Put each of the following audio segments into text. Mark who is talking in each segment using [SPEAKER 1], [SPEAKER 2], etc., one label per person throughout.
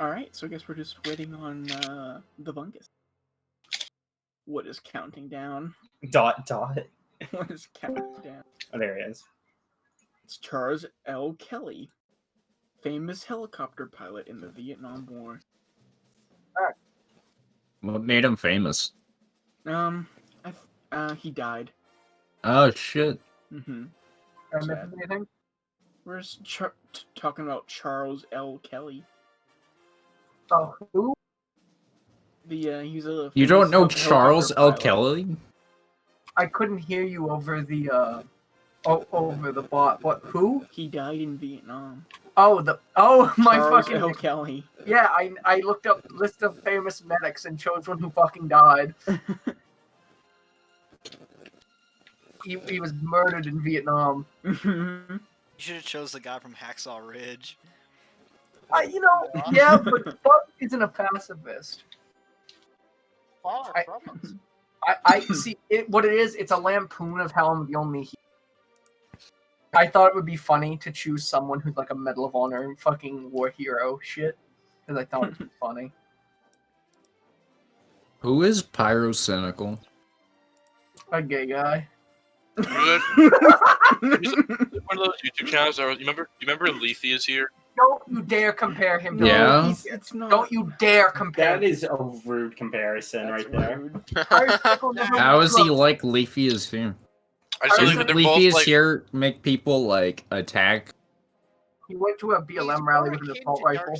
[SPEAKER 1] Alright, so I guess we're just waiting on the Vungus. What is counting down?
[SPEAKER 2] Dot.
[SPEAKER 1] What is counting down?
[SPEAKER 2] Oh, there he is.
[SPEAKER 1] It's Charles L. Kelly, famous helicopter pilot in the Vietnam War.
[SPEAKER 3] What made him famous?
[SPEAKER 1] He died.
[SPEAKER 3] Oh shit.
[SPEAKER 1] Mm-hmm.
[SPEAKER 4] Anything?
[SPEAKER 1] We're just talking about Charles L. Kelly.
[SPEAKER 4] Oh, who?
[SPEAKER 1] He's a.
[SPEAKER 3] You don't know
[SPEAKER 1] famous
[SPEAKER 3] Charles
[SPEAKER 1] helicopter
[SPEAKER 3] L.
[SPEAKER 1] pilot.
[SPEAKER 3] Kelly?
[SPEAKER 4] I couldn't hear you over the over the bot. What? Who?
[SPEAKER 1] He died in Vietnam.
[SPEAKER 4] My
[SPEAKER 1] Charles
[SPEAKER 4] fucking
[SPEAKER 1] L. Kelly.
[SPEAKER 4] yeah. I looked up list of famous medics and chose one who fucking died. He was murdered in Vietnam.
[SPEAKER 1] Mm-hmm.
[SPEAKER 5] You should have chose the guy from Hacksaw Ridge.
[SPEAKER 4] Yeah, but Buck isn't a pacifist.
[SPEAKER 6] Far from us.
[SPEAKER 4] I see it. What it is, it's a lampoon of how I'm the only. I thought it would be funny to choose someone who's like a Medal of Honor and fucking war hero shit, because I thought it was funny.
[SPEAKER 3] Who is Pyrocynical?
[SPEAKER 4] A gay guy.
[SPEAKER 7] He's one of those YouTube channels. You remember Leafy is here?
[SPEAKER 4] Don't you dare compare him to
[SPEAKER 3] Yeah.
[SPEAKER 4] Luis.
[SPEAKER 1] It's not.
[SPEAKER 4] Don't you dare compare
[SPEAKER 2] That is a rude comparison
[SPEAKER 1] That's
[SPEAKER 2] right there.
[SPEAKER 1] rude.
[SPEAKER 3] How is he like Leafy is here?
[SPEAKER 7] I just
[SPEAKER 4] Leafy
[SPEAKER 7] think they're
[SPEAKER 3] Leafy
[SPEAKER 7] both
[SPEAKER 3] is
[SPEAKER 7] like.
[SPEAKER 3] here make people like attack.
[SPEAKER 4] He went to a BLM rally with an assault rifle.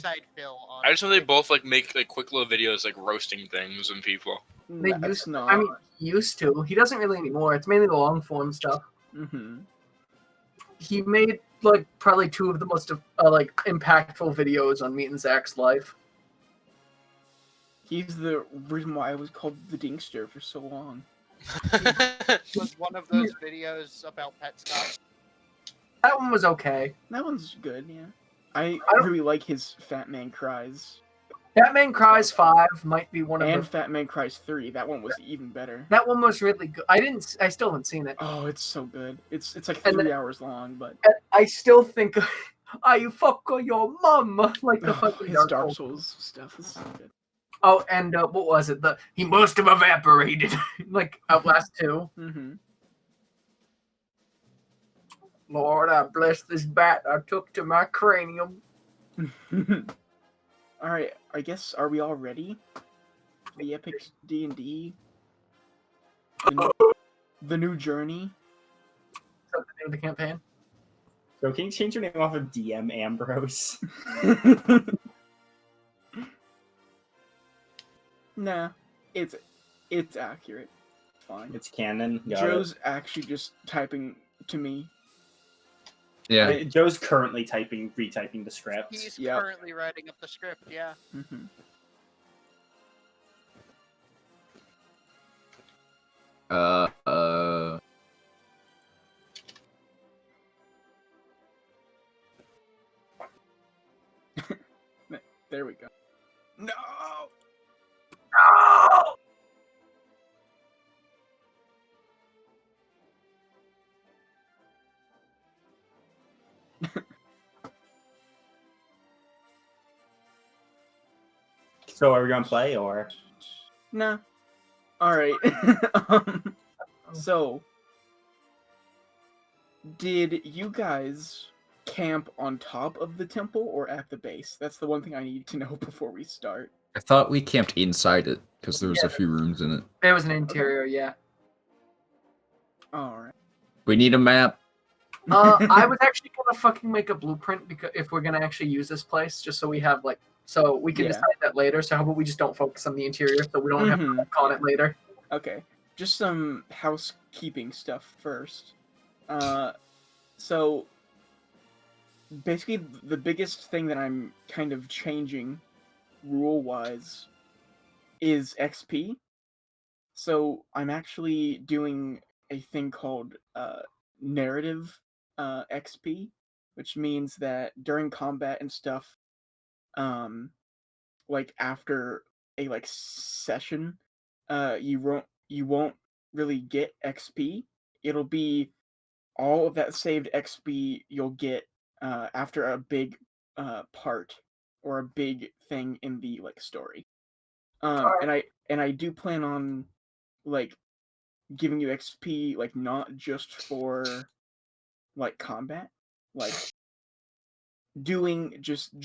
[SPEAKER 7] I just know they both like make like quick little videos like roasting things and people.
[SPEAKER 4] They
[SPEAKER 1] That's
[SPEAKER 4] used,
[SPEAKER 1] not.
[SPEAKER 4] I mean, used to. He doesn't really anymore. It's mainly the long form stuff.
[SPEAKER 1] Mm-hmm.
[SPEAKER 4] He made like probably two of the most like impactful videos on me and Zach's life.
[SPEAKER 1] He's the reason why I was called the Dinkster for so long.
[SPEAKER 6] Was one of those videos about pet Scott?
[SPEAKER 4] That one was okay.
[SPEAKER 1] That one's good, yeah. I
[SPEAKER 4] don't-
[SPEAKER 1] really like his Fat Man Cries.
[SPEAKER 4] Batman Cries 5 might be one of
[SPEAKER 1] And
[SPEAKER 4] the.
[SPEAKER 1] Fat Man Cries 3. That one was even better.
[SPEAKER 4] That one was really good. I still haven't seen it.
[SPEAKER 1] Oh, it's so good. It's like
[SPEAKER 4] And
[SPEAKER 1] 3 hours long, but
[SPEAKER 4] And I still think I fuck your mum like the fucking
[SPEAKER 1] his Dark Souls stuff is so good.
[SPEAKER 4] Oh, and what was it? He must have evaporated like Outlast 2.
[SPEAKER 1] Mm-hmm.
[SPEAKER 4] Lord, I bless this bat I took to my cranium.
[SPEAKER 1] All right, I guess are we all ready? The epic D&D, the new journey.
[SPEAKER 4] Is that the name of the campaign?
[SPEAKER 2] So can you change your name off of DM Ambrose?
[SPEAKER 1] Nah, it's accurate. It's fine.
[SPEAKER 2] It's canon. Got
[SPEAKER 1] Joe's actually just typing to me.
[SPEAKER 3] Yeah.
[SPEAKER 2] Joe's currently retyping the script.
[SPEAKER 6] He's
[SPEAKER 1] Yep.
[SPEAKER 6] currently writing up the script, yeah.
[SPEAKER 1] Mm-hmm. There we go. No.
[SPEAKER 4] No!
[SPEAKER 2] So are we gonna play or?
[SPEAKER 1] Nah. All right. So, did you guys camp on top of the temple or at the base? That's the one thing I need to know before we start.
[SPEAKER 3] I thought we camped inside it because there was
[SPEAKER 4] Yeah.
[SPEAKER 3] a few rooms in it.
[SPEAKER 4] There was an interior, yeah.
[SPEAKER 1] All right.
[SPEAKER 3] We need a map.
[SPEAKER 4] I was actually gonna fucking make a blueprint because if we're gonna actually use this place, just so we have like, so we can
[SPEAKER 1] Yeah.
[SPEAKER 4] decide that later. So how about we just don't focus on the interior, so we don't have to
[SPEAKER 1] Mhm.
[SPEAKER 4] work on it later.
[SPEAKER 1] Okay. Just some housekeeping stuff first. So basically the biggest thing that I'm kind of changing rule-wise is XP. So I'm actually doing a thing called narrative XP, which means that during combat and stuff, like after a session, you won't really get XP. It'll be all of that saved XP you'll get after a big part or a big thing in the like story.
[SPEAKER 4] Alright.
[SPEAKER 1] And I do plan on like giving you XP like not just for like combat, like doing just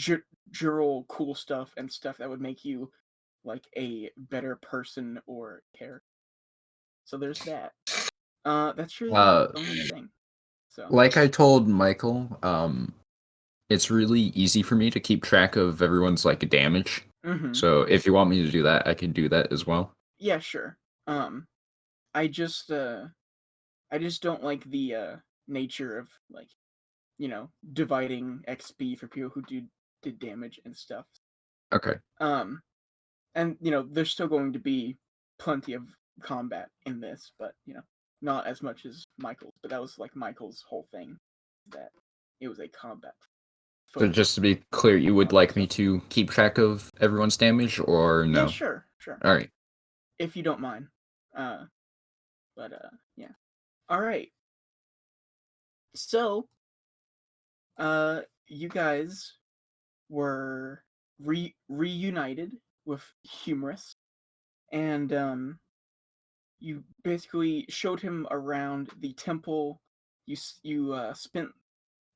[SPEAKER 1] general cool stuff and stuff that would make you like a better person or character. So there's that. That's really the only thing. So
[SPEAKER 3] Like I told Michael, it's really easy for me to keep track of everyone's like damage.
[SPEAKER 1] mhm.
[SPEAKER 3] So if you want me to do that, I can do that as well.
[SPEAKER 1] Yeah, sure. I just don't like the nature of like, dividing XP for people who did damage and stuff.
[SPEAKER 3] Okay.
[SPEAKER 1] And there's still going to be plenty of combat in this, but not as much as Michael's. But that was like Michael's whole thing, that it was a combat.
[SPEAKER 3] So just to be clear, you would like me to keep track of everyone's damage or no?
[SPEAKER 1] Yeah, sure.
[SPEAKER 3] All right.
[SPEAKER 1] If you don't mind. Yeah. All right. So, you guys were reunited with Humorous, and you basically showed him around the temple. You spent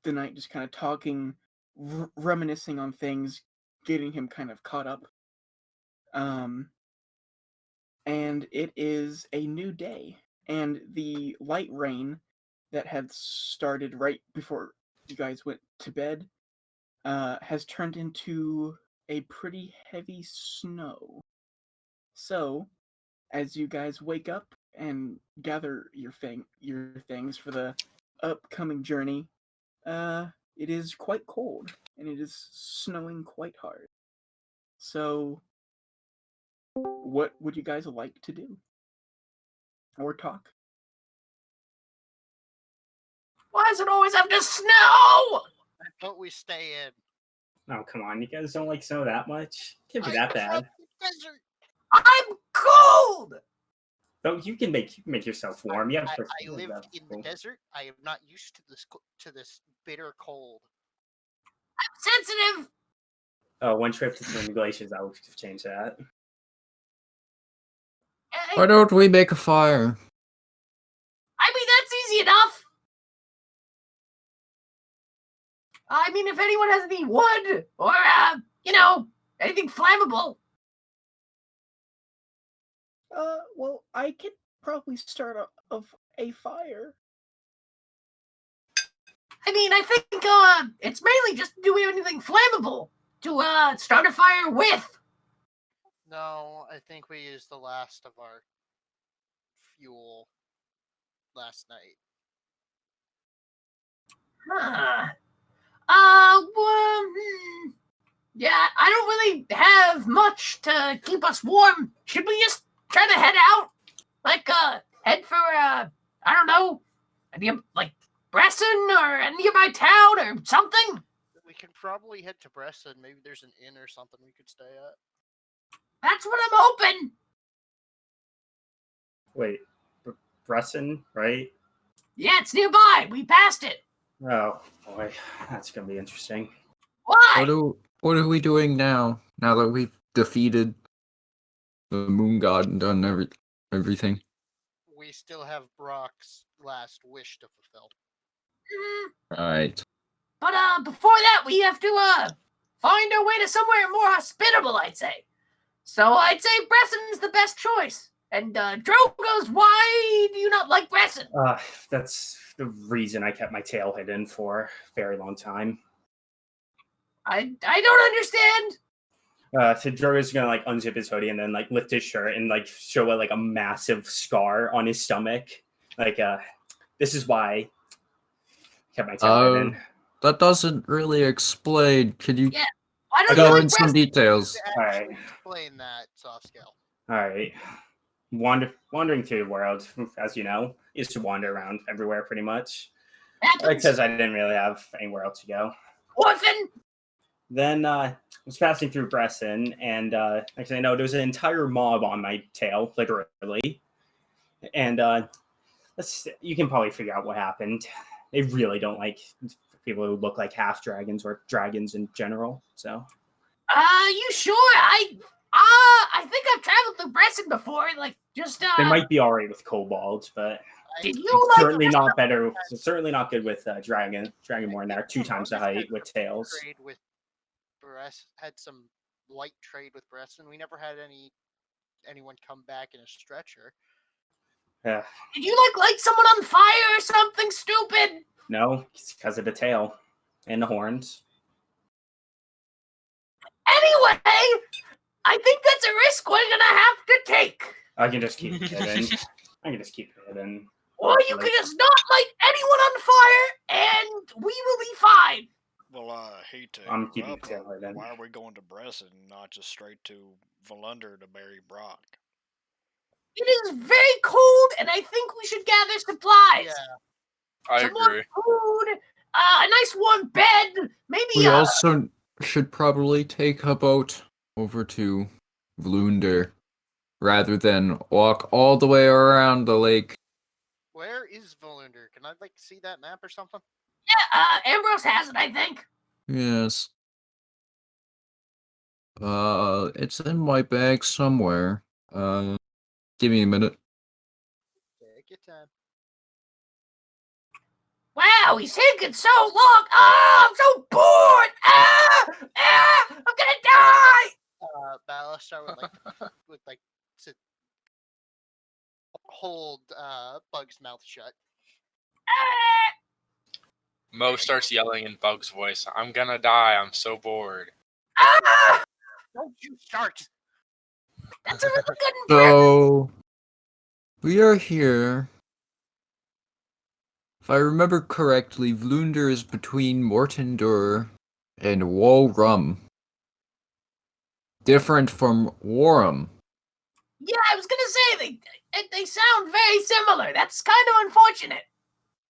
[SPEAKER 1] the night just kind of talking, reminiscing on things, getting him kind of caught up. And it is a new day, and the light rain that had started right before you guys went to bed has turned into a pretty heavy snow. So, as you guys wake up and gather your things for the upcoming journey, it is quite cold and it is snowing quite hard. So, what would you guys like to do or talk?
[SPEAKER 4] Why does it always have to snow?
[SPEAKER 6] I thought we stay in.
[SPEAKER 2] Oh, come on. You guys don't like snow that much? Can't be that bad.
[SPEAKER 6] Desert.
[SPEAKER 4] I'm cold.
[SPEAKER 2] Oh, you can make yourself warm. You have
[SPEAKER 6] I live in the desert. I am not used to this bitter cold.
[SPEAKER 4] I'm sensitive.
[SPEAKER 2] Oh, one trip to the glaciers, I would change that.
[SPEAKER 3] Why don't we make a fire?
[SPEAKER 4] I mean, that's easy enough. I mean, if anyone has any wood or, anything flammable.
[SPEAKER 1] Well, I could probably start a fire.
[SPEAKER 4] I mean, I think, it's mainly just do we have anything flammable to, start a fire with?
[SPEAKER 6] No, I think we used the last of our fuel last night.
[SPEAKER 4] Huh. Yeah, I don't really have much to keep us warm. Should we just try to head out? Like, head for, I don't know, like, Bresson or a nearby town or something?
[SPEAKER 6] We can probably head to Bresson. Maybe there's an inn or something we could stay at.
[SPEAKER 4] That's what I'm hoping.
[SPEAKER 2] Wait, Bresson, right?
[SPEAKER 4] Yeah, it's nearby. We passed it.
[SPEAKER 2] Oh boy, that's gonna be interesting.
[SPEAKER 4] Why?
[SPEAKER 3] What are we doing now? Now that we've defeated the moon god and done everything.
[SPEAKER 6] We still have Brok's last wish to fulfill.
[SPEAKER 3] Right.
[SPEAKER 4] But before that, we have to find our way to somewhere more hospitable, I'd say. So I'd say Bresson's the best choice. And Drogo's, why do you not like Bresson?
[SPEAKER 2] That's the reason I kept my tail hidden for a very long time.
[SPEAKER 4] I don't understand.
[SPEAKER 2] So Drogo's gonna like unzip his hoodie and then like lift his shirt and like show like a massive scar on his stomach. Like this is why I kept my tail hidden.
[SPEAKER 3] That doesn't really explain. Could you
[SPEAKER 4] Why don't
[SPEAKER 3] go
[SPEAKER 4] you
[SPEAKER 3] in
[SPEAKER 4] like
[SPEAKER 3] some
[SPEAKER 4] Bresson?
[SPEAKER 3] details?
[SPEAKER 6] To
[SPEAKER 2] Alright.
[SPEAKER 6] actually explain that, soft scale.
[SPEAKER 2] All right. Wandering through the world, as you know, is to wander around everywhere pretty much.
[SPEAKER 4] Happens.
[SPEAKER 2] Because I didn't really have anywhere else to go.
[SPEAKER 4] Orphan.
[SPEAKER 2] Then I was passing through Bresson, and actually, I know there was an entire mob on my tail, literally. And you can probably figure out what happened. They really don't like people who look like half dragons or dragons in general. So
[SPEAKER 4] You sure? I think I've traveled through Bresson before. Like, just
[SPEAKER 2] They might be alright with kobolds, but
[SPEAKER 4] did you
[SPEAKER 2] it's
[SPEAKER 4] like
[SPEAKER 2] certainly not better. It's certainly not good with Dragonborn. They're 2 times the height with tails.
[SPEAKER 6] Trade with had some light trade with Bresson. We never had anyone come back in a stretcher.
[SPEAKER 2] Yeah.
[SPEAKER 4] Did you like light someone on fire or something stupid?
[SPEAKER 2] No, it's because of the tail and the horns.
[SPEAKER 4] Anyway, I think that's a risk we're gonna have to take.
[SPEAKER 2] I can just keep it hidden. I can just keep it hidden.
[SPEAKER 4] Or you can just not light anyone on fire, and we will be fine.
[SPEAKER 5] Well, I hate to
[SPEAKER 2] I'm keeping
[SPEAKER 5] interrupt,
[SPEAKER 2] the tail
[SPEAKER 5] but
[SPEAKER 2] hidden.
[SPEAKER 5] why are we going to Bresson and not just straight to Volunder to bury Brok?
[SPEAKER 4] It is very cold, and I think we should gather supplies.
[SPEAKER 6] Yeah.
[SPEAKER 7] I
[SPEAKER 4] Some more
[SPEAKER 7] agree.
[SPEAKER 4] food, a nice warm bed, maybe.
[SPEAKER 3] We also should probably take a boat over to Vlunder rather than walk all the way around the lake.
[SPEAKER 6] Where is Volunder? Can I see that map or something?
[SPEAKER 4] Ambrose has it, I think.
[SPEAKER 3] Yes. It's in my bag somewhere. Give me a minute.
[SPEAKER 6] Take your time.
[SPEAKER 4] Wow, he's taking so long. I'm so bored. I'm gonna die.
[SPEAKER 6] Balastar would to hold Bug's mouth shut.
[SPEAKER 7] Mo starts yelling in Bug's voice, "I'm gonna die. I'm so bored."
[SPEAKER 6] Don't you start.
[SPEAKER 4] That's a really good impression.
[SPEAKER 3] So, we are here. If I remember correctly, Vlunder is between Mortendur and Worum. Different from Worum.
[SPEAKER 4] Yeah, I was gonna say they sound very similar. That's kind of unfortunate.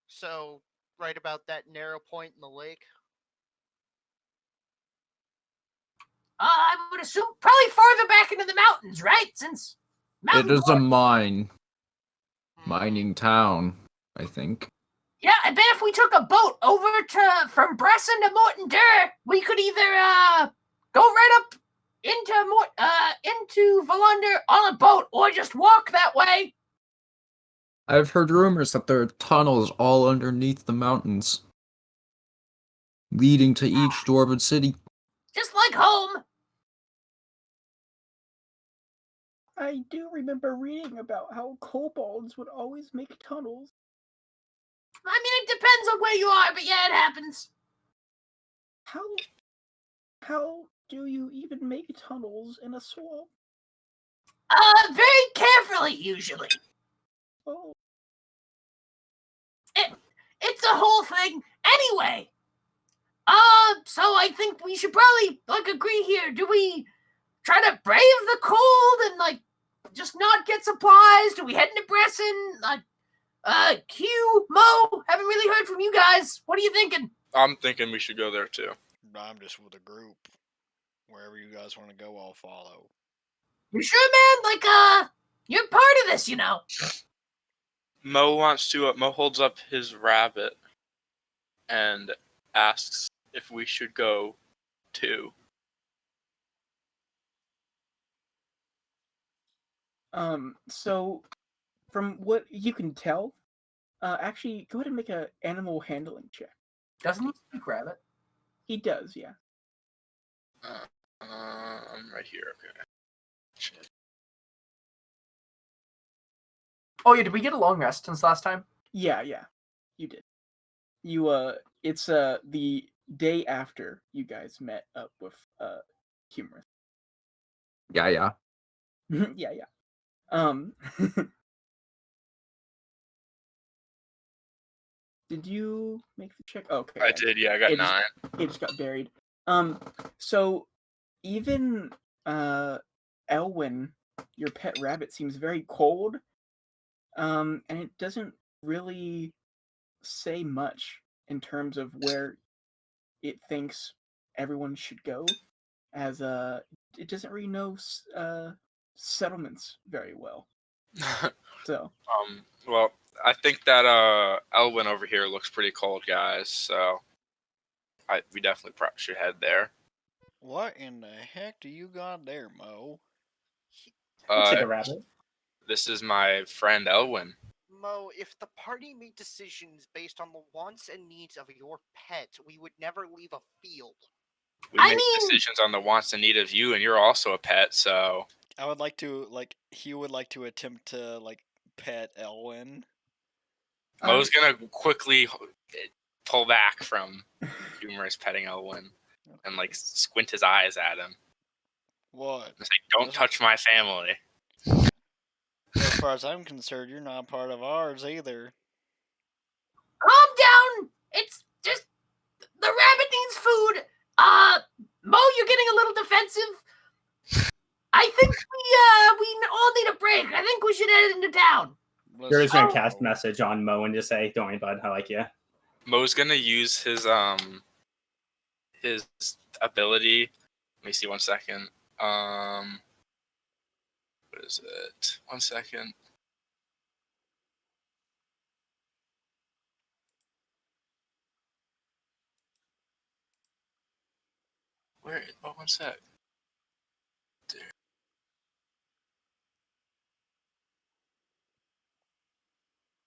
[SPEAKER 6] So, right about that narrow point in the lake.
[SPEAKER 4] I would assume probably farther back into the mountains, right? Since
[SPEAKER 3] It is a mine.
[SPEAKER 6] Hmm.
[SPEAKER 3] Mining town, I think.
[SPEAKER 4] Yeah, I bet if we took a boat over from Bresson to Mortendur, we could either go right up into Volunder on a boat or just walk that way.
[SPEAKER 3] I've heard rumors that there are tunnels all underneath the mountains, leading to each dwarven city.
[SPEAKER 4] Just like home.
[SPEAKER 1] I do remember reading about how kobolds would always make tunnels.
[SPEAKER 4] I mean, it depends on where you are, but yeah, it happens.
[SPEAKER 1] How do you even make tunnels in a swamp?
[SPEAKER 4] Very carefully, usually.
[SPEAKER 1] Oh,
[SPEAKER 4] It's a whole thing. Anyway, so I think we should probably agree here. Do we try to brave the cold and just not get supplies? Do we head into Bresson? Q, Mo, haven't really heard from you guys. What are you thinking?
[SPEAKER 7] I'm thinking we should go there too.
[SPEAKER 5] I'm just with a group. Wherever you guys want to go, I'll follow.
[SPEAKER 4] You sure, man? You're part of this, you know.
[SPEAKER 7] Mo wants to. Mo holds up his rabbit and asks if we should go too.
[SPEAKER 1] So from what you can tell, actually, go ahead and make a animal handling check.
[SPEAKER 4] Doesn't he speak rabbit?
[SPEAKER 1] He does, yeah.
[SPEAKER 7] I'm right here. Okay. Shit.
[SPEAKER 4] Oh yeah, did we get a long rest since last time?
[SPEAKER 1] Yeah, you did. It's the day after you guys met up with Humorous.
[SPEAKER 3] Yeah.
[SPEAKER 1] yeah. Did you make the check? Okay.
[SPEAKER 7] I did. Yeah, I got
[SPEAKER 1] It just-
[SPEAKER 7] 9.
[SPEAKER 1] It just got buried. So even Elwyn, your pet rabbit, seems very cold. And it doesn't really say much in terms of where it thinks everyone should go, as it doesn't really know settlements very well. So
[SPEAKER 7] Well, I think that Elwyn over here looks pretty cold, guys. So we definitely probably should head there.
[SPEAKER 5] What in the heck do you got there, Mo?
[SPEAKER 2] Looks like a rabbit.
[SPEAKER 7] This is my friend Elwin.
[SPEAKER 6] Mo, if the party made decisions based on the wants and needs of your pet, we would never leave a field.
[SPEAKER 7] We make decisions on the wants and need of you, and you're also a pet, so
[SPEAKER 5] I would like to, he would like to attempt to, pet Elwin.
[SPEAKER 7] Mo's gonna quickly pull back from humorous petting Elwin and squint his eyes at him.
[SPEAKER 5] What?
[SPEAKER 7] And say, "Don't touch my family."
[SPEAKER 5] As far as I'm concerned, you're not part of ours either.
[SPEAKER 4] Calm down. It's just the rabbit needs food. Mo, you're getting a little defensive. I think we all need a break. I think we should head into town.
[SPEAKER 2] You're just gonna cast message on Mo and just say, "Don't worry, bud. I like you."
[SPEAKER 7] Mo's gonna use his ability. Let me see 1 second. What is it? 1 second. Where? Oh, 1 sec. There.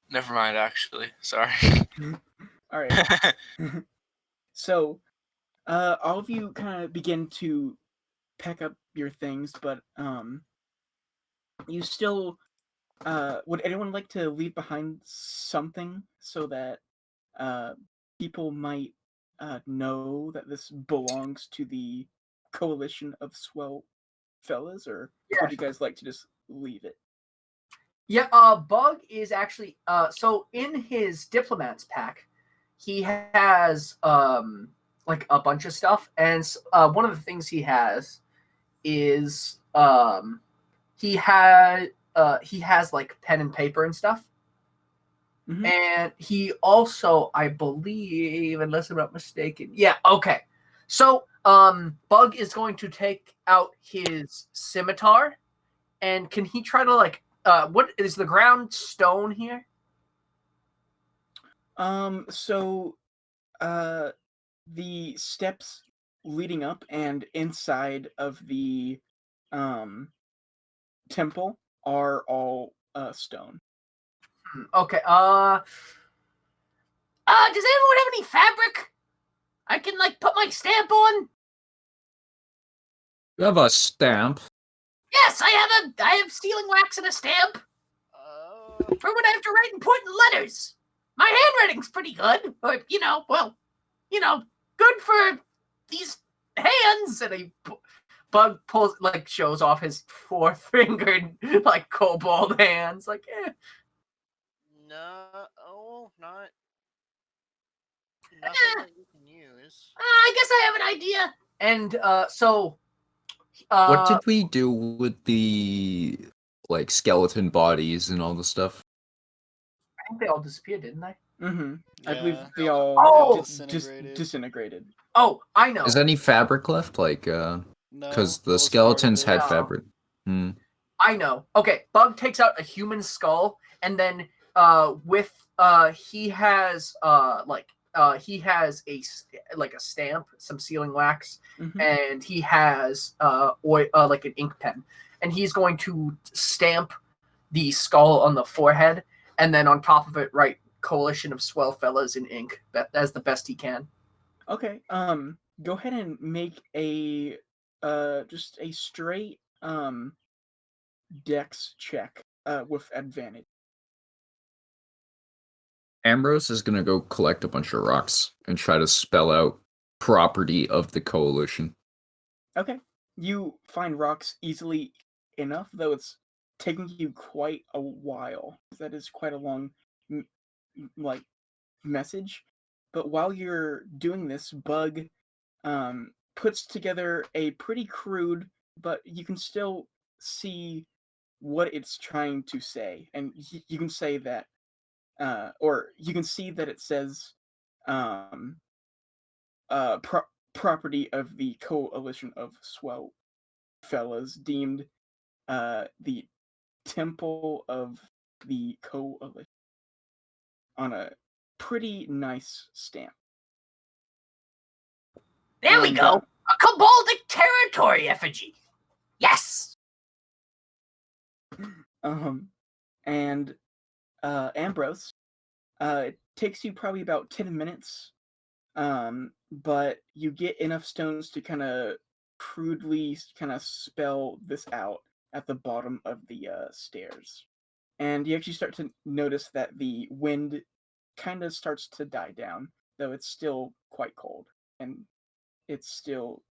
[SPEAKER 7] Never mind. Actually, sorry.
[SPEAKER 1] All right. So, all of you kind of begin to pack up your things, but you still. Would anyone like to leave behind something so that people might know that this belongs to the coalition of swell fellas, or would you guys like to just leave it?
[SPEAKER 4] Yeah, Bug is actually so in his diplomat's pack, he has like a bunch of stuff, and one of the things he has is he has like pen and paper and stuff.
[SPEAKER 1] Mhm.
[SPEAKER 4] And he also, I believe, unless I'm not mistaken, yeah, okay. So Bug is going to take out his scimitar, and can he try to what is the ground stone here?
[SPEAKER 1] So the steps leading up and inside of the temple are all stone.
[SPEAKER 4] Okay. Does anyone have any fabric I can put my stamp on?
[SPEAKER 3] You have a stamp.
[SPEAKER 4] Yes, I have sealing wax and a stamp for when I have to write important letters. My handwriting's pretty good, but good for these hands. And Bug pulls shows off his four-fingered kobold hands.
[SPEAKER 6] No, not nothing that you can use.
[SPEAKER 4] I guess I have an idea. And so,
[SPEAKER 3] What did we do with the skeleton bodies and all the stuff?
[SPEAKER 4] I think they all disappeared, didn't they?
[SPEAKER 1] Mm-hmm.
[SPEAKER 5] Yeah,
[SPEAKER 1] I believe they
[SPEAKER 5] they
[SPEAKER 1] all
[SPEAKER 5] disintegrated.
[SPEAKER 1] disintegrated.
[SPEAKER 4] Oh, I know.
[SPEAKER 3] Is any fabric left?
[SPEAKER 5] No,
[SPEAKER 3] Because
[SPEAKER 5] that
[SPEAKER 3] the
[SPEAKER 5] was part of
[SPEAKER 3] skeletons
[SPEAKER 5] it.
[SPEAKER 3] had
[SPEAKER 4] No.
[SPEAKER 3] fabric. Hmm.
[SPEAKER 4] I know. Okay, Bug takes out a human skull, and then he has a stamp, some sealing wax,
[SPEAKER 1] Mhm.
[SPEAKER 4] and he has an ink pen, and he's going to stamp the skull on the forehead, and then on top of it write "Coalition of Swell Fellas" in ink. That's the best he can.
[SPEAKER 1] Okay. Go ahead and make a just a straight dex check with advantage.
[SPEAKER 3] Ambrose is gonna go collect a bunch of rocks and try to spell out property of the coalition.
[SPEAKER 1] Okay. You find rocks easily enough, though it's taking you quite a while. That is quite a long message. But while you're doing this, Bug puts together a pretty crude, but you can still see what it's trying to say, and you can say that, or you can see that it says, property of the coalition of swell fellas deemed the temple of the coalition on a pretty nice stamp.
[SPEAKER 4] There we
[SPEAKER 1] And,
[SPEAKER 4] go. A Kabaldic celebratory effigy. Yes.
[SPEAKER 1] And Ambrose, it takes you probably about 10 minutes, but you get enough stones to kind of crudely kind of spell this out at the bottom of the stairs. And you actually start to notice that the wind kind of starts to die down, though it's still quite cold, and it's still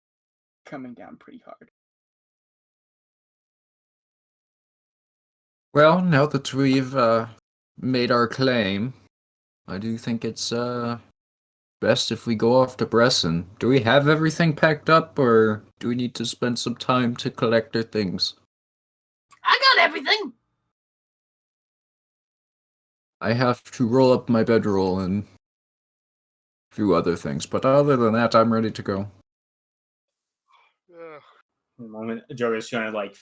[SPEAKER 1] coming down pretty hard.
[SPEAKER 3] Well, now that we've made our claim, I do think it's best if we go off to Bresson. Do we have everything packed up, or do we need to spend some time to collect our things?
[SPEAKER 4] I got everything.
[SPEAKER 3] I have to roll up my bedroll and do other things, but other than that, I'm ready to go.
[SPEAKER 2] The moment Joker's gonna like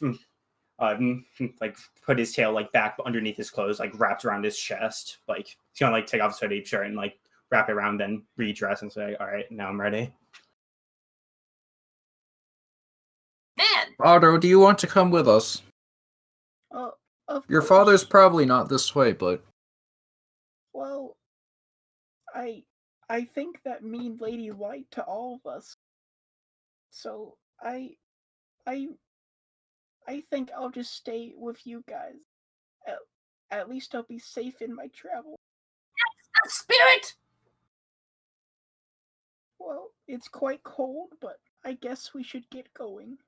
[SPEAKER 2] put his tail like back underneath his clothes, like wrapped around his chest. Like he's gonna like take off his hoodie shirt and like wrap it around, then redress and say, "All right, now I'm ready."
[SPEAKER 4] Man,
[SPEAKER 3] Otto, do you want to come with us?
[SPEAKER 1] Of
[SPEAKER 3] Your
[SPEAKER 1] course.
[SPEAKER 3] father's probably not this way, but
[SPEAKER 1] Well, I think that mean lady lied to all of us. So I think I'll just stay with you guys. At least I'll be safe in my travel.
[SPEAKER 4] the spirit.
[SPEAKER 1] Well, it's quite cold, but I guess we should get going.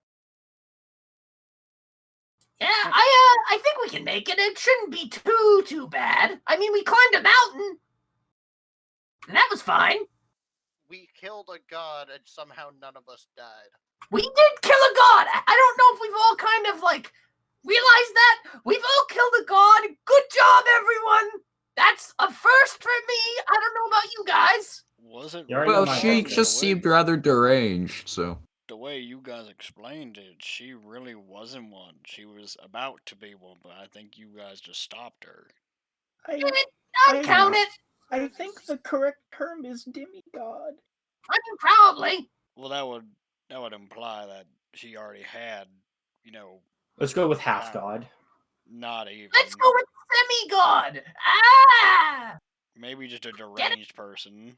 [SPEAKER 4] Yeah, I think we can make it. It shouldn't be too bad. I mean, we climbed a mountain, and that was fine.
[SPEAKER 6] We killed a god and somehow none of us died.
[SPEAKER 4] We did kill a god. I don't know if we've all kind of like realized that. We've all killed a god. Good job, everyone. That's a first for me. I don't know about you guys.
[SPEAKER 5] Was it?
[SPEAKER 2] You already
[SPEAKER 3] well,
[SPEAKER 2] know my
[SPEAKER 3] she
[SPEAKER 2] husband.
[SPEAKER 3] just seemed rather deranged, so
[SPEAKER 5] The way you guys explained it, she really wasn't one. She was about to be one, but I think you guys just stopped her.
[SPEAKER 4] I'd count it.
[SPEAKER 1] I think the correct term is demigod.
[SPEAKER 4] I mean, probably.
[SPEAKER 5] Well, that would imply that she already had, you know,
[SPEAKER 2] Let's go with half
[SPEAKER 5] power.
[SPEAKER 2] god.
[SPEAKER 5] Not even.
[SPEAKER 4] Let's go with semi-god. Ah!
[SPEAKER 5] Maybe just a deranged person.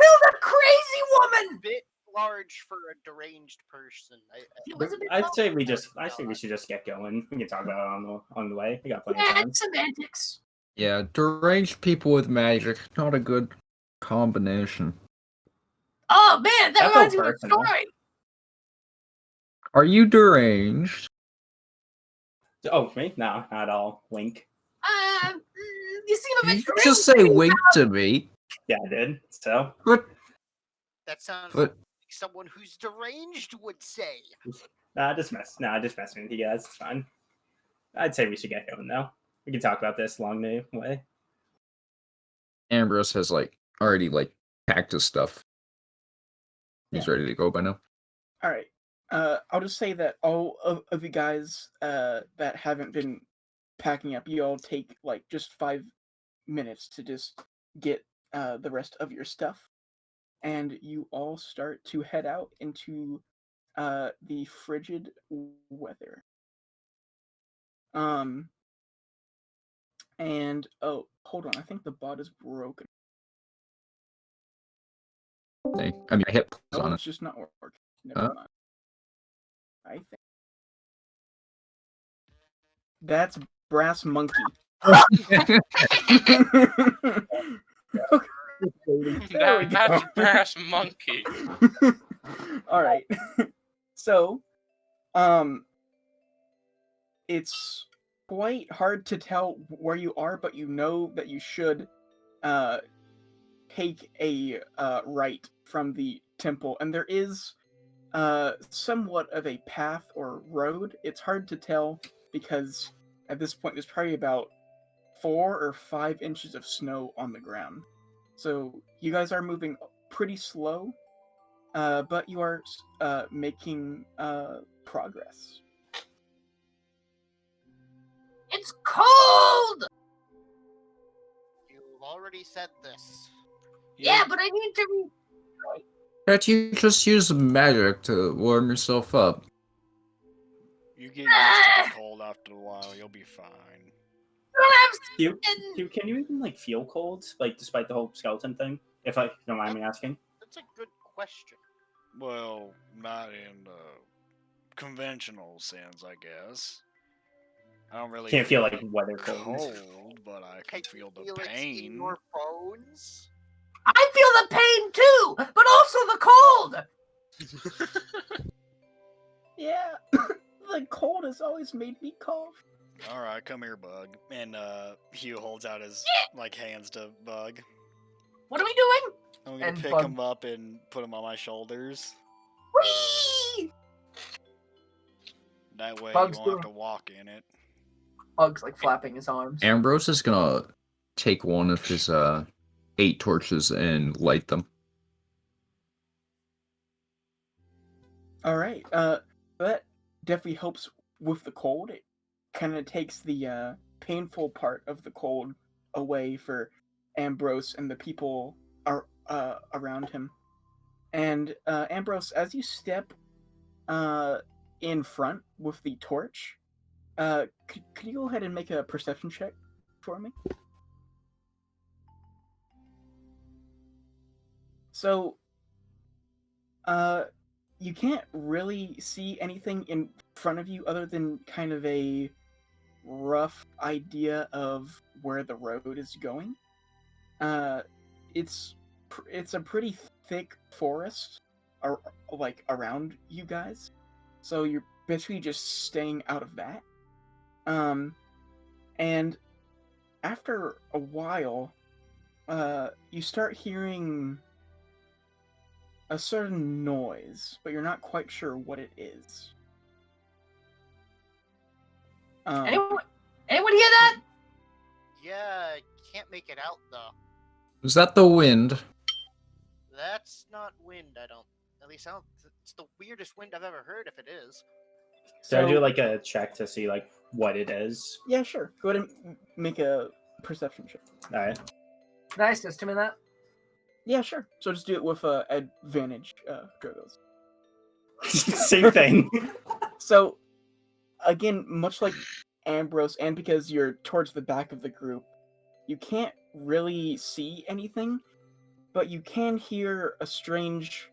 [SPEAKER 4] Killed a crazy woman.
[SPEAKER 6] Bit large for a deranged person.
[SPEAKER 4] She was a bit
[SPEAKER 2] I'd say
[SPEAKER 6] low.
[SPEAKER 2] I say we should just get going. We can talk about it on the way. We got plenty of
[SPEAKER 4] Yeah,
[SPEAKER 2] time.
[SPEAKER 4] it's semantics.
[SPEAKER 3] yeah, deranged people with magic, not a good combination.
[SPEAKER 4] Oh man, that
[SPEAKER 2] That
[SPEAKER 4] reminds
[SPEAKER 2] felt
[SPEAKER 4] me of a
[SPEAKER 2] personal.
[SPEAKER 4] story.
[SPEAKER 3] Are you deranged?
[SPEAKER 2] Oh, me? No, not at all. Wink.
[SPEAKER 4] You seem a
[SPEAKER 3] Did
[SPEAKER 4] bit
[SPEAKER 3] you just say wink to me?
[SPEAKER 2] Yeah, I did. So
[SPEAKER 3] But
[SPEAKER 6] That sounds
[SPEAKER 3] But-
[SPEAKER 6] like someone who's deranged would say.
[SPEAKER 2] just messing with you guys. It's fine. I'd say we should get going though. We can talk about this along the way.
[SPEAKER 3] Ambrose has already packed his stuff. He's ready to go by now.
[SPEAKER 1] All right. I'll just say that all of you guys that haven't been packing up, you all take just 5 minutes to just get the rest of your stuff, and you all start to head out into the frigid weather. And oh, hold on, I think the bot is broken.
[SPEAKER 3] I mean, I hit pause
[SPEAKER 1] Oh,
[SPEAKER 3] on
[SPEAKER 1] it's
[SPEAKER 3] it.
[SPEAKER 1] just not working. Never mind. I think that's Brass Monkey. There we
[SPEAKER 7] That's
[SPEAKER 1] go.
[SPEAKER 7] Brass Monkey.
[SPEAKER 1] All right. So, it's quite hard to tell where you are, but you know that you should take a right from the temple, and there is somewhat of a path or road. It's hard to tell because at this point there's probably about 4 or 5 inches of snow on the ground. So you guys are moving pretty slow, but you are making progress.
[SPEAKER 4] It's cold.
[SPEAKER 6] You've already said this.
[SPEAKER 4] Yeah, but I need to.
[SPEAKER 3] Can't you just use magic to warm yourself up?
[SPEAKER 5] You get used to the cold after a while. You'll be fine.
[SPEAKER 2] You, can you even like feel cold, like despite the whole skeleton thing? If I don't mind me asking.
[SPEAKER 6] That's a good question.
[SPEAKER 5] Well, not in the conventional sense, I guess. I don't really
[SPEAKER 2] Can't feel like
[SPEAKER 5] the
[SPEAKER 2] weather cold.
[SPEAKER 5] cold, but I can
[SPEAKER 6] Can
[SPEAKER 5] feel
[SPEAKER 6] you
[SPEAKER 5] the
[SPEAKER 6] feel it in
[SPEAKER 5] pain.
[SPEAKER 6] your bones?
[SPEAKER 4] I feel the pain too, but also the cold.
[SPEAKER 1] Yeah, the cold has always made me cough.
[SPEAKER 5] All right, come here, Bug. And Hugh holds out his like hands to Bug.
[SPEAKER 4] What are we doing?
[SPEAKER 5] I'm gonna
[SPEAKER 4] And
[SPEAKER 5] pick
[SPEAKER 4] Bug-
[SPEAKER 5] him up and put him on my shoulders.
[SPEAKER 4] Whee!
[SPEAKER 5] That way
[SPEAKER 4] Bug's
[SPEAKER 5] you won't have
[SPEAKER 4] doing-
[SPEAKER 5] to walk in it.
[SPEAKER 4] Bug's like flapping his arms.
[SPEAKER 3] Ambrose is gonna take one of his 8 torches and light them.
[SPEAKER 1] All right. That definitely helps with the cold. It kind of takes the painful part of the cold away for Ambrose and the people around him. And Ambrose, as you step in front with the torch, could you go ahead and make a perception check for me? So, you can't really see anything in front of you other than kind of a rough idea of where the road is going. It's a pretty thick forest, like around you guys, so you're basically just staying out of that. And after a while, you start hearing a certain noise, but you're not quite sure what it is.
[SPEAKER 4] Anyone hear that?
[SPEAKER 6] Yeah, can't make it out though.
[SPEAKER 3] Is that the wind?
[SPEAKER 6] That's not wind, I don't. At least I don't. It's the weirdest wind I've ever heard. If it is,
[SPEAKER 2] So I do like a check to see like what it is.
[SPEAKER 1] Yeah, sure. Go ahead and make a perception check.
[SPEAKER 2] All right.
[SPEAKER 4] Can I assist him in that?
[SPEAKER 1] Yeah, sure. So just do it with advantage, Drogos.
[SPEAKER 2] Same thing.
[SPEAKER 1] So, again, much like Ambrose, and because you're towards the back of the group, you can't really see anything, but you can hear a strange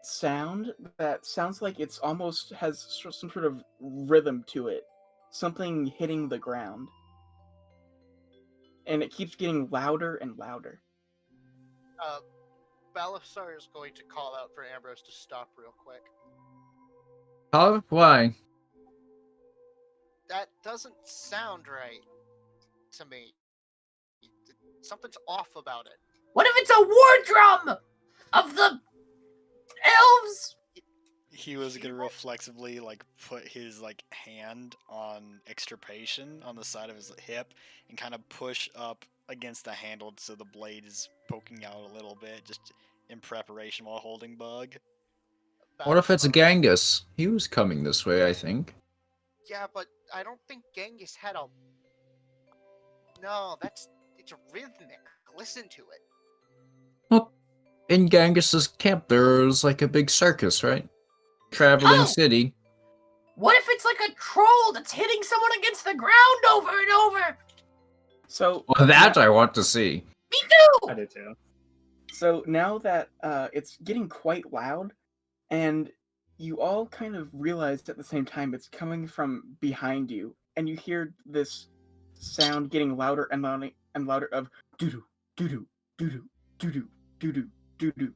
[SPEAKER 1] sound that sounds like it's almost has some sort of rhythm to it. Something hitting the ground. And it keeps getting louder and louder.
[SPEAKER 6] Balasar is going to call out for Ambrose to stop real quick.
[SPEAKER 3] How? Why?
[SPEAKER 6] That doesn't sound right to me. Something's off about it.
[SPEAKER 4] What if it's a war drum of the elves?
[SPEAKER 5] He was gonna reflexively like put his like hand on extirpation on the side of his hip and kind of push up against the handle so the blade is poking out a little bit, just in preparation while holding Bug.
[SPEAKER 3] What if it's a
[SPEAKER 6] Balasar-
[SPEAKER 3] Genghis? He was coming this way, I think.
[SPEAKER 6] Yeah, but I don't think Genghis had a. No, it's rhythmic. Listen to it.
[SPEAKER 3] Well, in Genghis's camp, there was like a big circus, right? Traveling
[SPEAKER 4] Oh!
[SPEAKER 3] city.
[SPEAKER 4] What if it's like a troll that's hitting someone against the ground over and over?
[SPEAKER 1] So
[SPEAKER 3] Well, that I want to see.
[SPEAKER 4] Me too!
[SPEAKER 2] I do too.
[SPEAKER 1] So now that it's getting quite loud, and you all kind of realized at the same time it's coming from behind you, and you hear this sound getting louder and louder and louder of doo doo doo doo doo doo doo doo doo doo.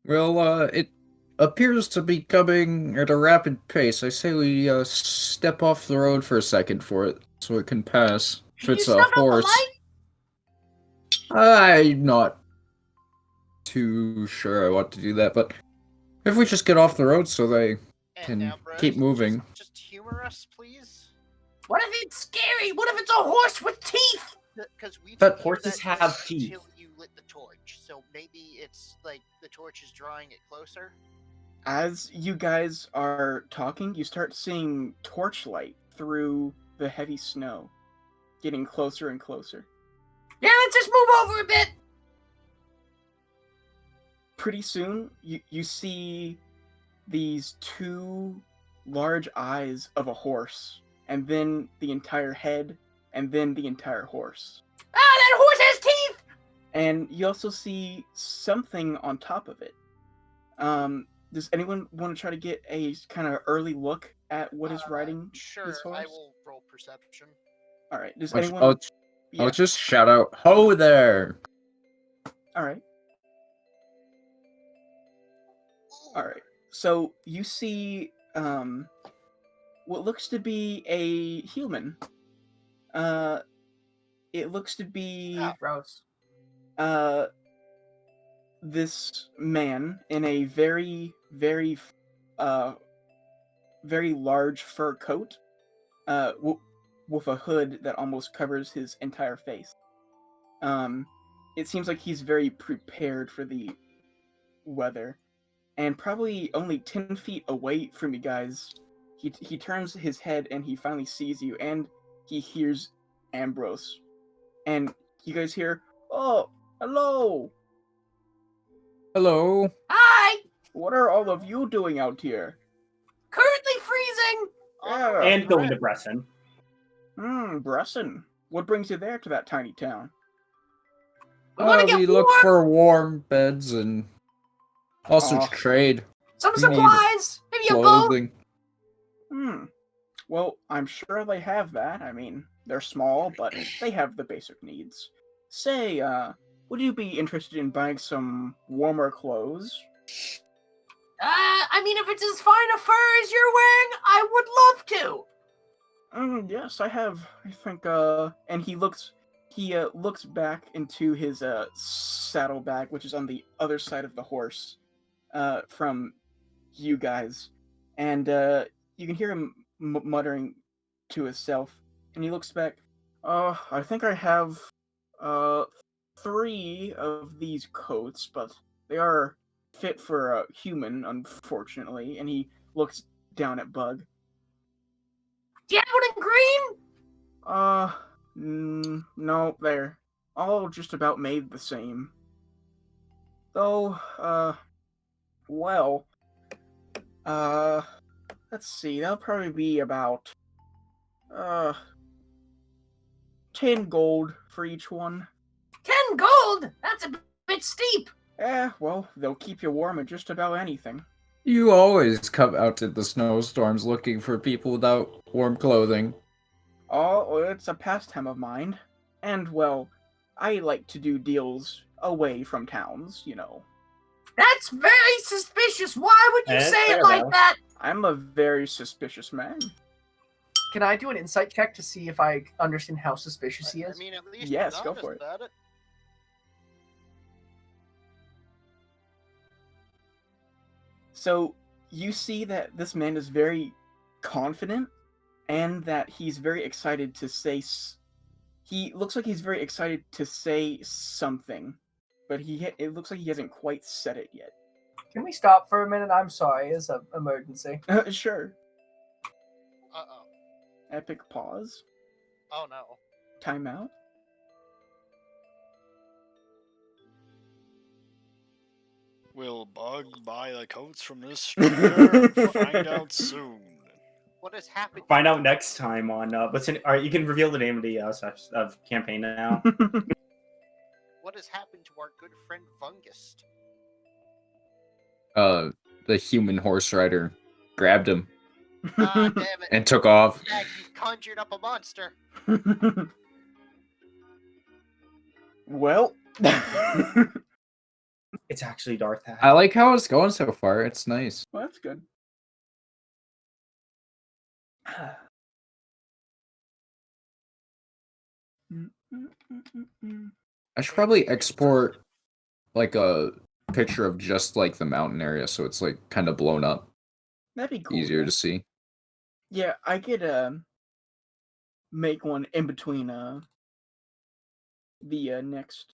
[SPEAKER 3] Well, it appears to be coming at a rapid pace. I say we step off the road for a second for it, so it can pass. If
[SPEAKER 4] Can you
[SPEAKER 3] it's a
[SPEAKER 4] snuff out the
[SPEAKER 3] horse,
[SPEAKER 4] light?
[SPEAKER 3] I'm not too sure I want to do that, but if we just get off the road so they
[SPEAKER 6] And
[SPEAKER 3] can
[SPEAKER 6] Ambrose,
[SPEAKER 3] keep moving.
[SPEAKER 6] Just humor us, please.
[SPEAKER 4] What if it's scary? What if it's a horse with teeth?
[SPEAKER 6] Because we
[SPEAKER 3] But
[SPEAKER 6] didn't hear
[SPEAKER 2] horses
[SPEAKER 6] that
[SPEAKER 2] have
[SPEAKER 6] noise
[SPEAKER 2] teeth.
[SPEAKER 6] until you lit the torch. So maybe it's like the torch is drawing it closer.
[SPEAKER 1] As you guys are talking, you start seeing torchlight through the heavy snow, getting closer and closer.
[SPEAKER 4] Yeah, let's just move over a bit.
[SPEAKER 1] pretty soon you see these two large eyes of a horse, and then the entire head, and then the entire horse.
[SPEAKER 4] Ah, that horse has teeth!
[SPEAKER 1] And you also see something on top of it. Does anyone want to try to get a kind of early look at what is riding
[SPEAKER 6] Sure,
[SPEAKER 1] this horse?
[SPEAKER 6] I will roll perception.
[SPEAKER 1] All right. Does
[SPEAKER 3] I'll,
[SPEAKER 1] anyone?
[SPEAKER 3] I'll,
[SPEAKER 1] Yeah.
[SPEAKER 3] I'll just shout out, "Ho there!"
[SPEAKER 1] All right. All right. So you see, what looks to be a human. It looks to be
[SPEAKER 4] Gross.
[SPEAKER 1] this man in a very, very, very large fur coat, with a hood that almost covers his entire face. It seems like he's very prepared for the weather, and probably only 10 feet away from you guys, he turns his head and he finally sees you, and he hears Ambrose, and you guys hear, "Oh, hello!
[SPEAKER 3] Hello.
[SPEAKER 4] Hi!
[SPEAKER 1] What are all of you doing out here?"
[SPEAKER 4] Currently freezing!
[SPEAKER 1] Yeah.
[SPEAKER 2] And going to Bresson.
[SPEAKER 1] Bresson. What brings you there to that tiny town?
[SPEAKER 4] We want to get
[SPEAKER 3] we
[SPEAKER 4] warm!
[SPEAKER 3] look for warm beds and also
[SPEAKER 1] Aw.
[SPEAKER 3] to trade
[SPEAKER 4] Some
[SPEAKER 3] we need
[SPEAKER 4] supplies! Maybe a boat!
[SPEAKER 3] clothing.
[SPEAKER 1] Well, I'm sure they have that. I mean, they're small, but they have the basic needs. Say, would you be interested in buying some warmer clothes?
[SPEAKER 4] I mean, if it's as fine a fur as you're wearing, I would love to!
[SPEAKER 1] Yes, I have. I think, and he looks back into his, saddlebag, which is on the other side of the horse, from you guys. And, you can hear him muttering to himself, and he looks back. I think I have, 3 of these coats, but they are fit for a human, unfortunately. And he looks down at Bug.
[SPEAKER 4] Do you have one in green?
[SPEAKER 1] No, they're all just about made the same. Though, well, let's see, that'll probably be about, 10 gold for each one.
[SPEAKER 4] 10 gold? That's a bit steep.
[SPEAKER 1] Well, they'll keep you warm in just about anything.
[SPEAKER 3] You always come out in the snowstorms looking for people without warm clothing.
[SPEAKER 1] Oh, it's a pastime of mine. And, well, I like to do deals away from towns, you know.
[SPEAKER 4] That's very suspicious. Why would you say it like that?
[SPEAKER 1] I'm a very suspicious man.
[SPEAKER 4] Can I do an insight check to see if I understand how suspicious he is?
[SPEAKER 6] I mean, at least
[SPEAKER 1] Yes,
[SPEAKER 6] he's
[SPEAKER 1] go
[SPEAKER 6] honest
[SPEAKER 1] for it.
[SPEAKER 6] about it.
[SPEAKER 1] So, you see that this man is very confident, and that he's very excited to say... He looks like he's very excited to say something, but it looks like he hasn't quite said it yet.
[SPEAKER 4] Can we stop for a minute? I'm sorry, it's an emergency.
[SPEAKER 1] Sure.
[SPEAKER 6] Uh-oh.
[SPEAKER 1] Epic pause.
[SPEAKER 6] Oh, no.
[SPEAKER 1] Timeout.
[SPEAKER 5] Will Bug buy the coats from this stranger? Find out soon.
[SPEAKER 6] What has happened?
[SPEAKER 2] Find out next time on what's in. All right, you can reveal the name of the of campaign now.
[SPEAKER 6] What has happened to our good friend Vungust?
[SPEAKER 3] The human horse rider grabbed him
[SPEAKER 6] Ah, damn it.
[SPEAKER 3] and took off.
[SPEAKER 6] Jack, you've conjured up a monster.
[SPEAKER 1] Well,
[SPEAKER 2] It's actually Darth Hat.
[SPEAKER 3] I like how it's going so far. It's nice.
[SPEAKER 1] well, that's good.
[SPEAKER 3] I should probably export like a picture of just like the mountain area so it's like kind of blown up.
[SPEAKER 1] That'd be cool.
[SPEAKER 3] Easier
[SPEAKER 1] yeah.
[SPEAKER 3] to see.
[SPEAKER 1] Yeah, I could make one in between the next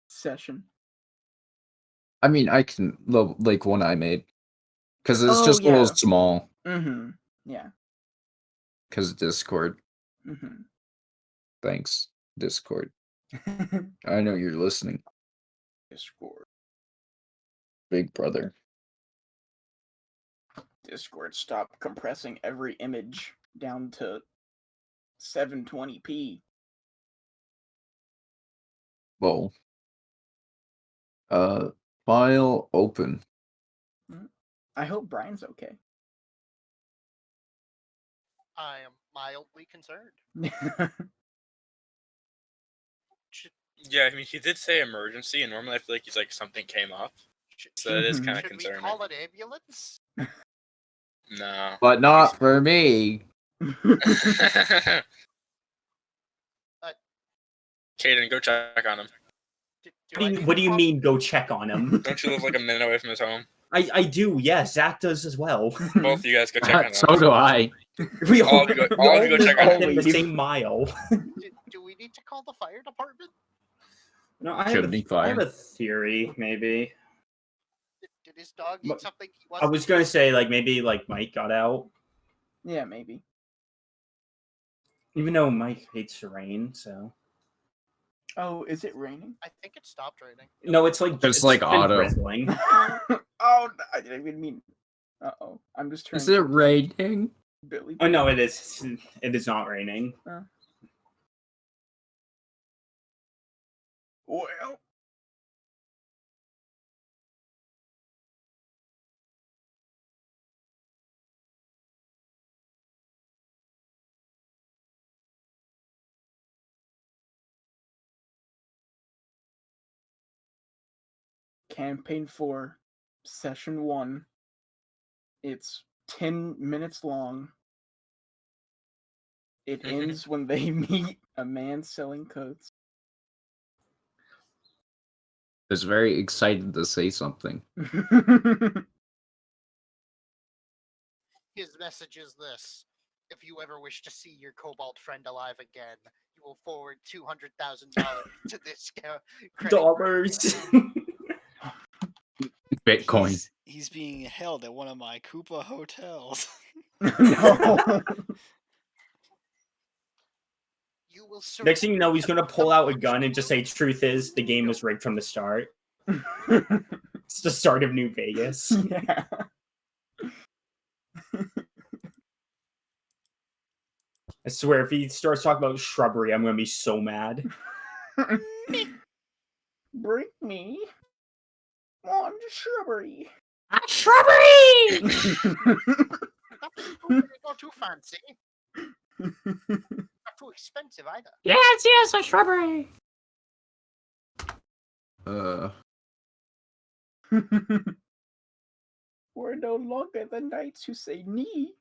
[SPEAKER 1] session.
[SPEAKER 3] I mean, I can like one I made because it's
[SPEAKER 1] Oh,
[SPEAKER 3] just a little
[SPEAKER 1] yeah.
[SPEAKER 3] small
[SPEAKER 1] Yeah.
[SPEAKER 3] because Discord.
[SPEAKER 1] Mm-hmm.
[SPEAKER 3] Thanks, Discord. I know you're listening.
[SPEAKER 1] Discord.
[SPEAKER 3] Big Brother.
[SPEAKER 1] Discord, stop compressing every image down to 720p.
[SPEAKER 3] Whoa. File open.
[SPEAKER 1] I hope Brian's okay.
[SPEAKER 6] I am mildly concerned.
[SPEAKER 7] Yeah, I mean, he did say emergency, and normally I feel like he's like something came up. So it is kind of
[SPEAKER 6] Should we
[SPEAKER 7] concerning.
[SPEAKER 6] call an ambulance?
[SPEAKER 7] No.
[SPEAKER 3] But not for me.
[SPEAKER 7] Caden, go check on him.
[SPEAKER 2] What do you mean? Go check on him.
[SPEAKER 7] Don't you live like a minute away from his home?
[SPEAKER 2] I do. Yes, Zach does as well.
[SPEAKER 7] Both of you guys go check on him.
[SPEAKER 3] So do I.
[SPEAKER 2] We
[SPEAKER 7] All of you go check on
[SPEAKER 2] live
[SPEAKER 7] him.
[SPEAKER 2] in the same mile.
[SPEAKER 6] Do we need to call the fire department?
[SPEAKER 2] No, I
[SPEAKER 3] Should
[SPEAKER 2] have,
[SPEAKER 3] be
[SPEAKER 2] I have
[SPEAKER 3] fine.
[SPEAKER 2] a theory, maybe.
[SPEAKER 6] Did his dog eat
[SPEAKER 2] But-
[SPEAKER 6] something he
[SPEAKER 2] I
[SPEAKER 6] wasn't?
[SPEAKER 2] was gonna say like maybe like Mike got out,
[SPEAKER 1] Yeah, maybe.
[SPEAKER 2] even though Mike hates the rain. So
[SPEAKER 1] Oh, is it raining?
[SPEAKER 6] I think it stopped raining.
[SPEAKER 2] no, it's like
[SPEAKER 3] Just
[SPEAKER 2] it's
[SPEAKER 3] like
[SPEAKER 2] been
[SPEAKER 3] auto.
[SPEAKER 2] drizzling.
[SPEAKER 1] Oh, I didn't even mean. Uh-oh. I'm just trying
[SPEAKER 3] Is it raining?
[SPEAKER 1] Billy.
[SPEAKER 2] Oh no, it is. It is not raining.
[SPEAKER 1] Well. Campaign 4, Session 1. It's 10 minutes long. It ends when they meet a man selling coats.
[SPEAKER 3] I was very excited to say something.
[SPEAKER 6] His message is this: if you ever wish to see your cobalt friend alive again, you will forward $200,000 to this credit
[SPEAKER 2] Dollars.
[SPEAKER 3] Bitcoin.
[SPEAKER 5] He's being held at one of my Koopa hotels.
[SPEAKER 1] No.
[SPEAKER 6] You will
[SPEAKER 2] Next thing you know, he's gonna pull out a gun and just say, "Truth is, the game was rigged from the start." It's the start of New Vegas.
[SPEAKER 1] Yeah.
[SPEAKER 2] I swear, if he starts talking about shrubbery, I'm gonna be so mad.
[SPEAKER 1] Bring me on the shrubbery.
[SPEAKER 3] Shrubbery!
[SPEAKER 6] Not too fancy. Not too expensive either.
[SPEAKER 3] Yes, a shrubbery.
[SPEAKER 1] We're no longer the knights who say knee.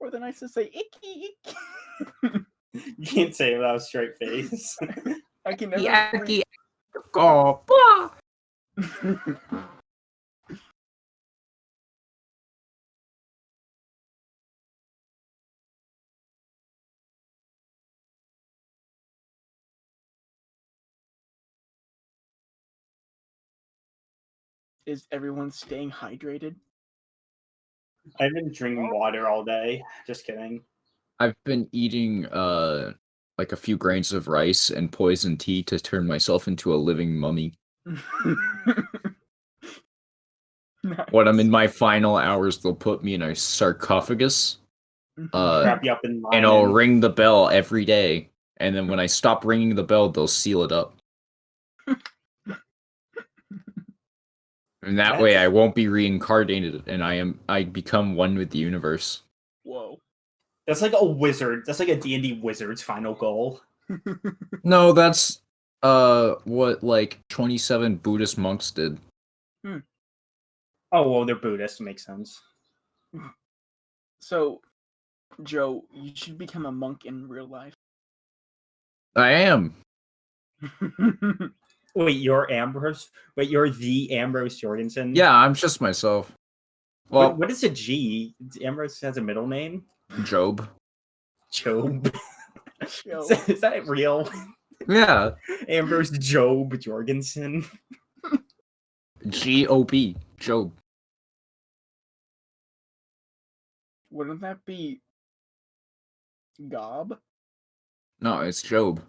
[SPEAKER 1] Or the knights who say icky.
[SPEAKER 2] You can't say it without a straight face.
[SPEAKER 1] I can never read.
[SPEAKER 3] Go. Blah.
[SPEAKER 1] Is everyone staying hydrated?
[SPEAKER 2] I've been drinking water all day. Just kidding.
[SPEAKER 3] I've been eating like a few grains of rice and poison tea to turn myself into a living mummy. When I'm in my final hours, they'll put me in a sarcophagus.
[SPEAKER 2] Wrap you up in line
[SPEAKER 3] And I'll ring the bell every day. And then when I stop ringing the bell, they'll seal it up. And that way I won't be reincarnated and I become one with the universe.
[SPEAKER 1] Whoa.
[SPEAKER 2] That's like a wizard. That's like a D&D wizard's final goal.
[SPEAKER 3] No, that's what like 27 Buddhist monks did.
[SPEAKER 2] Oh, well, they're Buddhist. Makes sense.
[SPEAKER 1] So, Joe, you should become a monk in real life.
[SPEAKER 3] I am.
[SPEAKER 2] Wait, you're Ambrose? Wait, you're the Ambrose Jorgensen?
[SPEAKER 3] Yeah, I'm just myself. Well,
[SPEAKER 2] What is a G? Ambrose has a middle name?
[SPEAKER 3] Job.
[SPEAKER 2] Job.
[SPEAKER 1] Joe.
[SPEAKER 2] Is that real?
[SPEAKER 3] Yeah.
[SPEAKER 2] Ambrose Job Jorgensen.
[SPEAKER 3] G-O-B. Job.
[SPEAKER 1] Wouldn't that be Gob?
[SPEAKER 3] No, it's Job.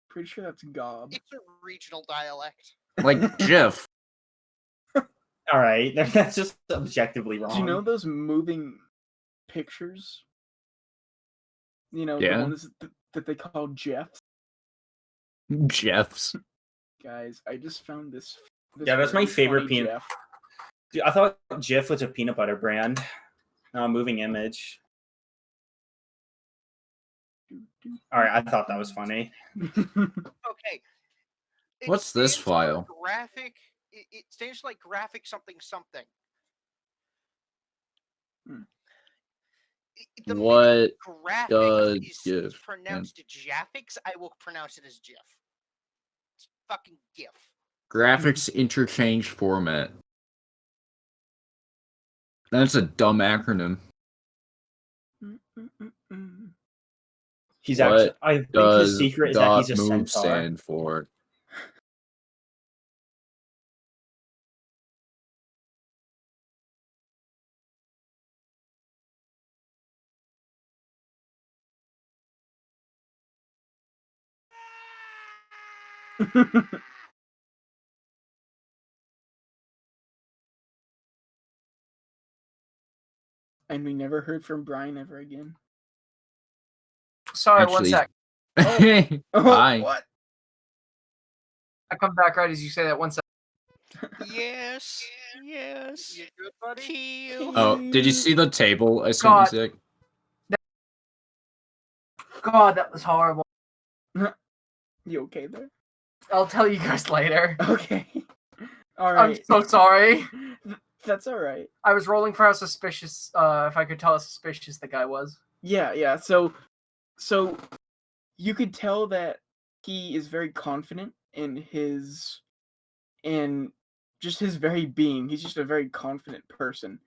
[SPEAKER 1] Pretty sure that's Gob.
[SPEAKER 6] It's a regional dialect.
[SPEAKER 3] Like Jeff.
[SPEAKER 2] All right, that's just objectively wrong.
[SPEAKER 1] Do you know those moving pictures? You know,
[SPEAKER 3] Yeah.
[SPEAKER 1] the ones that they call GIFs?
[SPEAKER 3] Jeff's.
[SPEAKER 1] Guys, I just found this
[SPEAKER 2] Yeah, that's my
[SPEAKER 1] very
[SPEAKER 2] favorite
[SPEAKER 1] funny
[SPEAKER 2] peanut.
[SPEAKER 1] GIF.
[SPEAKER 2] Dude, I thought Jif was a peanut butter brand, not a moving image. All right, I thought that was funny.
[SPEAKER 6] Okay. It
[SPEAKER 3] What's this
[SPEAKER 6] stands for
[SPEAKER 3] file?
[SPEAKER 6] Graphic. It stands for like graphic something something.
[SPEAKER 1] Hmm.
[SPEAKER 6] The
[SPEAKER 3] What
[SPEAKER 6] minute graphic
[SPEAKER 3] does
[SPEAKER 6] is
[SPEAKER 3] GIF
[SPEAKER 6] pronounced Jaffix, I will pronounce it as GIF. It's fucking GIF.
[SPEAKER 3] Graphics interchange format. That's a dumb acronym.
[SPEAKER 2] He's
[SPEAKER 3] What
[SPEAKER 2] actually. I think his
[SPEAKER 3] Does
[SPEAKER 2] secret is that he's a
[SPEAKER 3] .move
[SPEAKER 2] centaur.
[SPEAKER 3] stand for?
[SPEAKER 1] And we never heard from Brian ever again.
[SPEAKER 4] Sorry, one
[SPEAKER 3] Actually-
[SPEAKER 4] sec.
[SPEAKER 1] Oh,
[SPEAKER 3] Bye.
[SPEAKER 1] what?
[SPEAKER 4] I come back right as you say that. One sec.
[SPEAKER 5] Yes. Yes.
[SPEAKER 6] You good, buddy?
[SPEAKER 5] Kill.
[SPEAKER 3] Oh, did you see the table I sent you,
[SPEAKER 4] God.
[SPEAKER 3] Zach?
[SPEAKER 4] God, that was horrible.
[SPEAKER 1] You okay there?
[SPEAKER 4] I'll tell you guys later.
[SPEAKER 1] Okay. All
[SPEAKER 4] I'm
[SPEAKER 1] right.
[SPEAKER 4] so sorry.
[SPEAKER 1] That's all right.
[SPEAKER 4] I was rolling for how suspicious, if I could tell how suspicious the guy was.
[SPEAKER 1] Yeah. So you could tell that he is very confident in just his very being. He's just a very confident person.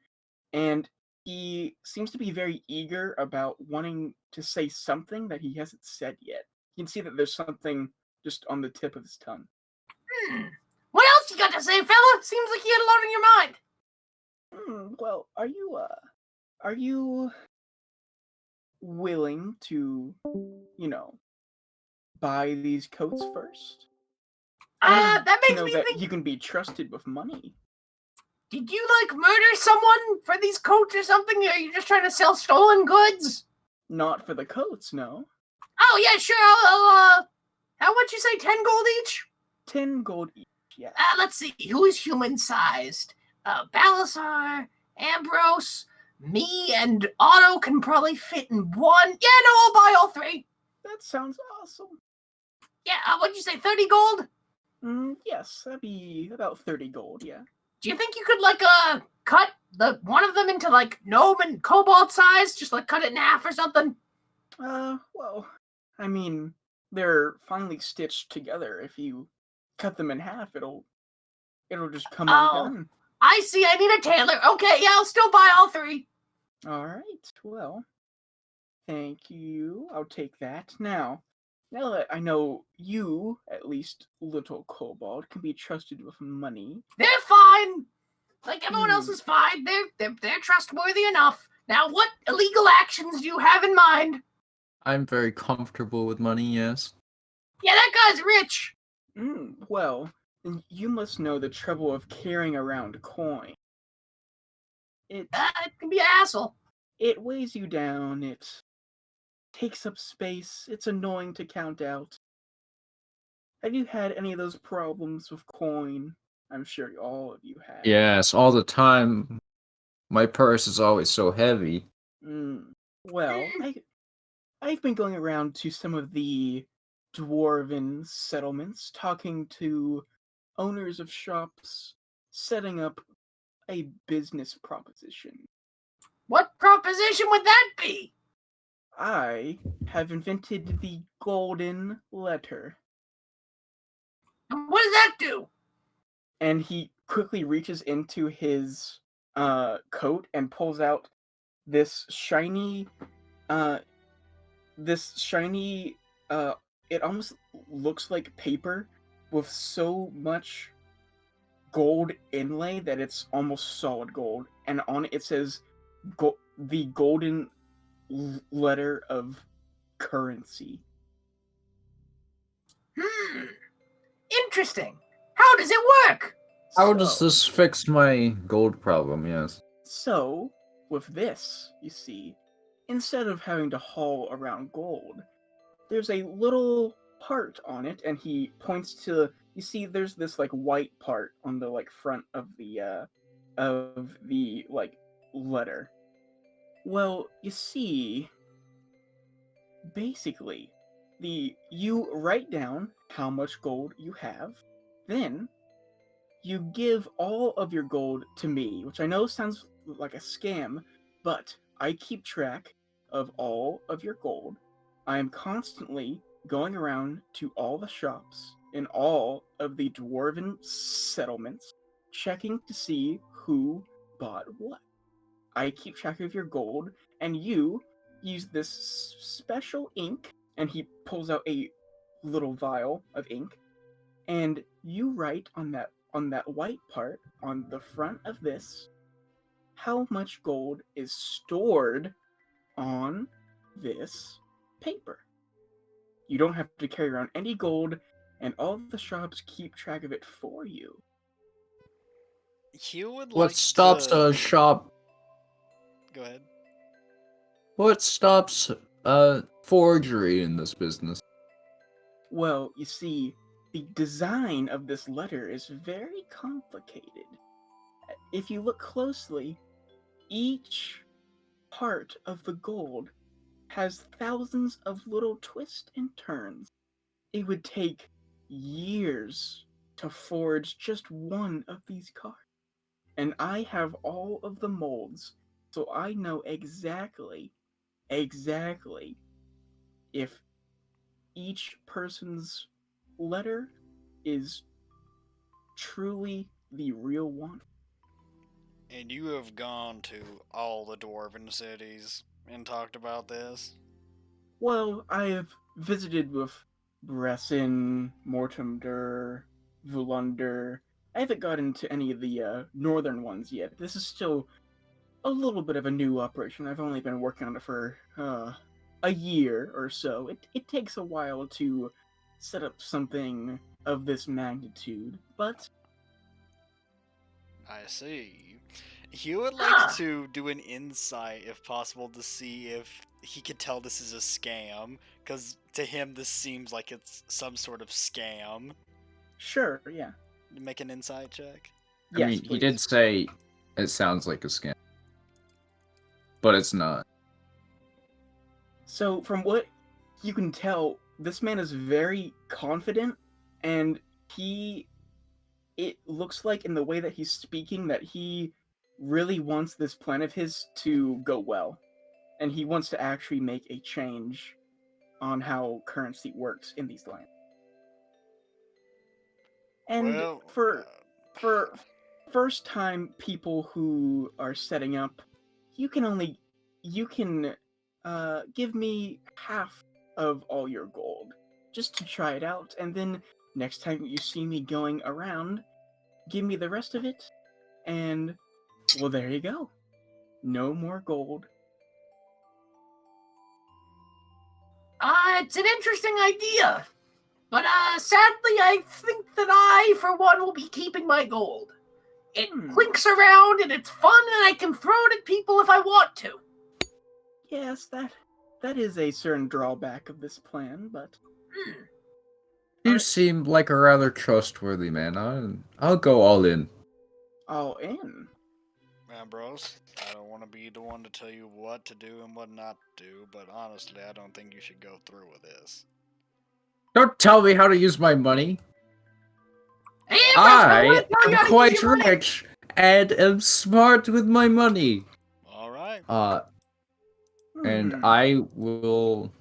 [SPEAKER 1] And he seems to be very eager about wanting to say something that he hasn't said yet. You can see that there's something just on the tip of his tongue.
[SPEAKER 4] What else you got to say, fella? Seems like you had a lot on your mind.
[SPEAKER 1] Well, are you willing to, buy these coats first? And
[SPEAKER 4] That
[SPEAKER 1] to
[SPEAKER 4] makes
[SPEAKER 1] know
[SPEAKER 4] me
[SPEAKER 1] that
[SPEAKER 4] think.
[SPEAKER 1] you can be trusted with money.
[SPEAKER 4] Did you, murder someone for these coats or something? Or are you just trying to sell stolen goods?
[SPEAKER 1] Not for the coats, no.
[SPEAKER 4] Oh, yeah, sure. I'll how much you say, 10 gold each?
[SPEAKER 1] 10 gold each, yes.
[SPEAKER 4] Let's see. Who is human-sized? Balasar, Ambrose, me, and Otto can probably fit in one. Yeah, no, I'll buy all three.
[SPEAKER 1] That sounds awesome.
[SPEAKER 4] Yeah, what'd you say, 30 gold?
[SPEAKER 1] Yes, that'd be about 30 gold, yeah.
[SPEAKER 4] Do you think you could, cut one of them into, gnome and kobold size? Just, cut it in half or something?
[SPEAKER 1] Well, I mean, they're finely stitched together. If you cut them in half, it'll just come undone.
[SPEAKER 4] I see. I need a tailor. Okay, yeah, I'll still buy all three.
[SPEAKER 1] All right. Well, thank you. I'll take that. Now that I know you, at least, little kobold, can be trusted with money.
[SPEAKER 4] They're fine. Like everyone else is fine. They're trustworthy enough. Now, what illegal actions do you have in mind?
[SPEAKER 3] I'm very comfortable with money, yes.
[SPEAKER 4] Yeah, that guy's rich.
[SPEAKER 1] Well, then you must know the trouble of carrying around coin. It
[SPEAKER 4] can be an hassle.
[SPEAKER 1] It weighs you down. It takes up space. It's annoying to count out. Have you had any of those problems with coin? I'm sure all of you have.
[SPEAKER 3] Yes, all the time. My purse is always so heavy.
[SPEAKER 1] Well, I've been going around to some of the dwarven settlements, talking to owners of shops, setting up a business proposition.
[SPEAKER 4] What proposition would that be?
[SPEAKER 1] I have invented the golden letter.
[SPEAKER 4] And what does that do?
[SPEAKER 1] And he quickly reaches into his coat and pulls out this shiny it almost looks like paper with so much gold inlay that it's almost solid gold, and on it says the golden letter of currency.
[SPEAKER 4] Interesting. How How does it work?
[SPEAKER 3] How does
[SPEAKER 1] So-
[SPEAKER 3] this fix my gold problem? Yes.
[SPEAKER 1] So, with this, you see, instead of having to haul around gold, there's a little part on it, and he points to, you see, there's this like white part on the like front of the like letter. Well, you see, basically, you write down how much gold you have, then you give all of your gold to me, which I know sounds like a scam, but I keep track of all of your gold. I am constantly going around to all the shops in all of the dwarven settlements, checking to see who bought what. I keep track of your gold, and you use this special ink, and he pulls out a little vial of ink, and you write on that white part on the front of this how much gold is stored on this paper. You don't have to carry around any gold, and all the shops keep track of it for you.
[SPEAKER 5] You would
[SPEAKER 3] What
[SPEAKER 5] like
[SPEAKER 3] stops
[SPEAKER 5] to...
[SPEAKER 3] a shop?
[SPEAKER 5] Go ahead.
[SPEAKER 3] What stops forgery in this business?
[SPEAKER 1] Well, you see, the design of this letter is very complicated. If you look closely, each part of the gold has thousands of little twists and turns. It would take years to forge just one of these cards. And I have all of the molds, so I know exactly if each person's letter is truly the real one.
[SPEAKER 5] And you have gone to all the dwarven cities and talked about this?
[SPEAKER 1] Well, I have visited with Bressin, Mortimer, Vulunder. I haven't got into any of the northern ones yet. This is still a little bit of a new operation. I've only been working on it for a year or so. It takes a while to set up something of this magnitude, but
[SPEAKER 5] I see. He would
[SPEAKER 4] Huh.
[SPEAKER 5] like to do an insight, if possible, to see if he could tell this is a scam, because to him this seems like it's some sort of scam.
[SPEAKER 1] sure, yeah.
[SPEAKER 5] Make an insight check.
[SPEAKER 3] I
[SPEAKER 1] Yes,
[SPEAKER 3] mean,
[SPEAKER 1] please.
[SPEAKER 3] he did say it sounds like a scam, but it's not.
[SPEAKER 1] So, from what you can tell, this man is very confident, and it looks like in the way that he's speaking that he really wants this plan of his to go well. And he wants to actually make a change on how currency works in these lands. And
[SPEAKER 5] Well,
[SPEAKER 1] for first time people who are setting up, you can give me half of all your gold just to try it out, and then next time you see me going around, give me the rest of it, and well, there you go. No more gold.
[SPEAKER 4] It's an interesting idea. But sadly, I think that I, for one, will be keeping my gold. It clinks around and it's fun, and I can throw it at people if I want to.
[SPEAKER 1] Yes, that is a certain drawback of this plan, but
[SPEAKER 3] You
[SPEAKER 1] Alright.
[SPEAKER 3] seem like a rather trustworthy man. I'll go all in.
[SPEAKER 1] all in.
[SPEAKER 5] man, bros, I don't want to be the one to tell you what to do and what not to do, but honestly, I don't think you should go through with this.
[SPEAKER 3] Don't tell me how to use my money.
[SPEAKER 4] Hey, Ambrose,
[SPEAKER 3] I
[SPEAKER 4] don't let me tell you
[SPEAKER 3] am
[SPEAKER 4] how to use
[SPEAKER 3] quite
[SPEAKER 4] your money.
[SPEAKER 3] rich and am smart with my money.
[SPEAKER 5] Alright.
[SPEAKER 3] And
[SPEAKER 1] Hmm.
[SPEAKER 3] I will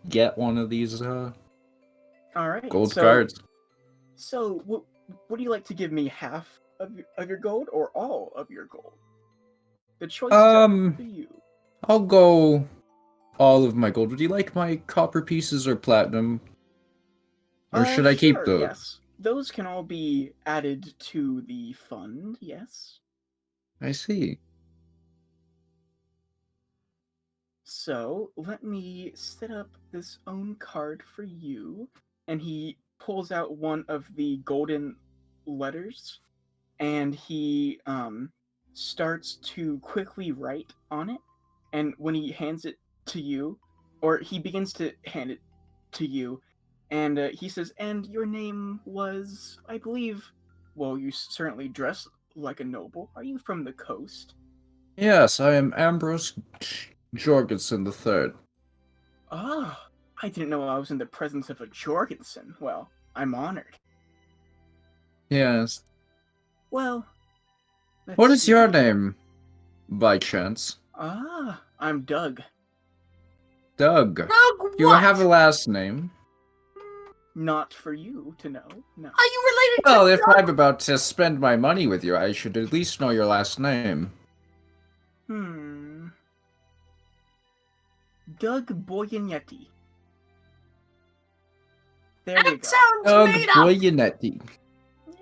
[SPEAKER 3] get one of these
[SPEAKER 1] All right.
[SPEAKER 3] gold cards.
[SPEAKER 1] So, would you like to give me half of your gold or all of your gold? The choice is up to you.
[SPEAKER 3] I'll go all of my gold. Would you like my copper pieces or platinum? Or should I keep
[SPEAKER 1] Sure,
[SPEAKER 3] those?
[SPEAKER 1] yes. Those can all be added to the fund, yes.
[SPEAKER 3] I see.
[SPEAKER 1] So, let me set up this own card for you. And he pulls out one of the golden letters, and he starts to quickly write on it. And when he hands it to you, or he begins to hand it to you, and he says, "And your name was, I believe, well, you certainly dress like a noble. Are you from the coast?"
[SPEAKER 3] Yes, I am Ambrose Jorgensen III.
[SPEAKER 1] Ah, I didn't know I was in the presence of a Jorgensen. Well, I'm honored.
[SPEAKER 3] Yes.
[SPEAKER 1] Well,
[SPEAKER 3] What
[SPEAKER 1] let's
[SPEAKER 3] is your
[SPEAKER 1] see.
[SPEAKER 3] name, by chance?
[SPEAKER 1] Ah, I'm Doug.
[SPEAKER 3] Doug.
[SPEAKER 4] Doug,
[SPEAKER 3] You have a
[SPEAKER 4] what?
[SPEAKER 3] last name?
[SPEAKER 1] Not for you to know, no.
[SPEAKER 4] Are you related
[SPEAKER 3] Well,
[SPEAKER 4] to
[SPEAKER 3] if
[SPEAKER 4] Doug?
[SPEAKER 3] I'm about to spend my money with you, I should at least know your last name.
[SPEAKER 1] Hmm. Doug Boyanetti. There you
[SPEAKER 4] That
[SPEAKER 1] go.
[SPEAKER 4] sounds
[SPEAKER 3] Doug
[SPEAKER 4] made up.
[SPEAKER 3] Boyanetti.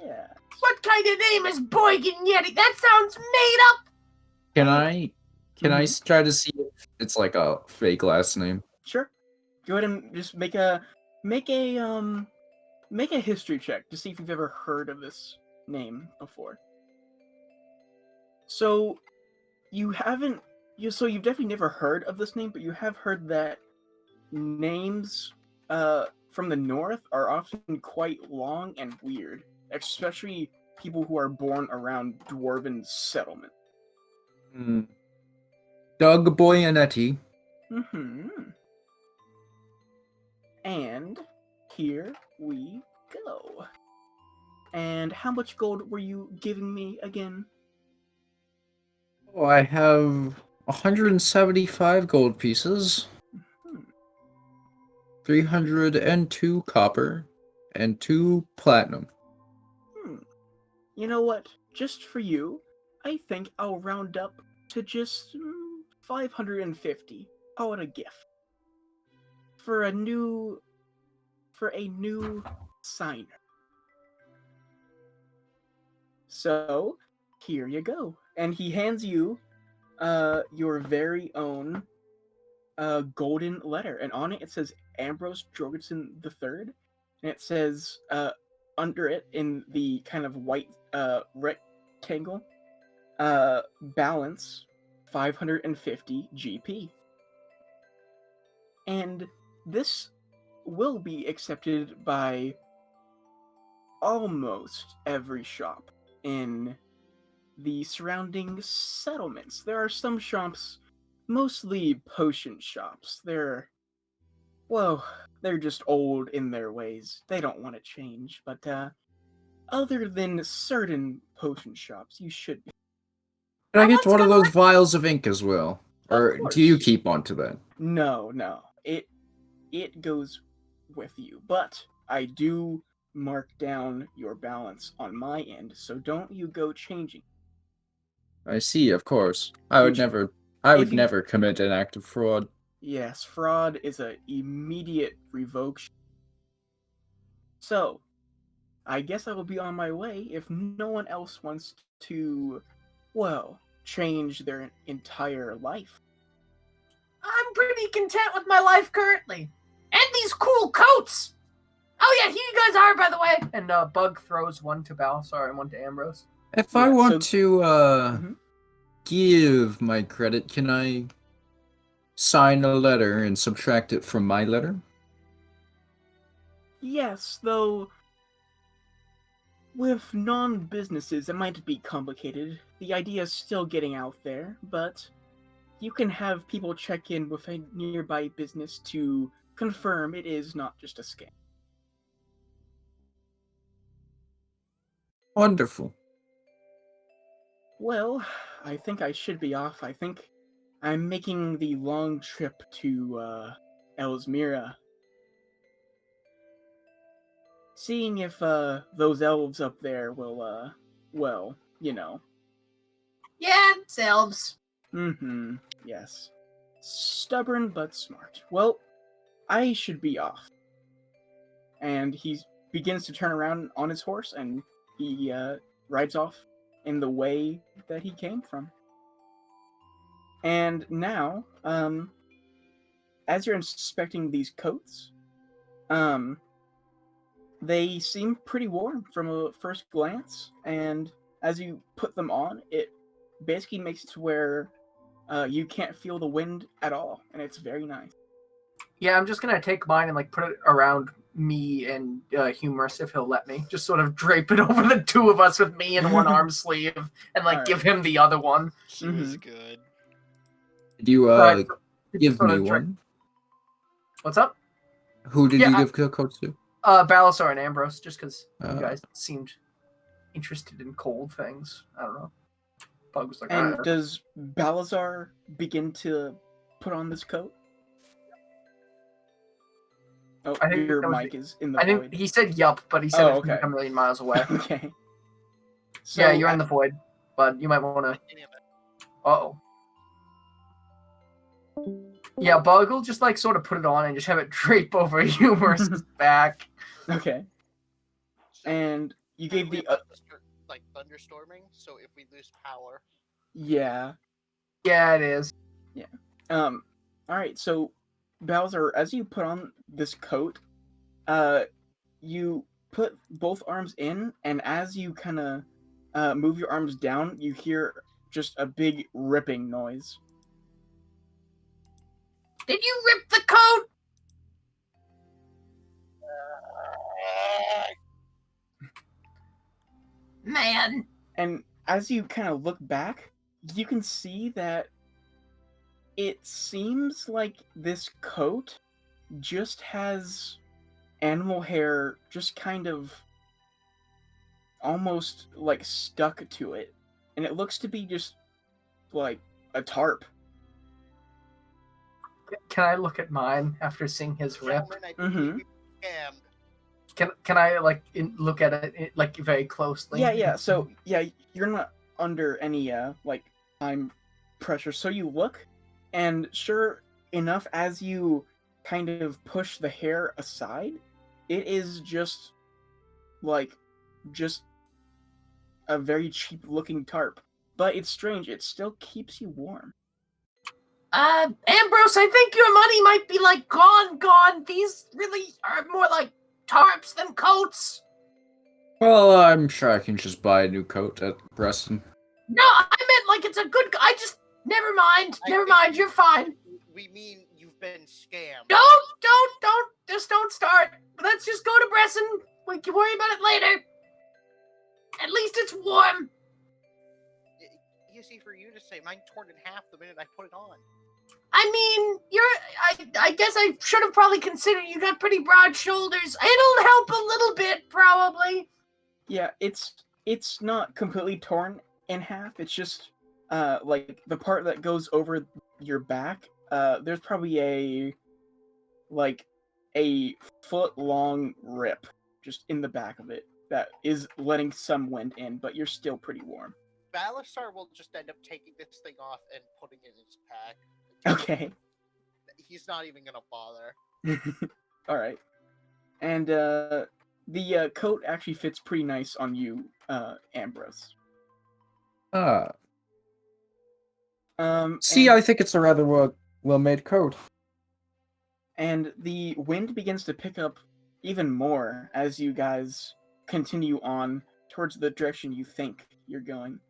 [SPEAKER 1] Yeah.
[SPEAKER 4] What kind of name is Boygan Yeti? That sounds made up.
[SPEAKER 3] Can I
[SPEAKER 1] Mhm.
[SPEAKER 3] try to see if it's like a fake last name?
[SPEAKER 1] Sure. Go ahead and just make a make a history check to see if you've ever heard of this name before. So you haven't you've definitely never heard of this name, but you have heard that names from the north are often quite long and weird, especially people who are born around dwarven settlement.
[SPEAKER 3] Hmm. Doug Boyanetti.
[SPEAKER 1] Mm-hmm. And here we go. And how much gold were you giving me again?
[SPEAKER 3] Oh, I have 175 gold pieces,
[SPEAKER 1] Hmm.
[SPEAKER 3] 302 copper, and 2 platinum.
[SPEAKER 1] Hmm. You know what? Just for you, I think I'll round up to just 550. Call it a gift for a new signer. So here you go, and he hands you your very own golden letter, and on it says Ambrose Jorgensen III, and it says under it in the kind of white rectangle, balance 550 GP, and this will be accepted by almost every shop in the surrounding settlements. There are some shops, mostly potion shops. Well, they're just old in their ways. They don't want to change, but other than certain potion shops, you should be.
[SPEAKER 3] Can I
[SPEAKER 4] I
[SPEAKER 3] get
[SPEAKER 4] once
[SPEAKER 3] one of
[SPEAKER 4] got
[SPEAKER 3] those vials of ink as well?
[SPEAKER 1] Of
[SPEAKER 3] Or do you
[SPEAKER 1] course.
[SPEAKER 3] keep onto that?
[SPEAKER 1] No, no. It goes with you, but I do mark down your balance on my end, so don't you go changing.
[SPEAKER 3] I see, of course. I would
[SPEAKER 1] Which
[SPEAKER 3] never I
[SPEAKER 1] if
[SPEAKER 3] would
[SPEAKER 1] you
[SPEAKER 3] never commit an act of fraud.
[SPEAKER 1] yes, fraud is a immediate revocation. So, I guess I will be on my way if no one else wants to, well, change their entire life.
[SPEAKER 4] I'm pretty content with my life currently. And these cool coats. Oh yeah, here you guys are, by the way. And Bug throws one to Balthazar and one to Ambrose.
[SPEAKER 3] If I
[SPEAKER 1] Yeah,
[SPEAKER 3] want
[SPEAKER 1] so
[SPEAKER 3] to
[SPEAKER 1] mhm.
[SPEAKER 3] give my credit, can I sign a letter and subtract it from my letter?
[SPEAKER 1] Yes, though with non-businesses it might be complicated. The idea is still getting out there, but you can have people check in with a nearby business to confirm it is not just a scam.
[SPEAKER 3] Wonderful.
[SPEAKER 1] Well, I think I should be off. I think I'm making the long trip to Elsmira. Seeing if those elves up there will well, you know.
[SPEAKER 4] Yeah, selves.
[SPEAKER 1] Mm-hmm. Yes. Stubborn but smart. Well, I should be off. And he begins to turn around on his horse and he rides off in the way that he came from. And now, as you're inspecting these coats, They seem pretty warm from a first glance, and as you put them on, it basically makes it to where you can't feel the wind at all, and it's very nice.
[SPEAKER 4] Yeah, I'm just gonna take mine and like put it around me and Humorous if he'll let me. Just sort of drape it over the two of us with me in one arm sleeve, and like
[SPEAKER 1] Alright.
[SPEAKER 4] give him the other one.
[SPEAKER 5] He was
[SPEAKER 1] Mhm.
[SPEAKER 5] good.
[SPEAKER 3] Did you
[SPEAKER 4] Right.
[SPEAKER 3] give
[SPEAKER 4] Sort
[SPEAKER 3] me
[SPEAKER 4] of
[SPEAKER 3] one?
[SPEAKER 4] What's up?
[SPEAKER 3] Who did
[SPEAKER 4] Yeah,
[SPEAKER 3] you give kill codes to?
[SPEAKER 4] Balasar and Ambrose, just because you
[SPEAKER 3] Oh.
[SPEAKER 4] guys seemed interested in cold things. I don't know. Bug was like,
[SPEAKER 1] And does Balazar begin to put on this coat? Oh,
[SPEAKER 4] I think
[SPEAKER 1] your
[SPEAKER 4] that was
[SPEAKER 1] mic is in the
[SPEAKER 4] I think
[SPEAKER 1] void.
[SPEAKER 4] he said yup, but he said
[SPEAKER 1] Oh,
[SPEAKER 4] it from
[SPEAKER 1] okay.
[SPEAKER 4] a million miles away.
[SPEAKER 1] Okay. So,
[SPEAKER 4] Yeah, you're in the void, but you might want to. Uh-oh. Yeah, Bug will just like sort of put it on and just have it drape over Humorous's back.
[SPEAKER 1] Okay.
[SPEAKER 6] So,
[SPEAKER 1] And you gave
[SPEAKER 6] we
[SPEAKER 1] the
[SPEAKER 6] about to start, like thunderstorming, so if we lose power,
[SPEAKER 1] yeah.
[SPEAKER 4] Yeah, it is.
[SPEAKER 1] All right. So, Bowser, as you put on this coat, you put both arms in, and as you kind of move your arms down, you hear just a big ripping noise.
[SPEAKER 4] Did you rip the coat? Man.
[SPEAKER 1] And as you kind of look back, you can see that it seems like this coat just has animal hair just kind of almost like stuck to it. And it looks to be just like a tarp.
[SPEAKER 4] Can I look at mine after seeing his rip?
[SPEAKER 6] gentlemen, I
[SPEAKER 1] Mhm.
[SPEAKER 6] believe we've been scammed.
[SPEAKER 4] Can I like look at it like very closely?
[SPEAKER 1] Yeah. So, yeah, you're not under any like time pressure. So you look, and sure enough, as you kind of push the hair aside, it is just like just a very cheap looking tarp. But it's strange, it still keeps you warm.
[SPEAKER 4] Ambrose, I think your money might be like gone. These really are more like tarps than coats.
[SPEAKER 3] Well, I'm sure I can just buy a new coat at Preston.
[SPEAKER 4] No, I meant like it's a good. I just never mind. Never mind. You're fine.
[SPEAKER 6] We mean you've been scammed.
[SPEAKER 4] Don't. Just don't start. Let's just go to Bresson. We can worry about it later. At least it's warm.
[SPEAKER 6] Easy for you to say. Mine torn in half the minute I put it on.
[SPEAKER 4] I mean, I guess I should have probably considered you got pretty broad shoulders. It'll help a little bit, probably.
[SPEAKER 1] Yeah, it's not completely torn in half. It's just like the part that goes over your back. There's probably a foot long rip just in the back of it that is letting some wind in, but you're still pretty warm.
[SPEAKER 6] Balasar will just end up taking this thing off and putting it in his pack.
[SPEAKER 1] Okay.
[SPEAKER 6] He's not even gonna bother.
[SPEAKER 1] All right. And the coat actually fits pretty nice on you, Ambrose.
[SPEAKER 3] See,
[SPEAKER 1] and,
[SPEAKER 3] I think it's a rather well-made coat.
[SPEAKER 1] and the wind begins to pick up even more as you guys continue on towards the direction you think you're going.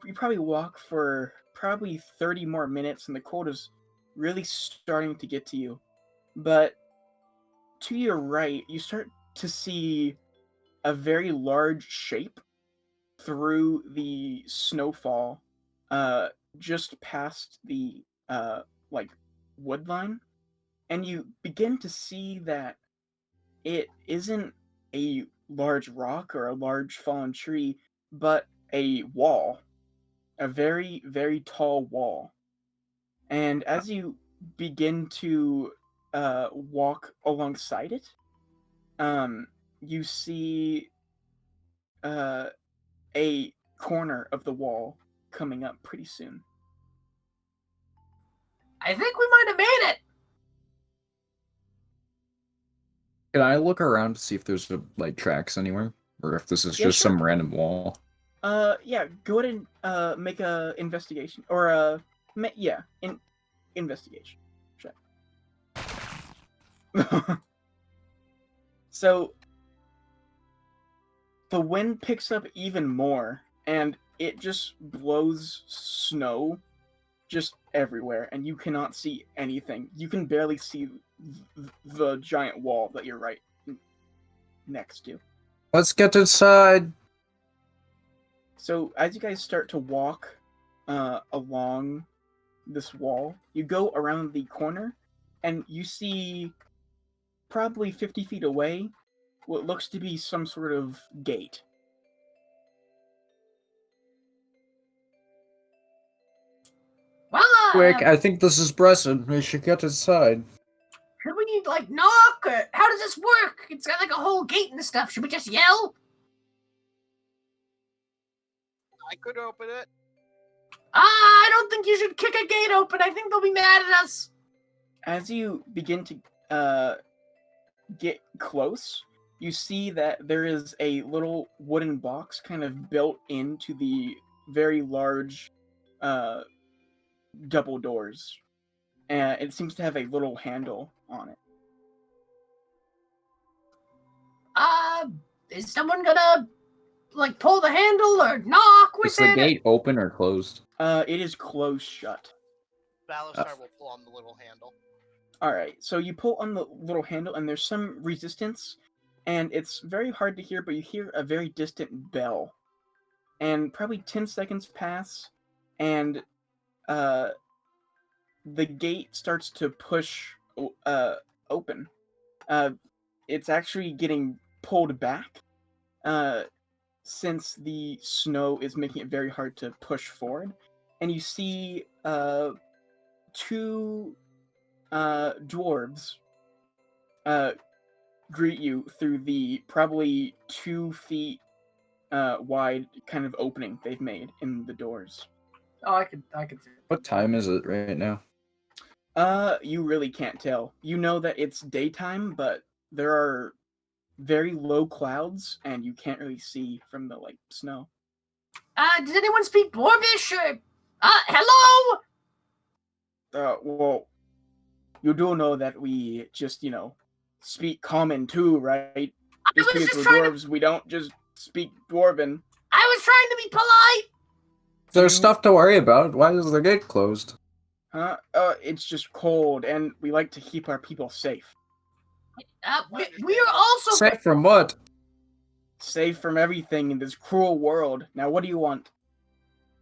[SPEAKER 1] You probably walk for probably 30 more minutes, and the cold is really starting to get to you. But to your right, you start to see a very large shape through the snowfall, just past the like wood line, and you begin to see that it isn't a large rock or a large fallen tree, but a wall, a very, very tall wall. And as you begin to walk alongside it, you see a corner of the wall coming up pretty soon.
[SPEAKER 4] I think we might have made it.
[SPEAKER 3] Can I look around to see if there's like tracks anywhere, or if this is
[SPEAKER 1] Yeah,
[SPEAKER 3] just
[SPEAKER 1] sure.
[SPEAKER 3] some random wall?
[SPEAKER 1] Yeah, go ahead and make a investigation or investigation check. So, the wind picks up even more, and it just blows snow just everywhere, and you cannot see anything. You can barely see the giant wall that you're right next to.
[SPEAKER 3] Let's get inside.
[SPEAKER 1] So as you guys start to walk along this wall, you go around the corner, and you see probably 50 feet away what looks to be some sort of gate.
[SPEAKER 4] Well,
[SPEAKER 3] Quick, I think this is Bresson. We should get inside.
[SPEAKER 4] should we like knock? Or how does this work? It's got like a whole gate and stuff. Should we just yell?
[SPEAKER 6] I could open it.
[SPEAKER 4] I don't think you should kick a gate open. I think they'll be mad at us.
[SPEAKER 1] As you begin to get close, you see that there is a little wooden box kind of built into the very large double doors. And it seems to have a little handle on it.
[SPEAKER 4] Is someone gonna like pull the handle or knock with
[SPEAKER 3] Is the
[SPEAKER 4] it?
[SPEAKER 3] gate open or closed?
[SPEAKER 1] It is closed shut.
[SPEAKER 6] Battlestar will pull on the little handle.
[SPEAKER 1] Alright, so you pull on the little handle and there's some resistance, and it's very hard to hear, but you hear a very distant bell. And probably 10 seconds pass, and the gate starts to push open. It's actually getting pulled back, since the snow is making it very hard to push forward. And you see two dwarves greet you through the probably 2 feet wide kind of opening they've made in the doors.
[SPEAKER 4] Oh, I could see it.
[SPEAKER 3] What time is it right now?
[SPEAKER 1] You really can't tell. You know that it's daytime, but there are very low clouds, and you can't really see from the snow.
[SPEAKER 4] Does anyone speak Dwarvish? Or, hello?
[SPEAKER 1] Well, you do know that we just, speak common too, right? Just
[SPEAKER 4] was
[SPEAKER 1] because
[SPEAKER 4] just
[SPEAKER 1] we're
[SPEAKER 4] trying to-
[SPEAKER 1] dwarves, we don't just speak dwarven.
[SPEAKER 4] I was trying to be polite.
[SPEAKER 3] There's stuff to worry about. Why is the gate closed?
[SPEAKER 1] Huh? It's just cold, and we like to keep our people safe.
[SPEAKER 4] We are also
[SPEAKER 3] Safe from what?
[SPEAKER 1] Safe from everything in this cruel world. Now, what do you want?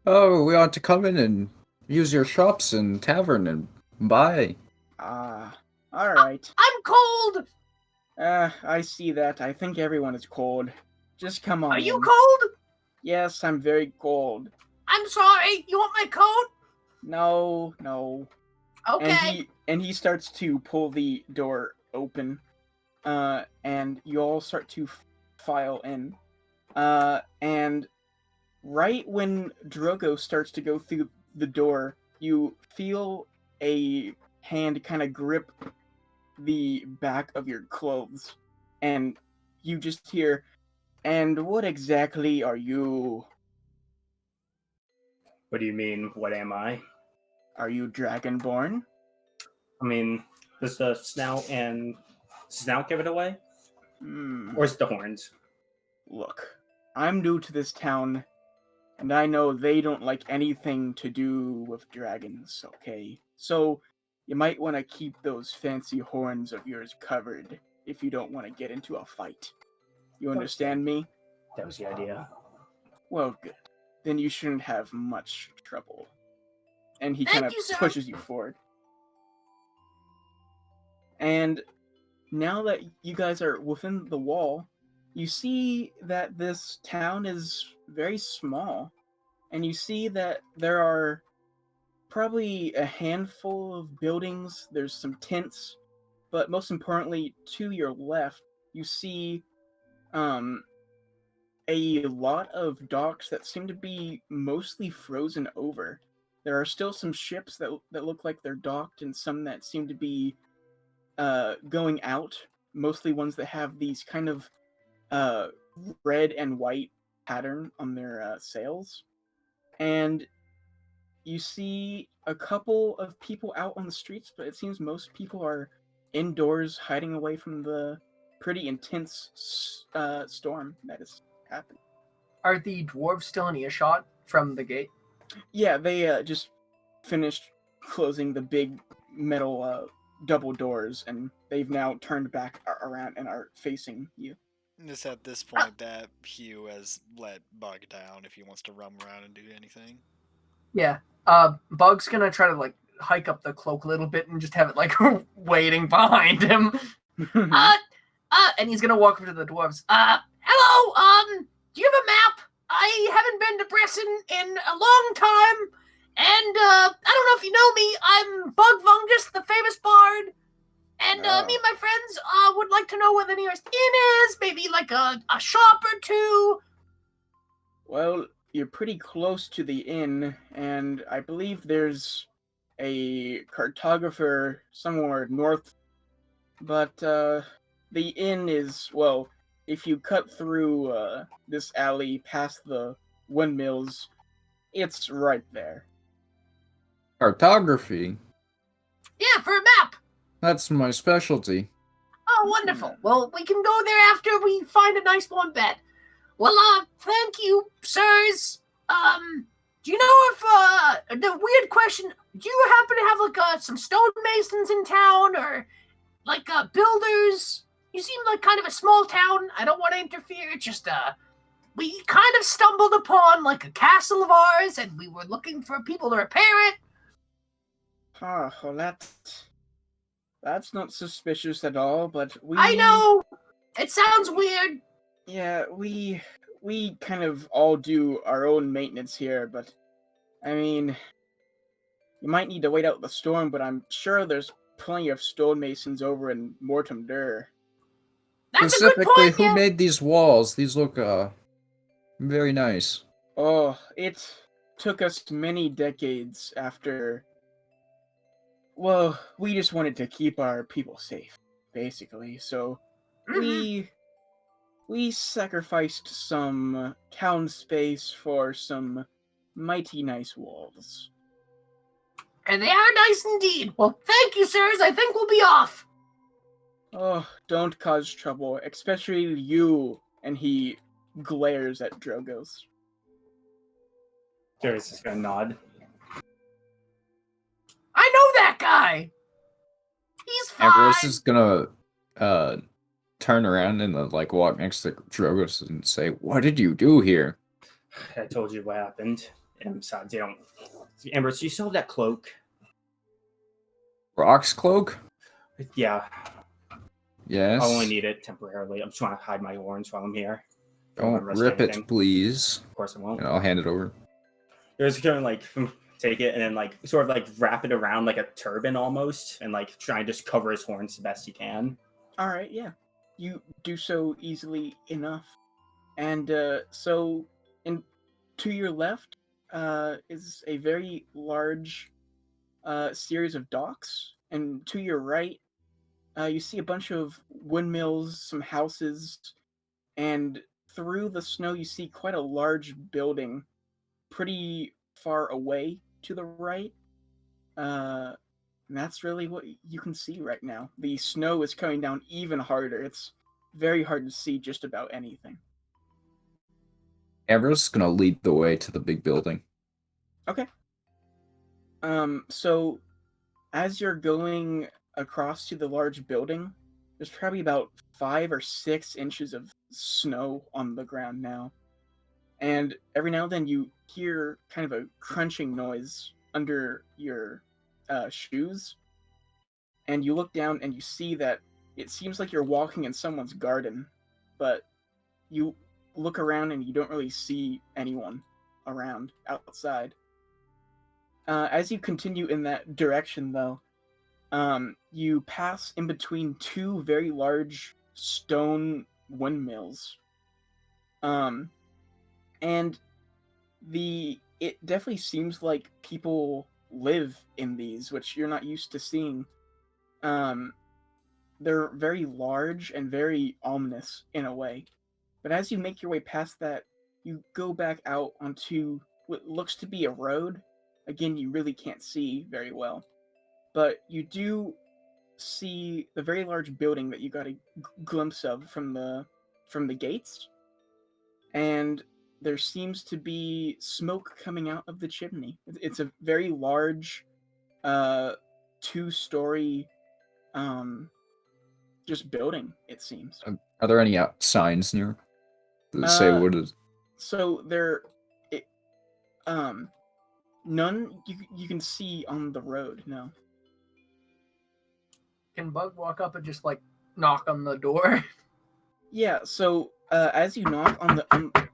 [SPEAKER 3] Oh, we ought to come in and use your shops and tavern and buy.
[SPEAKER 1] Alright.
[SPEAKER 4] I'm cold.
[SPEAKER 1] I see that. I think everyone is cold. Just come on
[SPEAKER 4] Are you
[SPEAKER 1] in.
[SPEAKER 4] cold?
[SPEAKER 1] Yes, I'm very cold.
[SPEAKER 4] I'm sorry. You want my coat?
[SPEAKER 1] No.
[SPEAKER 4] Okay.
[SPEAKER 1] And he starts to pull the door open. And you all start to file in. And right when Drogo starts to go through the door, you feel a hand kind of grip the back of your clothes. And you just hear, "And what exactly are you?
[SPEAKER 2] What do you mean? What am I?
[SPEAKER 1] Are you Dragonborn?"
[SPEAKER 2] I mean, does the snout give it away, or is it the horns?
[SPEAKER 1] Look, I'm new to this town, and I know they don't like anything to do with dragons, okay? So, you might want to keep those fancy horns of yours covered if you don't want to get into a fight. You understand me?
[SPEAKER 2] That was the idea.
[SPEAKER 1] Well, good. Then you shouldn't have much trouble. And he
[SPEAKER 4] Thank
[SPEAKER 1] kind of
[SPEAKER 4] you, sir.
[SPEAKER 1] pushes you forward. And now that you guys are within the wall, you see that this town is very small. And you see that there are probably a handful of buildings. There's some tents. But most importantly, to your left, you see a lot of docks that seem to be mostly frozen over. There are still some ships that look like they're docked, and some that seem to be going out. Mostly ones that have these kind of red and white pattern on their sails. And you see a couple of people out on the streets, but it seems most people are indoors hiding away from the pretty intense storm that is happened.
[SPEAKER 4] Are the dwarves still in earshot from the gate?
[SPEAKER 1] Yeah, they just finished closing the big metal double doors, and they've now turned back around and are facing you.
[SPEAKER 5] Just at this point that Hugh has let Bug down if he wants to roam around and do anything.
[SPEAKER 4] Yeah. Bug's gonna try to like hike up the cloak a little bit and just have it like waiting behind him. And he's gonna walk over to the dwarves. Hello. Do you have a map? I haven't been to Bresson in a long time, and I don't know if you know me. I'm Bug Fungus, the famous bard, and me and my friends would like to know where the nearest inn is. Maybe like a shop or two.
[SPEAKER 1] Well, you're pretty close to the inn, and I believe there's a cartographer somewhere north, but the inn is, well, if you cut through this alley past the windmills, it's right there.
[SPEAKER 3] Cartography.
[SPEAKER 4] Yeah, for a map.
[SPEAKER 3] That's my specialty.
[SPEAKER 4] Oh, wonderful. Well, we can go there after we find a nice warm bed. Well, thank you, sirs. Do you know if, the weird question, do you happen to have, like, some stonemasons in town, or, like, builders? You seem like kind of a small town. I don't want to interfere. It's just, we kind of stumbled upon, like, a castle of ours, and we were looking for people to repair it.
[SPEAKER 1] Well, that's not suspicious at all, but
[SPEAKER 4] I know! It sounds weird.
[SPEAKER 1] Yeah, we kind of all do our own maintenance here, but I mean, you might need to wait out the storm, but I'm sure there's plenty of stonemasons over in Mortem Dur.
[SPEAKER 4] That's a good
[SPEAKER 3] Specifically,
[SPEAKER 4] point,
[SPEAKER 3] who
[SPEAKER 4] yeah.
[SPEAKER 3] made these walls? These look very nice.
[SPEAKER 1] Oh, it took us many decades after. Well, we just wanted to keep our people safe, basically. So we sacrificed some town space for some mighty nice walls.
[SPEAKER 4] And they are nice indeed. Well, thank you, sirs. I think we'll be off.
[SPEAKER 1] Oh, don't cause trouble, especially you. And he glares at Drogos.
[SPEAKER 2] Jerry's just gonna nod.
[SPEAKER 4] I know that guy. He's fine.
[SPEAKER 3] Ambrose is gonna turn around and like walk next to Drogos and say, "What did you do here?"
[SPEAKER 2] I told you what happened. And besides, you don't. Ambrose, do you still have that cloak?
[SPEAKER 3] Brok's cloak?
[SPEAKER 2] Yeah.
[SPEAKER 3] Yes.
[SPEAKER 2] I only need it temporarily. I'm just trying to hide my horns while I'm here.
[SPEAKER 3] Don't rip it, please.
[SPEAKER 2] Of course I won't.
[SPEAKER 3] And I'll hand it over.
[SPEAKER 2] You're just gonna like take it and then like sort of like wrap it around like a turban almost, and like try and just cover his horns the best you can.
[SPEAKER 1] All right, yeah, you do so easily enough, and so to your left is a very large series of docks, and to your right you see a bunch of windmills, some houses, and through the snow you see quite a large building pretty far away to the right. And that's really what you can see right now. The snow is coming down even harder. It's very hard to see just about anything.
[SPEAKER 3] Ambrose is gonna lead the way to the big building.
[SPEAKER 1] Okay. So as you're going across to the large building, there's probably about 5 or 6 inches of snow on the ground now. And every now and then you hear kind of a crunching noise under your shoes. And you look down and you see that it seems like you're walking in someone's garden, but you look around and you don't really see anyone around outside. As you continue in that direction, though, you pass in between 2 very large stone windmills. And it definitely seems like people live in these, which you're not used to seeing. They're very large and very ominous in a way. But as you make your way past that, you go back out onto what looks to be a road. Again, you really can't see very well. But you do see the very large building that you got a glimpse of from the gates. and there seems to be smoke coming out of the chimney. It's a very large, 2-story, just building. It seems.
[SPEAKER 3] Are there any signs near that say
[SPEAKER 1] Uh,
[SPEAKER 3] what is?
[SPEAKER 1] So there, it, none you can see on the road. No.
[SPEAKER 4] Can Bug walk up and just like knock on the door?
[SPEAKER 1] Yeah. So as you knock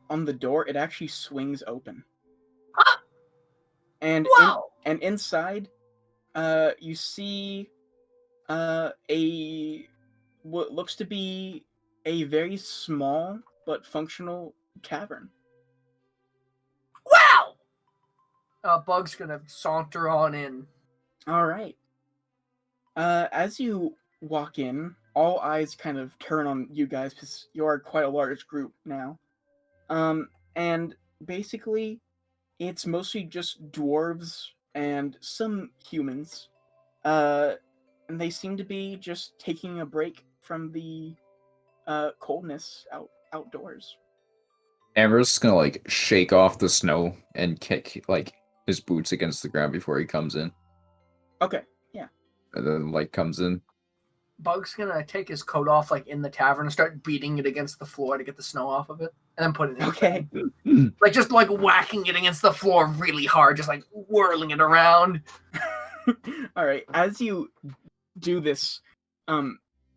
[SPEAKER 1] on the door, it actually swings open,
[SPEAKER 4] Ah! Wow!
[SPEAKER 1] and inside, you see a what looks to be a very small but functional cavern.
[SPEAKER 4] Wow! Bug's gonna saunter on in.
[SPEAKER 1] All right. As you walk in, all eyes kind of turn on you guys because you are quite a large group now. And basically, it's mostly just dwarves and some humans. And they seem to be just taking a break from the coldness outdoors.
[SPEAKER 3] Amber's just gonna like shake off the snow and kick like his boots against the ground before he comes in.
[SPEAKER 1] Okay, yeah.
[SPEAKER 3] And then light comes in.
[SPEAKER 4] Bug's gonna take his coat off like in the tavern and start beating it against the floor to get the snow off of it, and then put it in.
[SPEAKER 1] Okay.
[SPEAKER 4] Like just like whacking it against the floor really hard, just like whirling it around.
[SPEAKER 1] All right. As you do this,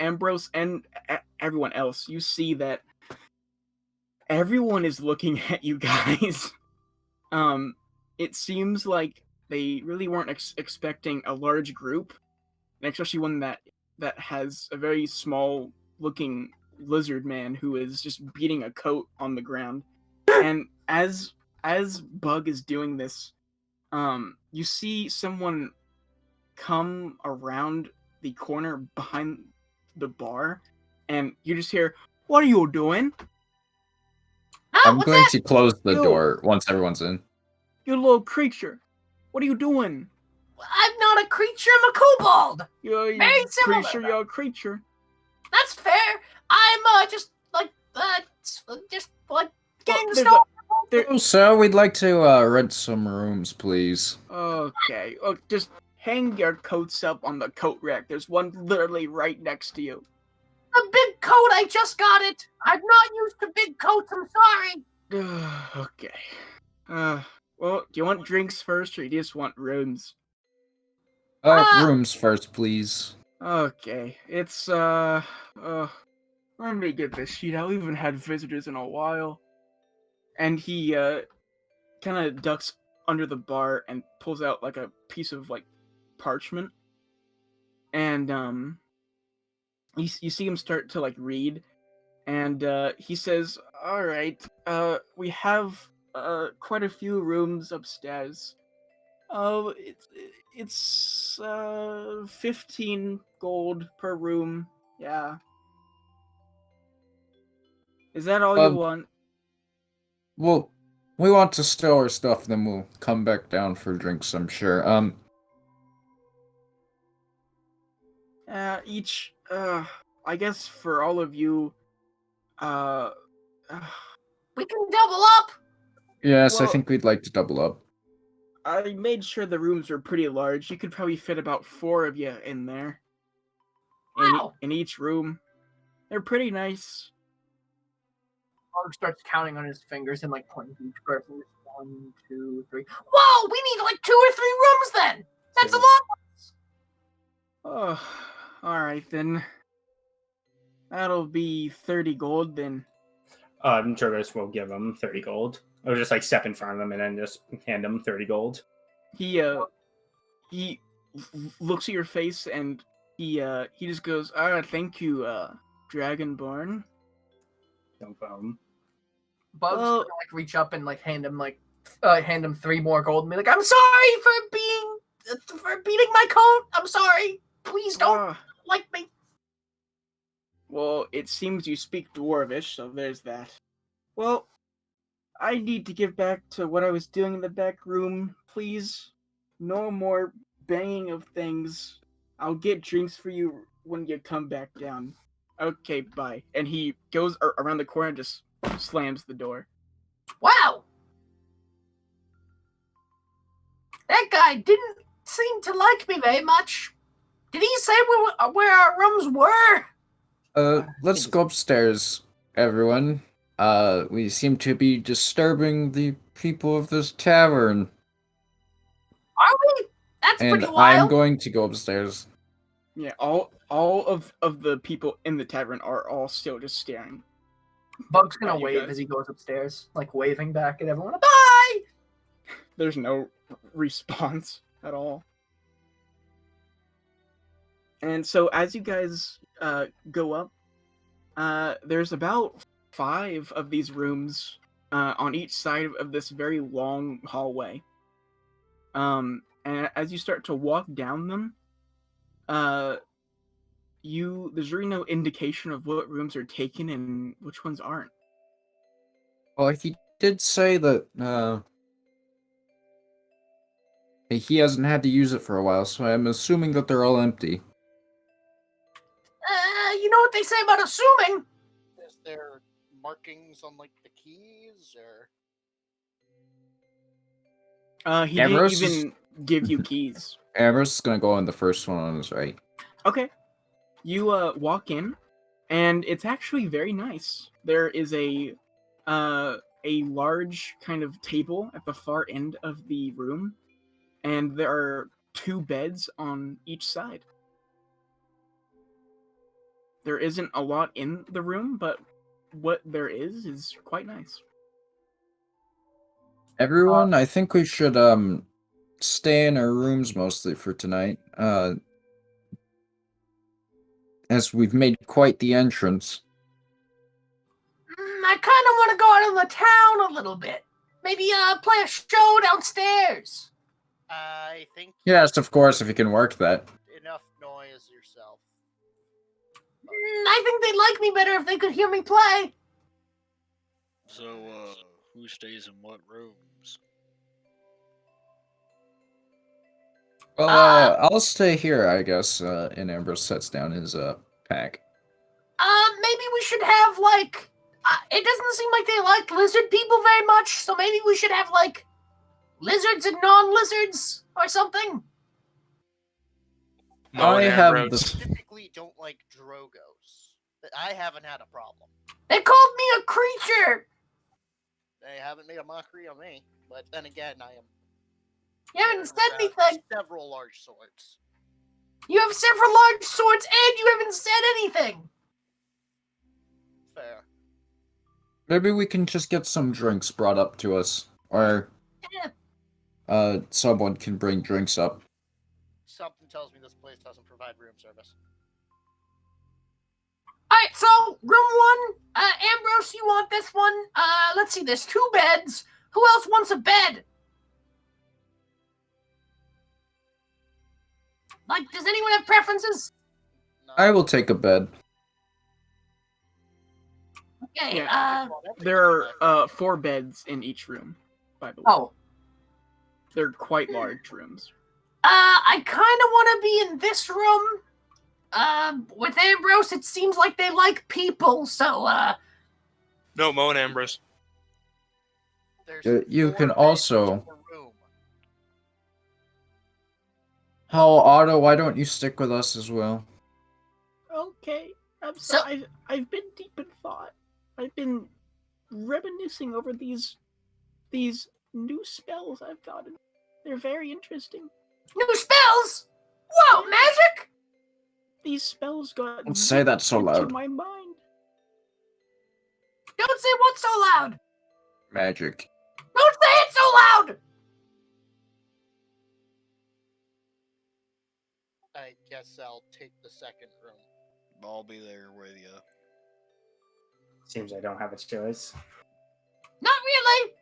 [SPEAKER 1] Ambrose and everyone else, you see that everyone is looking at you guys. It seems like they really weren't expecting a large group, and especially one that has a very small looking lizard man who is just beating a coat on the ground. And as Bug is doing this, you see someone come around the corner behind the bar, and you just hear, "What are you doing?
[SPEAKER 3] I'm
[SPEAKER 4] What's
[SPEAKER 3] going
[SPEAKER 4] that?
[SPEAKER 3] to close the
[SPEAKER 1] You.
[SPEAKER 3] door once everyone's in.
[SPEAKER 1] You little creature! What are you doing?
[SPEAKER 4] I'm not a creature, I'm a kobold!
[SPEAKER 1] You're
[SPEAKER 4] Very similar,
[SPEAKER 1] creature.
[SPEAKER 4] though.
[SPEAKER 1] You're a creature."
[SPEAKER 4] That's fair. I'm just like getting the
[SPEAKER 1] there's
[SPEAKER 4] snow.
[SPEAKER 3] Oh, sir, we'd like to rent some rooms, please.
[SPEAKER 1] Okay. Look, just hang your coats up on the coat rack. There's one literally right next to you.
[SPEAKER 4] A big coat, I just got it. I'm not used to big coats, I'm sorry.
[SPEAKER 1] Okay. Well, do you want drinks first, or do you just want rooms?
[SPEAKER 3] Rooms first, please.
[SPEAKER 1] Okay. It's let me get this sheet out. We haven't had visitors in a while. And he kind of ducks under the bar and pulls out like a piece of like parchment. And you see him start to like read, and he says, "All right, we have quite a few rooms upstairs. It's 15 gold per room. Yeah. Is that all you want?"
[SPEAKER 3] Well, we want to stow our stuff, then we'll come back down for drinks, I'm sure.
[SPEAKER 1] Each, I guess for all of you, uh,
[SPEAKER 4] We can double up.
[SPEAKER 3] Yes, I
[SPEAKER 1] well,
[SPEAKER 3] think we'd like to double up.
[SPEAKER 1] I made sure the rooms were pretty large. You could probably fit about 4 of you in there.
[SPEAKER 4] Wow.
[SPEAKER 1] In each room. They're pretty nice.
[SPEAKER 4] Bug starts counting on his fingers and like pointing to each person. 1, 2, 3. Whoa, we need like 2 or 3 rooms then. That's a lot.
[SPEAKER 1] Oh, alright then. That'll be 30 gold then.
[SPEAKER 2] Jurgis will give him 30 gold. Or just like step in front of him and then just hand him 30 gold.
[SPEAKER 1] He looks at your face and he just goes, thank you, Dragonborn.
[SPEAKER 2] Don't phone.
[SPEAKER 4] Bug's
[SPEAKER 1] Well-
[SPEAKER 4] gonna like reach up and like hand him 3 more gold and be like, "I'm sorry for beating my coat. I'm sorry. Please don't like me."
[SPEAKER 1] Well, it seems you speak Dwarvish, so there's that. Well, I need to get back to what I was doing in the back room. Please, no more banging of things. I'll get drinks for you when you come back down. Okay, bye. And he goes around the corner and just slams the door.
[SPEAKER 4] Wow. That guy didn't seem to like me very much. Did he say where our rooms were?
[SPEAKER 3] Let's go upstairs, everyone. We seem to be disturbing the people of this tavern.
[SPEAKER 4] Are we? That's
[SPEAKER 3] And
[SPEAKER 4] pretty
[SPEAKER 3] I'm
[SPEAKER 4] wild.
[SPEAKER 3] going to go upstairs.
[SPEAKER 1] Yeah, all of the people in the tavern are all still just staring.
[SPEAKER 4] Bug's gonna
[SPEAKER 1] you
[SPEAKER 4] wave
[SPEAKER 1] guys.
[SPEAKER 4] as he goes upstairs, like waving back at everyone. Bye!
[SPEAKER 1] There's no response at all. And so as you guys go up, there's about 5 of these rooms on each side of this very long hallway. And as you start to walk down them, there's really no indication of what rooms are taken and which ones aren't.
[SPEAKER 3] Well, he did say that he hasn't had to use it for a while, so I'm assuming that they're all empty.
[SPEAKER 4] You know what they say about assuming?
[SPEAKER 6] Is there markings on like the keys or?
[SPEAKER 1] He didn't
[SPEAKER 3] Ambrose is-
[SPEAKER 1] even give you keys.
[SPEAKER 3] Ambrose is gonna go on the first one on his right.
[SPEAKER 1] Okay. You walk in, and it's actually very nice. There is a large kind of table at the far end of the room, and there are 2 beds on each side. There isn't a lot in the room, but what there is quite nice.
[SPEAKER 3] Everyone, I think we should stay in our rooms mostly for tonight. As we've made quite the entrance.
[SPEAKER 4] I kind of want to go out in the town a little bit. Maybe play a show downstairs.
[SPEAKER 6] I think.
[SPEAKER 3] Yes, of course, if you can work that.
[SPEAKER 6] Enough noise yourself.
[SPEAKER 4] I think they'd like me better if they could hear me play.
[SPEAKER 5] So, who stays in what rooms?
[SPEAKER 3] Well, I'll stay here, I guess, and Ambrose sets down his pack.
[SPEAKER 4] Maybe we should have, like... it doesn't seem like they like lizard people very much, so maybe we should have, like, lizards and non-lizards or something.
[SPEAKER 7] Mo
[SPEAKER 3] I
[SPEAKER 7] and
[SPEAKER 3] have
[SPEAKER 7] Ambrose.
[SPEAKER 3] the...
[SPEAKER 6] Typically don't like drogos. I haven't had a problem.
[SPEAKER 4] They called me a creature.
[SPEAKER 6] They haven't made a mockery of me. But then again, I am.
[SPEAKER 4] You haven't said anything.
[SPEAKER 6] Several large swords.
[SPEAKER 4] You have several large swords and you haven't said anything.
[SPEAKER 6] Fair.
[SPEAKER 3] Maybe we can just get some drinks brought up to us. Or, someone can bring drinks up.
[SPEAKER 6] Something tells me this place doesn't provide room service.
[SPEAKER 4] Alright, so, room 1, Ambrose, you want this one? Let's see, there's 2 beds. Who else wants a bed? Like, does anyone have preferences?
[SPEAKER 6] No.
[SPEAKER 3] I will take a bed.
[SPEAKER 4] Okay,
[SPEAKER 1] Yeah. There are 4 beds in each room, by the way.
[SPEAKER 4] Oh.
[SPEAKER 1] They're quite large rooms.
[SPEAKER 4] I kind of want to be in this room. With Ambrose, it seems like they like people, so,
[SPEAKER 7] No, Mo and Ambrose.
[SPEAKER 6] There's
[SPEAKER 3] You
[SPEAKER 6] 4
[SPEAKER 3] can
[SPEAKER 6] beds
[SPEAKER 3] also-
[SPEAKER 6] per room.
[SPEAKER 3] How, Otto, why don't you stick with us as well?
[SPEAKER 1] Okay, I'm
[SPEAKER 4] So-
[SPEAKER 1] sorry. I've been deep in thought. I've been reminiscing over these new spells I've gotten. They're very interesting.
[SPEAKER 4] new spells? Whoa, magic?
[SPEAKER 1] These spells got
[SPEAKER 3] Don't say that so
[SPEAKER 1] into
[SPEAKER 3] loud.
[SPEAKER 1] my mind.
[SPEAKER 4] Don't say what's so loud.
[SPEAKER 3] Magic.
[SPEAKER 4] Don't say it so loud.
[SPEAKER 6] I guess I'll take the second room.
[SPEAKER 5] I'll be there with you.
[SPEAKER 2] Seems I don't have a choice.
[SPEAKER 4] Not really.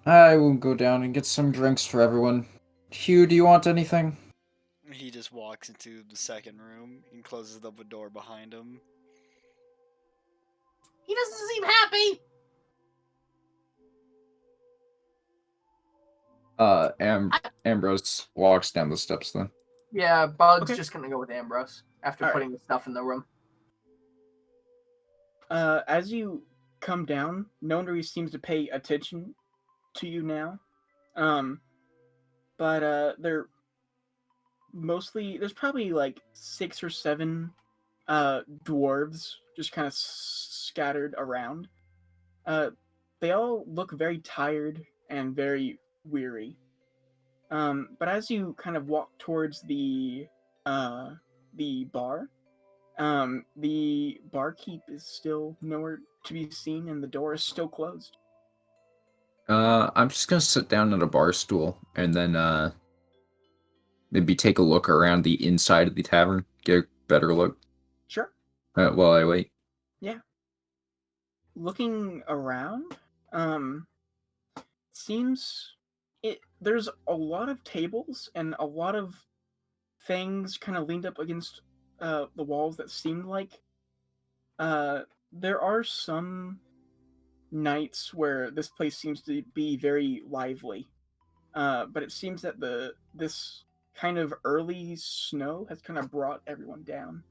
[SPEAKER 3] I will go down and get some drinks for everyone. Hugh, do you want anything?
[SPEAKER 5] He just walks into the second room and closes the door behind him.
[SPEAKER 4] He doesn't seem happy.
[SPEAKER 3] Ambrose walks down the steps then.
[SPEAKER 4] Yeah, Bug's
[SPEAKER 1] Okay.
[SPEAKER 4] just gonna go with Ambrose after
[SPEAKER 1] All right.
[SPEAKER 4] putting the stuff in the room.
[SPEAKER 1] As you come down, no one really seems to pay attention to you now. But they're mostly there's probably like 6 or 7 dwarves just kind of scattered around. They all look very tired and very weary. But as you kind of walk towards the bar, the barkeep is still nowhere to be seen, and the door is still closed.
[SPEAKER 3] I'm just gonna sit down at a bar stool and then maybe take a look around the inside of the tavern, get a better look
[SPEAKER 1] Sure.
[SPEAKER 3] while I wait.
[SPEAKER 1] Yeah. Looking around, seems there's a lot of tables and a lot of things kind of leaned up against the walls that seemed like there are some nights where this place seems to be very lively. But it seems that this kind of early snow has kind of brought everyone down.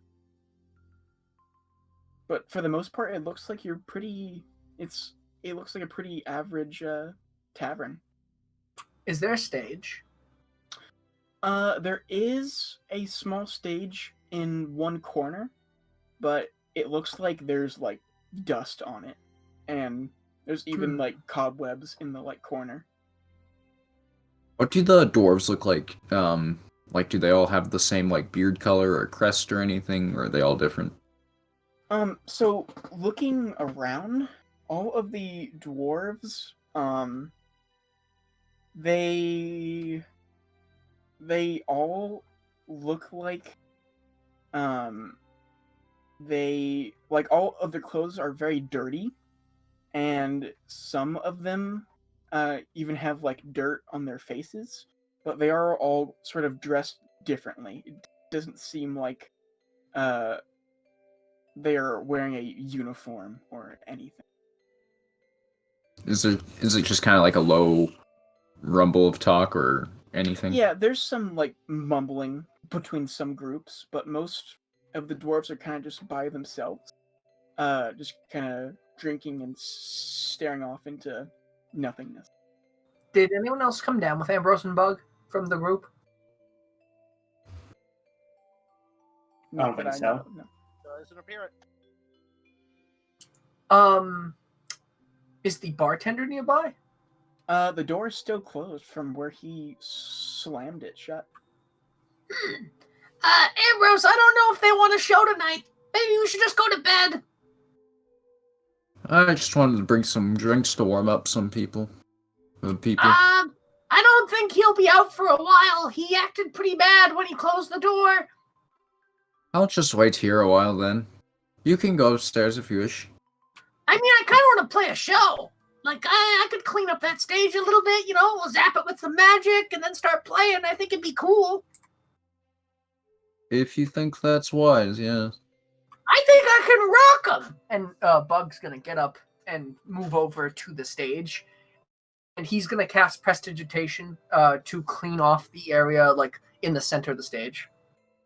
[SPEAKER 1] But for the most part, it looks like you're pretty. It looks like a pretty average tavern.
[SPEAKER 4] Is there a stage?
[SPEAKER 1] There is a small stage in one corner, but it looks like there's like dust on it, and there's even like cobwebs in the like corner.
[SPEAKER 3] What do the dwarves look like? Like, do they all have the same like beard color or crest or anything, or are they all different?
[SPEAKER 1] So looking around, all of the dwarves, they all look like, they like all of their clothes are very dirty, and some of them, even have like dirt on their faces, but they are all sort of dressed differently. It doesn't seem like, they are wearing a uniform or anything.
[SPEAKER 3] Is it just kind of like a low rumble of talk or anything?
[SPEAKER 1] Yeah, there's some like mumbling between some groups, but most of the dwarves are kind of just by themselves, just kind of drinking and staring off into nothingness.
[SPEAKER 4] Did anyone else come down with Ambrose and Bug from the group?
[SPEAKER 2] I don't think so.
[SPEAKER 1] No.
[SPEAKER 6] Doesn't appear it.
[SPEAKER 4] Is the bartender nearby?
[SPEAKER 1] The door is still closed from where he slammed it shut.
[SPEAKER 4] Ambrose, I don't know if they want a show tonight. Maybe we should just go to bed.
[SPEAKER 3] I just wanted to bring some drinks to warm up some people.
[SPEAKER 4] I don't think he'll be out for a while. He acted pretty bad when he closed the door.
[SPEAKER 3] I'll just wait here a while then. You can go upstairs if you wish.
[SPEAKER 4] I mean, I kind of want to play a show. Like, I could clean up that stage a little bit, we'll zap it with some magic and then start playing. I think it'd be cool.
[SPEAKER 3] If you think that's wise, yeah.
[SPEAKER 4] I think I can rock them. And Bug's going to get up and move over to the stage. And he's going to cast Prestidigitation to clean off the area, like, in the center of the stage.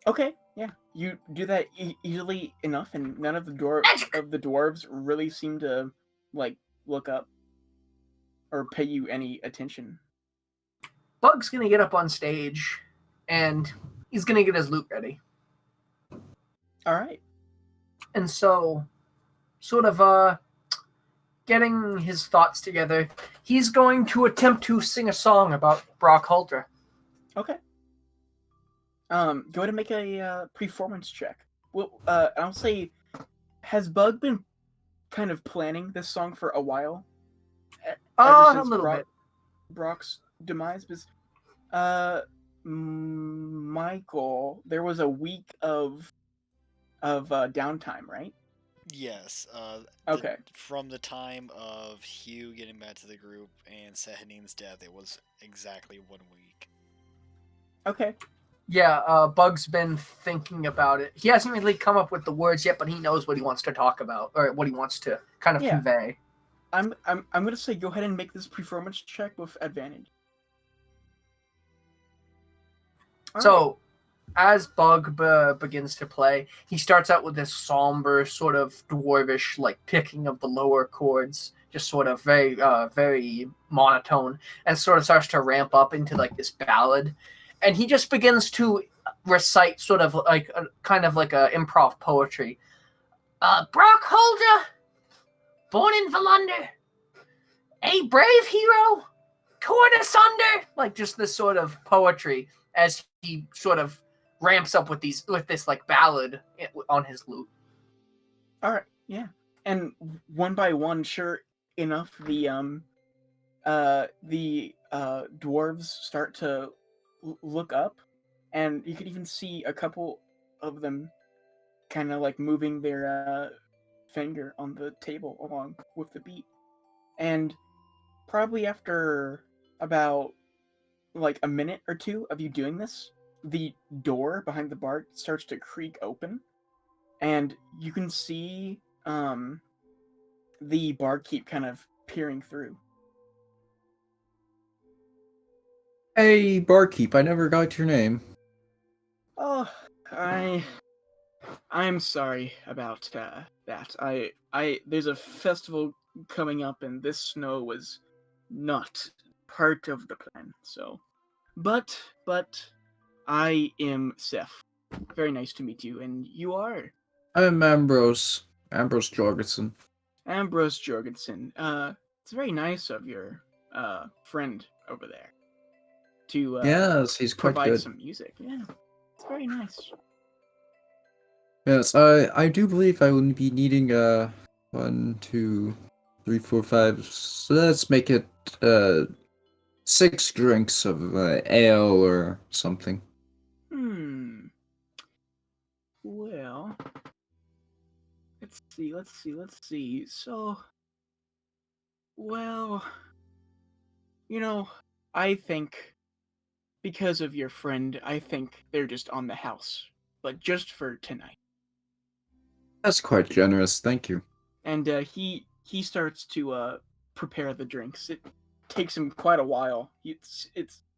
[SPEAKER 1] Okay, yeah. You do that easily enough, and none of the dwarves really seem to, like, look up or pay you any attention.
[SPEAKER 4] Bug's going to get up on stage, and he's going to get his loot ready.
[SPEAKER 1] All right.
[SPEAKER 4] And so, sort of getting his thoughts together, he's going to attempt to sing a song about Brok Halter.
[SPEAKER 1] Okay. Go ahead and make a performance check. Well, I'll say, has Bug been kind of planning this song for a while?
[SPEAKER 4] A little bit.
[SPEAKER 1] Brok's demise, because Michael, there was a week of downtime, right?
[SPEAKER 5] Yes.
[SPEAKER 1] Okay.
[SPEAKER 5] From the time of Hugh getting back to the group and Sahadin's death, it was exactly 1 week.
[SPEAKER 1] Okay.
[SPEAKER 4] Yeah, Bug's been thinking about it. He hasn't really come up with the words yet, but he knows what he wants to talk about, or what he wants to kind of convey.
[SPEAKER 1] I'm gonna say go ahead and make this performance check with advantage.
[SPEAKER 4] So, as Bug begins to play, he starts out with this somber, sort of dwarvish, like picking of the lower chords, just sort of very monotone, and sort of starts to ramp up into like this ballad, and he just begins to recite sort of like a kind of like a improv poetry. Brok Holder, born in Valander, a brave hero, torn asunder, like just this sort of poetry as he sort of ramps up with this like ballad on his lute.
[SPEAKER 1] All right, yeah. And one by one, sure enough, the dwarves start to look up, and you could even see a couple of them kind of like moving their finger on the table along with the beat. And probably after about like a minute or two of you doing this, the door behind the bar starts to creak open, and you can see the barkeep kind of peering through.
[SPEAKER 3] Hey, barkeep, I never got your name.
[SPEAKER 1] Oh, I'm sorry about that. There's a festival coming up, and this snow was not part of the plan. So, but I am Seth. Very nice to meet you, and you are
[SPEAKER 3] I'm Ambrose. Ambrose Jorgensen.
[SPEAKER 1] Ambrose Jorgensen. It's very nice of your friend over there to
[SPEAKER 3] Yes, he's quite
[SPEAKER 1] provide
[SPEAKER 3] good.
[SPEAKER 1] some music. Yeah, it's very nice.
[SPEAKER 3] Yes, I do believe I will be needing 1, 2, 3, 4, 5. So let's make it 6 drinks of ale or something.
[SPEAKER 1] Well, let's see. So, well, you know, I think because of your friend, I think they're just on the house, but just for tonight.
[SPEAKER 3] That's quite generous, thank you.
[SPEAKER 1] And he starts to prepare the drinks. It takes him quite a while. It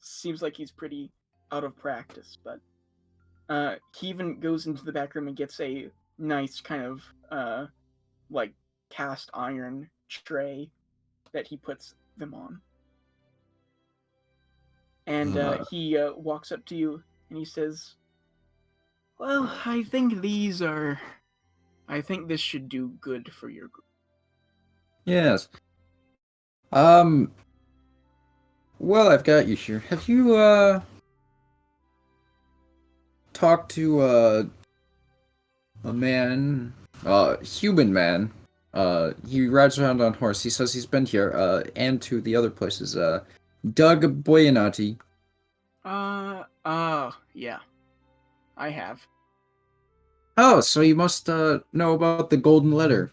[SPEAKER 1] seems like he's pretty out of practice, but he even goes into the back room and gets a nice kind of like cast iron tray that he puts them on. And he walks up to you and he says, "Well, I think this should do good for your group."
[SPEAKER 3] Yes. Well, I've got you here. Have you talked to a man, human man? He rides around on horse. He says he's been here, and to the other places. Doug Boyanati.
[SPEAKER 1] Yeah, I have.
[SPEAKER 3] Oh, so you must know about the golden letter.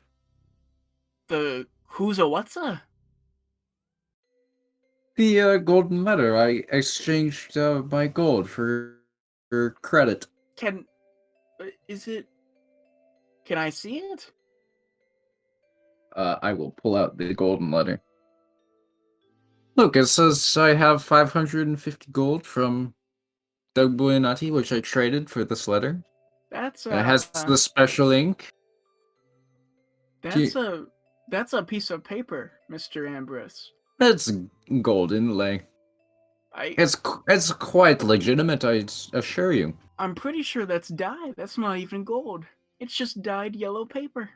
[SPEAKER 1] The who's a what's a?
[SPEAKER 3] The golden letter. I exchanged my gold for credit.
[SPEAKER 1] Is it? Can I see it?
[SPEAKER 3] I will pull out the golden letter. Look, it says I have 550 gold from Doug Buonati, which I traded for this letter.
[SPEAKER 1] That's
[SPEAKER 3] It has the special ink.
[SPEAKER 1] that's a piece of paper, Mr. Ambrose.
[SPEAKER 3] It's gold inlay.
[SPEAKER 1] I
[SPEAKER 3] It's quite legitimate, I assure you.
[SPEAKER 1] I'm pretty sure that's dye. That's not even gold. It's just dyed yellow paper.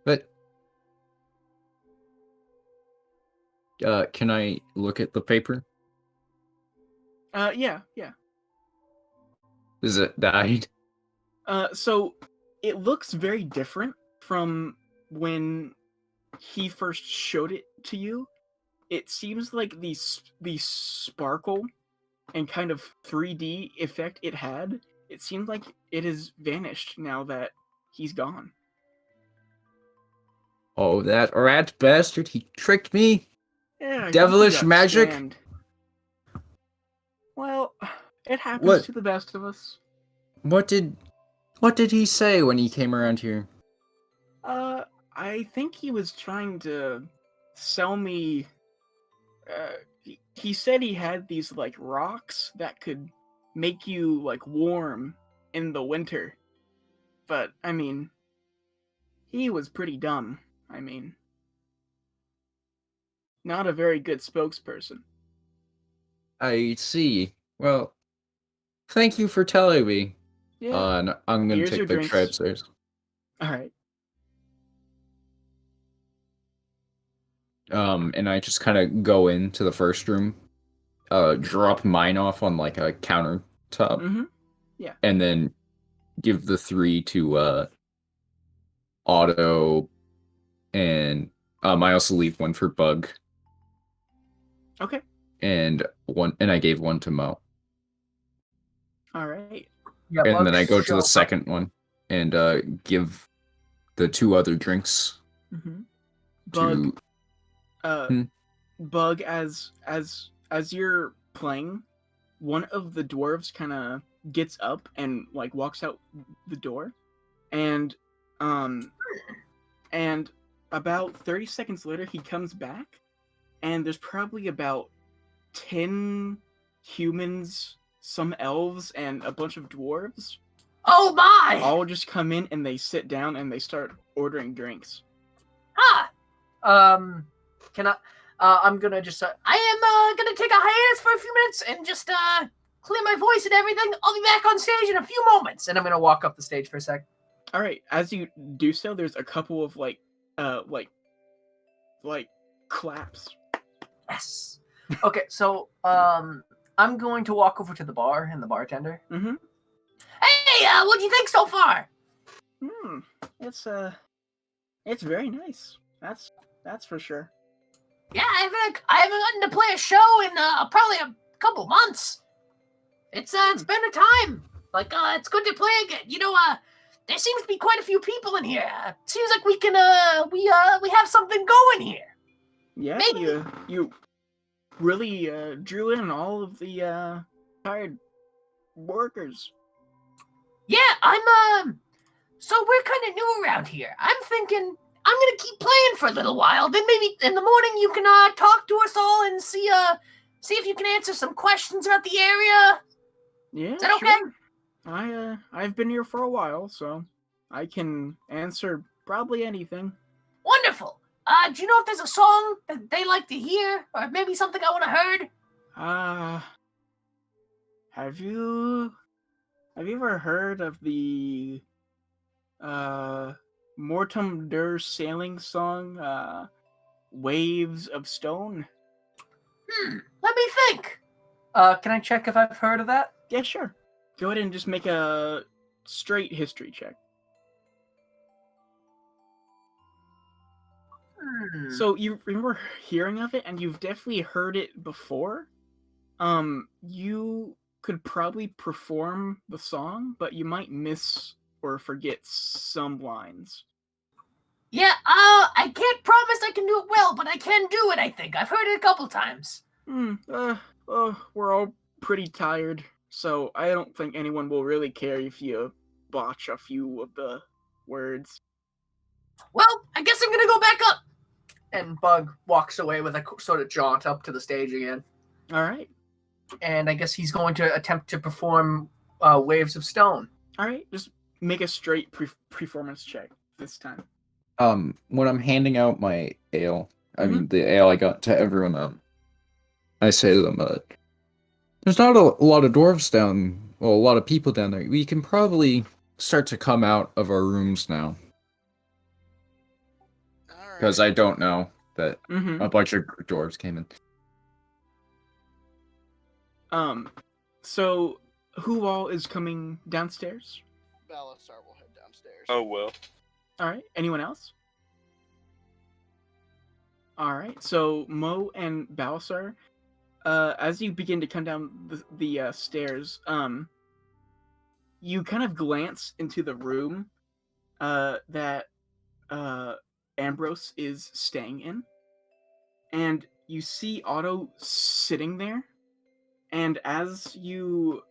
[SPEAKER 3] But can I look at the paper?
[SPEAKER 1] Yeah.
[SPEAKER 3] Is it dyed?
[SPEAKER 1] So it looks very different from when he first showed it to you. It seems like the sparkle and kind of 3D effect it had, it seems like it has vanished now that he's gone.
[SPEAKER 3] Oh, that rat bastard! He tricked me.
[SPEAKER 1] Yeah,
[SPEAKER 3] Devilish
[SPEAKER 1] you
[SPEAKER 3] magic.
[SPEAKER 1] stand. Well, it happens
[SPEAKER 3] What?
[SPEAKER 1] to the best of us.
[SPEAKER 3] What did he say when he came around here?
[SPEAKER 1] I think he was trying to sell me. He said he had these like rocks that could make you like warm in the winter. But, I mean, he was pretty dumb. I mean, not a very good spokesperson.
[SPEAKER 3] I see. Well, thank you for telling me.
[SPEAKER 1] Yeah.
[SPEAKER 3] And I'm gonna
[SPEAKER 1] Here's
[SPEAKER 3] take
[SPEAKER 1] your
[SPEAKER 3] a big tray
[SPEAKER 1] drinks.
[SPEAKER 3] upstairs.
[SPEAKER 1] Alright.
[SPEAKER 3] And I just kind of go into the first room, drop mine off on like a countertop,
[SPEAKER 1] Mm-hmm. Yeah.
[SPEAKER 3] and then give the 3 to Otto, and I also leave one for Bug,
[SPEAKER 1] Okay.
[SPEAKER 3] and I gave one to Mo.
[SPEAKER 1] Alright.
[SPEAKER 4] Yeah,
[SPEAKER 3] And
[SPEAKER 4] Bug
[SPEAKER 3] then I go to the
[SPEAKER 4] shows up.
[SPEAKER 3] second one and give the 2 other drinks
[SPEAKER 1] Mm-hmm. Bug.
[SPEAKER 3] to. Hmm.
[SPEAKER 1] Bug, as you're playing, one of the dwarves kind of gets up and like walks out the door, and and about 30 seconds later he comes back, and there's probably about 10 humans, some elves, and a bunch of dwarves
[SPEAKER 4] Oh my!
[SPEAKER 1] all just come in and they sit down and they start ordering drinks.
[SPEAKER 4] Ah! Can I? I'm gonna just. I am gonna take a hiatus for a few minutes and just clear my voice and everything. I'll be back on stage in a few moments, and I'm gonna walk up the stage for a sec.
[SPEAKER 1] All right, as you do so, there's a couple of like claps.
[SPEAKER 4] Yes. Okay, so I'm going to walk over to the bar and the bartender.
[SPEAKER 1] Mm-hmm.
[SPEAKER 4] Hey, what do you think so far?
[SPEAKER 1] It's very nice. That's for sure.
[SPEAKER 4] Yeah, I haven't gotten to play a show in probably a couple months. It's been a time. Like it's good to play again. You know, there seems to be quite a few people in here. Seems like we can we have something going here.
[SPEAKER 1] Yeah,
[SPEAKER 4] Maybe.
[SPEAKER 1] you really drew in all of the tired workers.
[SPEAKER 4] Yeah, I'm so we're kind of new around here. I'm thinking I'm gonna keep playing for a little while. Then maybe in the morning you can talk to us all and see if you can answer some questions about the area.
[SPEAKER 1] Yeah,
[SPEAKER 4] Is that okay?
[SPEAKER 1] sure. I've been here for a while, so I can answer probably anything.
[SPEAKER 4] Wonderful. Do you know if there's a song that they like to hear, or maybe something I would have heard?
[SPEAKER 1] Have you ever heard of the Mortem Der sailing song, Waves of Stone?
[SPEAKER 4] Let me think. Can I check if I've heard of that?
[SPEAKER 1] Yeah, sure. Go ahead and just make a straight history check. So you remember hearing of it, and you've definitely heard it before. You could probably perform the song, but you might miss or forget some lines.
[SPEAKER 4] Yeah, I can't promise I can do it well, but I can do it, I think. I've heard it a couple times.
[SPEAKER 1] We're all pretty tired, so I don't think anyone will really care if you botch a few of the words.
[SPEAKER 4] Well, I guess I'm gonna go back up. And Bug walks away with a sort of jaunt up to the stage again.
[SPEAKER 1] All right.
[SPEAKER 4] And I guess he's going to attempt to perform Waves of Stone.
[SPEAKER 1] All right, just make a straight performance check this time.
[SPEAKER 3] When I'm handing out my ale, I mean the ale I got to everyone, I say to them, there's not a lot of dwarves a lot of people down there. We can probably start to come out of our rooms now. Because I don't know that a bunch of dwarves came in.
[SPEAKER 1] So who all is coming downstairs?
[SPEAKER 6] Balasar will head downstairs.
[SPEAKER 7] Oh, well.
[SPEAKER 1] All right. Anyone else? All right. So Mo and Balasar, as you begin to come down the stairs, you kind of glance into the room that Ambrose is staying in, and you see Otto sitting there. And as you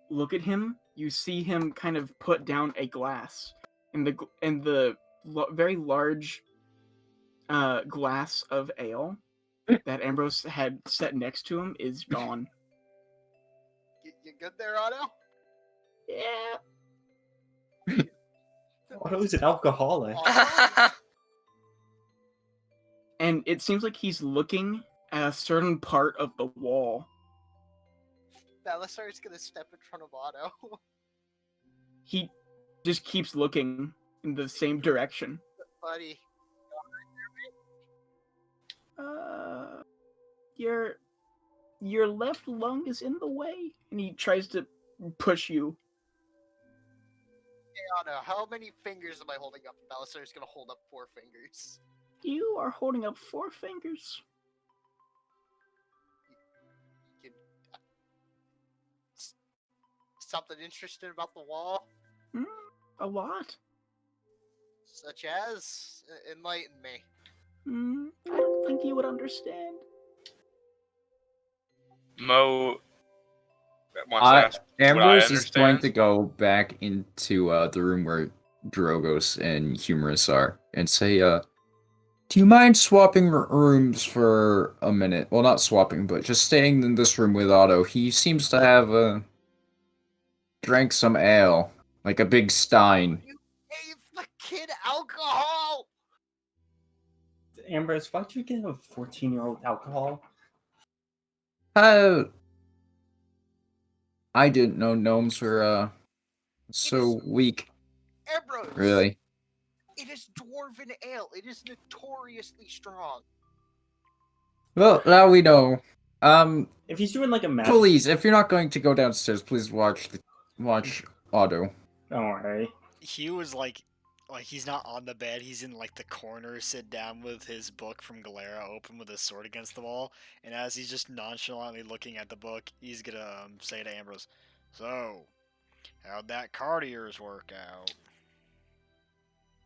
[SPEAKER 1] look at him, you see him kind of put down a glass, and the very large glass of ale that Ambrose had set next to him is gone.
[SPEAKER 6] You good there, Otto?
[SPEAKER 1] Yeah.
[SPEAKER 2] Otto's an alcoholic.
[SPEAKER 1] And it seems like he's looking at a certain part of the wall.
[SPEAKER 6] Belisar's gonna step in front of Otto.
[SPEAKER 1] He just keeps looking in the same direction.
[SPEAKER 6] Buddy.
[SPEAKER 1] Your left lung is in the way, and he tries to push you.
[SPEAKER 6] Hey, Otto, how many fingers am I holding up? Belisar's gonna hold up 4 fingers.
[SPEAKER 1] You are holding up 4 fingers.
[SPEAKER 6] You can, something interesting about the wall?
[SPEAKER 1] A lot.
[SPEAKER 6] Such as? Enlighten me.
[SPEAKER 1] I don't think you would understand.
[SPEAKER 7] Mo wants to ask what I
[SPEAKER 3] Ambrose is going
[SPEAKER 7] understand.
[SPEAKER 3] to go back into the room where Drogos and Humorous are and say, do you mind swapping rooms for a minute? Well, not swapping, but just staying in this room with Otto. He seems to have drank some ale, like a big stein.
[SPEAKER 6] You gave the kid alcohol!
[SPEAKER 2] Ambrose, why'd you give a 14-year-old alcohol?
[SPEAKER 3] I didn't know gnomes were so weak.
[SPEAKER 6] Ambrose!
[SPEAKER 3] Really.
[SPEAKER 6] It is dwarven ale. It is notoriously strong.
[SPEAKER 3] Well, now we know.
[SPEAKER 2] If he's doing like a match,
[SPEAKER 3] Please, if you're not going to go downstairs, please watch Otto.
[SPEAKER 2] don't worry.
[SPEAKER 5] He was like he's not on the bed. He's in like the corner, sit down with his book from Galera open with his sword against the wall. And as he's just nonchalantly looking at the book, he's gonna say to Ambrose, "So, how'd that card of yours work out?"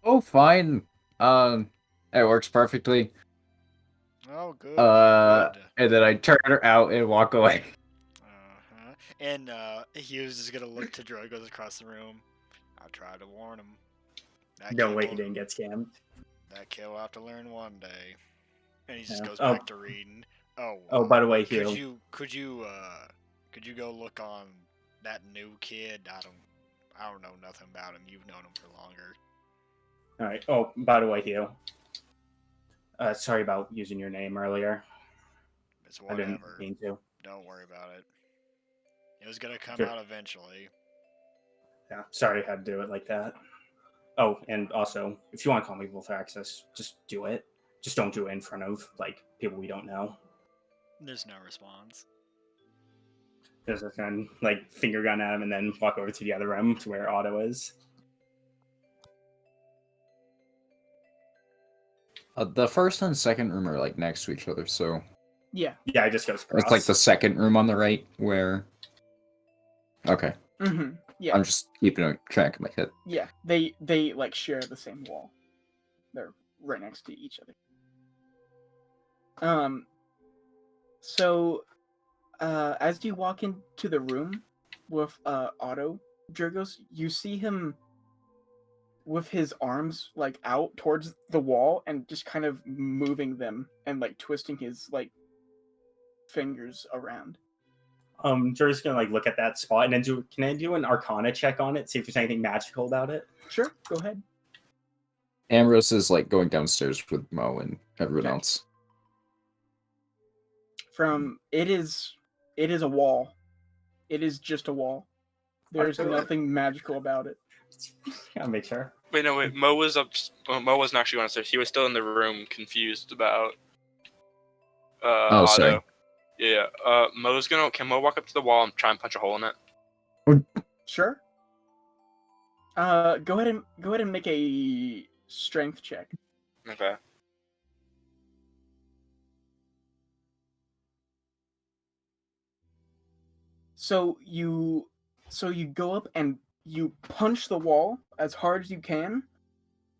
[SPEAKER 3] Oh, fine. It works perfectly.
[SPEAKER 5] Oh, good.
[SPEAKER 3] And
[SPEAKER 5] Good.
[SPEAKER 3] then I turn her out and walk away.
[SPEAKER 5] Uh-huh. And he was just gonna look to Drogos across the room. I tried to warn him. That
[SPEAKER 2] No
[SPEAKER 5] kid
[SPEAKER 2] way
[SPEAKER 5] will-
[SPEAKER 2] he didn't get scammed.
[SPEAKER 5] That kid will have to learn one day. And he just
[SPEAKER 2] Yeah.
[SPEAKER 5] goes
[SPEAKER 2] Oh.
[SPEAKER 5] back to reading.
[SPEAKER 2] Oh, by the way,
[SPEAKER 5] could
[SPEAKER 2] Hugh.
[SPEAKER 5] you go look on that new kid? I don't know nothing about him. You've known him for longer.
[SPEAKER 2] All right. Oh, by the way, Hugh. Sorry about using your name earlier.
[SPEAKER 5] It's
[SPEAKER 2] I didn't
[SPEAKER 5] whatever.
[SPEAKER 2] mean to.
[SPEAKER 5] Don't worry about it. It was gonna come
[SPEAKER 2] Sure.
[SPEAKER 5] out eventually.
[SPEAKER 2] Yeah, sorry I had to do it like that. Oh, and also, if you want to call me Wolf Access, just do it. Just don't do it in front of like people we don't know.
[SPEAKER 5] There's no response.
[SPEAKER 2] Just kind of like finger gun at him and then walk over to the other room to where Otto is.
[SPEAKER 3] The first and second room are like next to each other, so
[SPEAKER 1] Yeah.
[SPEAKER 2] Yeah, it just goes across.
[SPEAKER 3] it's like the second room on the right where. Okay,
[SPEAKER 1] Yeah.
[SPEAKER 3] I'm just keeping a track in my head.
[SPEAKER 1] Yeah. They like share the same wall. They're right next to each other. So as you walk into the room with Otto, Dragos, you see him with his arms like out towards the wall and just kind of moving them and like twisting his like fingers around.
[SPEAKER 2] Jerry's gonna like look at that spot and then can I do an Arcana check on it, see if there's anything magical about it?
[SPEAKER 1] Sure, go ahead.
[SPEAKER 3] Ambrose is like going downstairs with Mo and everyone
[SPEAKER 1] Okay.
[SPEAKER 3] else.
[SPEAKER 1] It is a wall. It is just a wall. There's nothing magical about it.
[SPEAKER 2] I'll make sure.
[SPEAKER 7] Wait, no, wait. Mo was up. Mo wasn't actually going upstairs. He was still in the room, confused about.
[SPEAKER 3] Oh, sorry.
[SPEAKER 7] Otto. Yeah. Mo's gonna. Can Mo walk up to the wall and try and punch a hole in it?
[SPEAKER 1] Sure. Go ahead and make a strength check.
[SPEAKER 7] Okay.
[SPEAKER 1] So you go up and you punch the wall as hard as you can,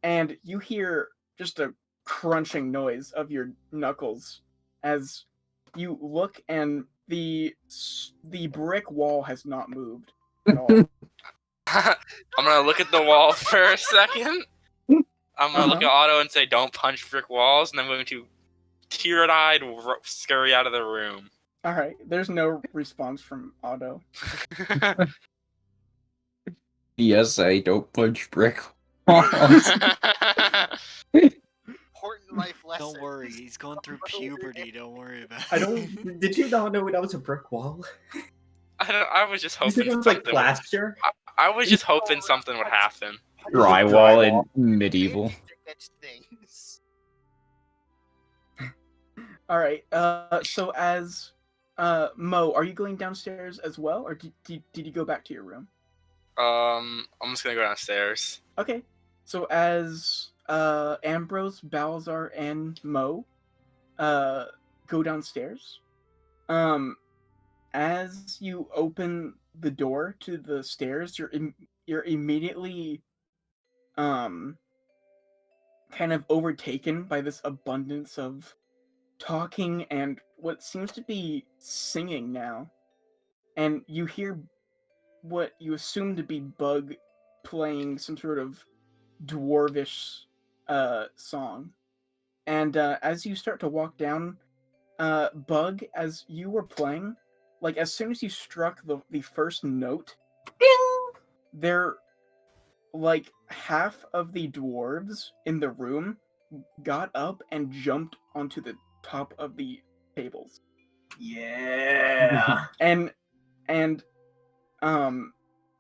[SPEAKER 1] and you hear just a crunching noise of your knuckles as you look, and the brick wall has not moved at all.
[SPEAKER 7] I'm gonna look at the wall for a second. I'm gonna look at Otto and say, "Don't punch brick walls," and I'm going to tear-eyed scurry out of the room.
[SPEAKER 1] All right, there's no response from Otto.
[SPEAKER 3] PSA, don't punch brick walls.
[SPEAKER 6] Important life lesson.
[SPEAKER 5] Don't worry, he's going through puberty. Don't worry about it.
[SPEAKER 2] I don't. Did you not know that was a brick wall?
[SPEAKER 7] I was just
[SPEAKER 2] You said
[SPEAKER 7] hoping
[SPEAKER 2] it was like
[SPEAKER 7] something would-
[SPEAKER 2] plaster.
[SPEAKER 7] I was just hoping something would happen.
[SPEAKER 3] Drywall in medieval.
[SPEAKER 6] Against things.
[SPEAKER 1] All right. So as Mo, are you going downstairs as well, or did you go back to your room?
[SPEAKER 7] I'm just gonna go downstairs.
[SPEAKER 1] Okay. So as Ambrose, Balzar, and Mo go downstairs, as you open the door to the stairs, you're immediately kind of overtaken by this abundance of talking and what seems to be singing now. And you hear what you assume to be Bug playing some sort of dwarvish song. And as you start to walk down, Bug, as you were playing, like as soon as you struck the first note, ding! There, like half of the dwarves in the room got up and jumped onto the top of the tables.
[SPEAKER 4] Yeah.
[SPEAKER 1] and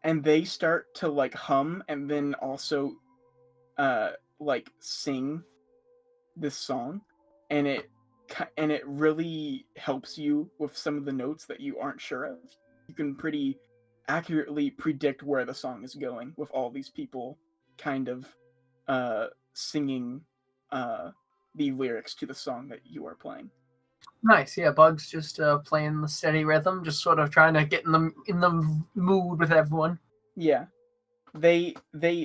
[SPEAKER 1] they start to like hum and then also like sing this song, and it really helps you with some of the notes that you aren't sure of. You can pretty accurately predict where the song is going with all these people kind of singing the lyrics to the song that you are playing.
[SPEAKER 4] Nice. Yeah, Bug's just playing the steady rhythm, just sort of trying to get in the mood with everyone.
[SPEAKER 1] Yeah. They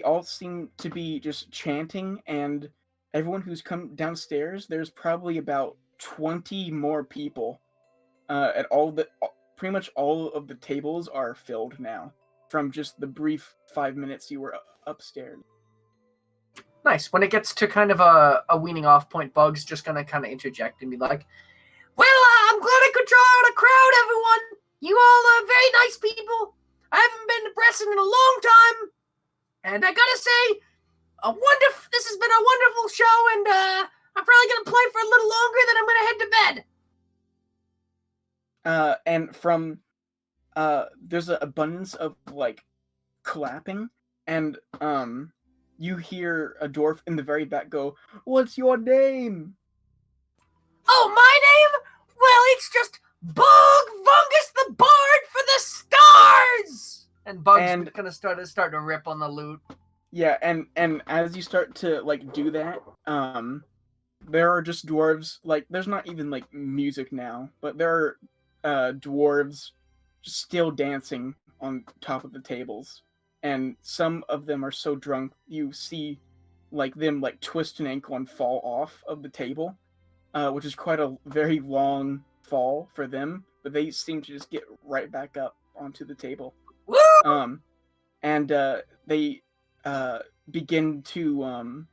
[SPEAKER 1] all seem to be just chanting, and everyone who's come downstairs, there's probably about 20 more people. At pretty much all of the tables are filled now from just the brief 5 minutes you were upstairs.
[SPEAKER 4] Nice. When it gets to kind of a weaning off point, Bug's just gonna kind of interject and be like, "Well, I'm glad I could draw out a crowd, everyone. You all are very nice people. I haven't been to Bresson in a long time, and I gotta say, this has been a wonderful show, and I'm probably gonna play for a little longer, then I'm gonna head to bed."
[SPEAKER 1] And from there's an abundance of like clapping, and you hear a dwarf in the very back go, "What's your name?"
[SPEAKER 4] "Oh, my name? Well, it's just Bug Fungus the Bard for the Stars!" And Bug's gonna start to rip on the lute.
[SPEAKER 1] Yeah, and as you start to like do that, there are just dwarves, like there's not even like music now, but there are dwarves just still dancing on top of the tables. And some of them are so drunk you see like them like twist an ankle and fall off of the table, which is quite a very long fall for them, but they seem to just get right back up onto the table.
[SPEAKER 4] Woo!
[SPEAKER 1] And they begin to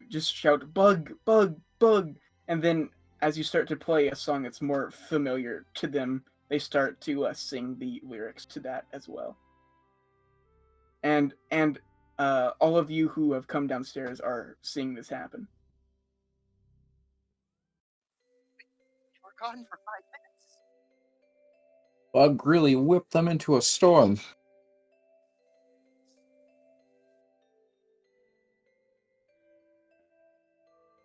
[SPEAKER 1] just shout "Bug, Bug, Bug," and then as you start to play a song that's more familiar to them, they start to sing the lyrics to that as well. And all of you who have come downstairs are seeing this happen.
[SPEAKER 6] We're gone for 5 minutes.
[SPEAKER 3] Bug really whipped them into a storm.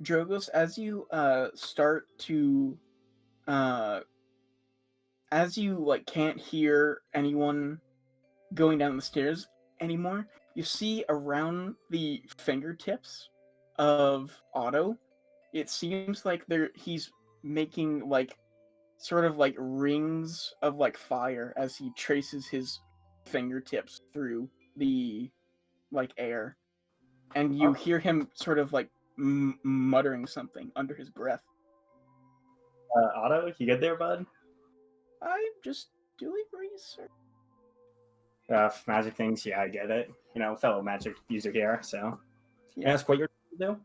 [SPEAKER 1] Drogos, as you start to as you like can't hear anyone going down the stairs anymore, you see around the fingertips of Otto, it seems like he's making like sort of like rings of like fire as he traces his fingertips through the like air, and you hear him sort of like muttering something under his breath.
[SPEAKER 2] Otto, you good there, bud?
[SPEAKER 1] I'm just doing research.
[SPEAKER 2] Magic things, yeah, I get it. You know, fellow magic user here, so.
[SPEAKER 1] Yeah.
[SPEAKER 2] Ask what you're trying to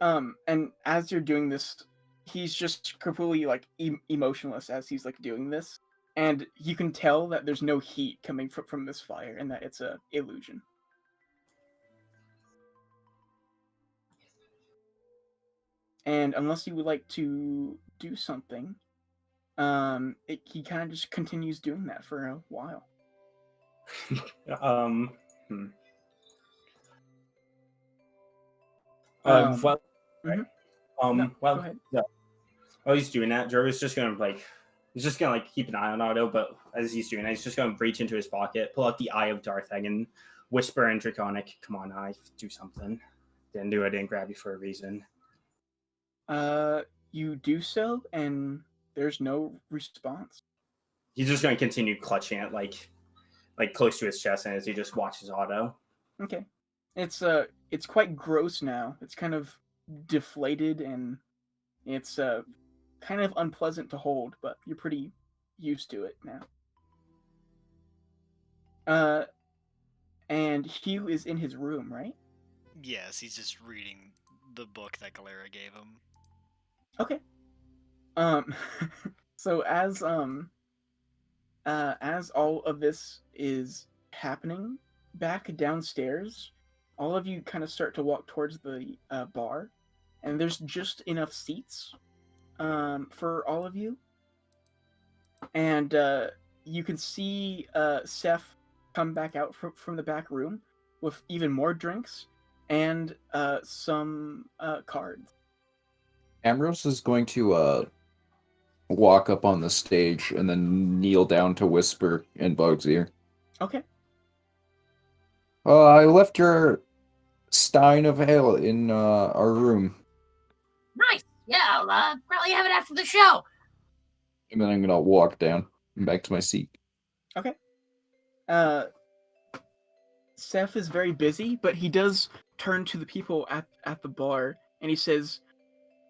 [SPEAKER 2] do?
[SPEAKER 1] And as you're doing this, he's just completely like emotionless as he's like doing this. and you can tell that there's no heat coming from this fire, and that it's a illusion. And unless you would like to do something, he kind of just continues doing that for a while.
[SPEAKER 2] Hmm.
[SPEAKER 1] Um,
[SPEAKER 2] Well,
[SPEAKER 1] mhm. No,
[SPEAKER 2] well,
[SPEAKER 1] go ahead.
[SPEAKER 2] yeah. While he's doing that, Jervis just gonna he's just gonna keep an eye on Otto, but as he's doing that, he's just gonna reach into his pocket, pull out the Eye of Darth Egg, and whisper in Draconic, "Come on, Eye, do something." Didn't do it. Didn't grab you for a reason.
[SPEAKER 1] You do so, and there's no response.
[SPEAKER 2] He's just gonna continue clutching it like close to his chest, and as he just watches Otto.
[SPEAKER 1] Okay, it's quite gross now. It's kind of deflated, and it's kind of unpleasant to hold, but you're pretty used to it now. And Hugh is in his room, right?
[SPEAKER 5] Yes, he's just reading the book that Galera gave him.
[SPEAKER 1] Okay. So as all of this is happening, back downstairs, all of you kind of start to walk towards the bar, and there's just enough seats for all of you, and you can see Seth come back out from the back room with even more drinks and some cards.
[SPEAKER 3] Ambrose is going to walk up on the stage and then kneel down to whisper in Bug's ear.
[SPEAKER 1] Okay.
[SPEAKER 3] I left your stein of ale in our room.
[SPEAKER 8] Nice. Yeah, I'll probably have it after the show.
[SPEAKER 3] And then I'm gonna walk down and back to my seat.
[SPEAKER 1] Okay. Seth is very busy, but he does turn to the people at the bar, and he says,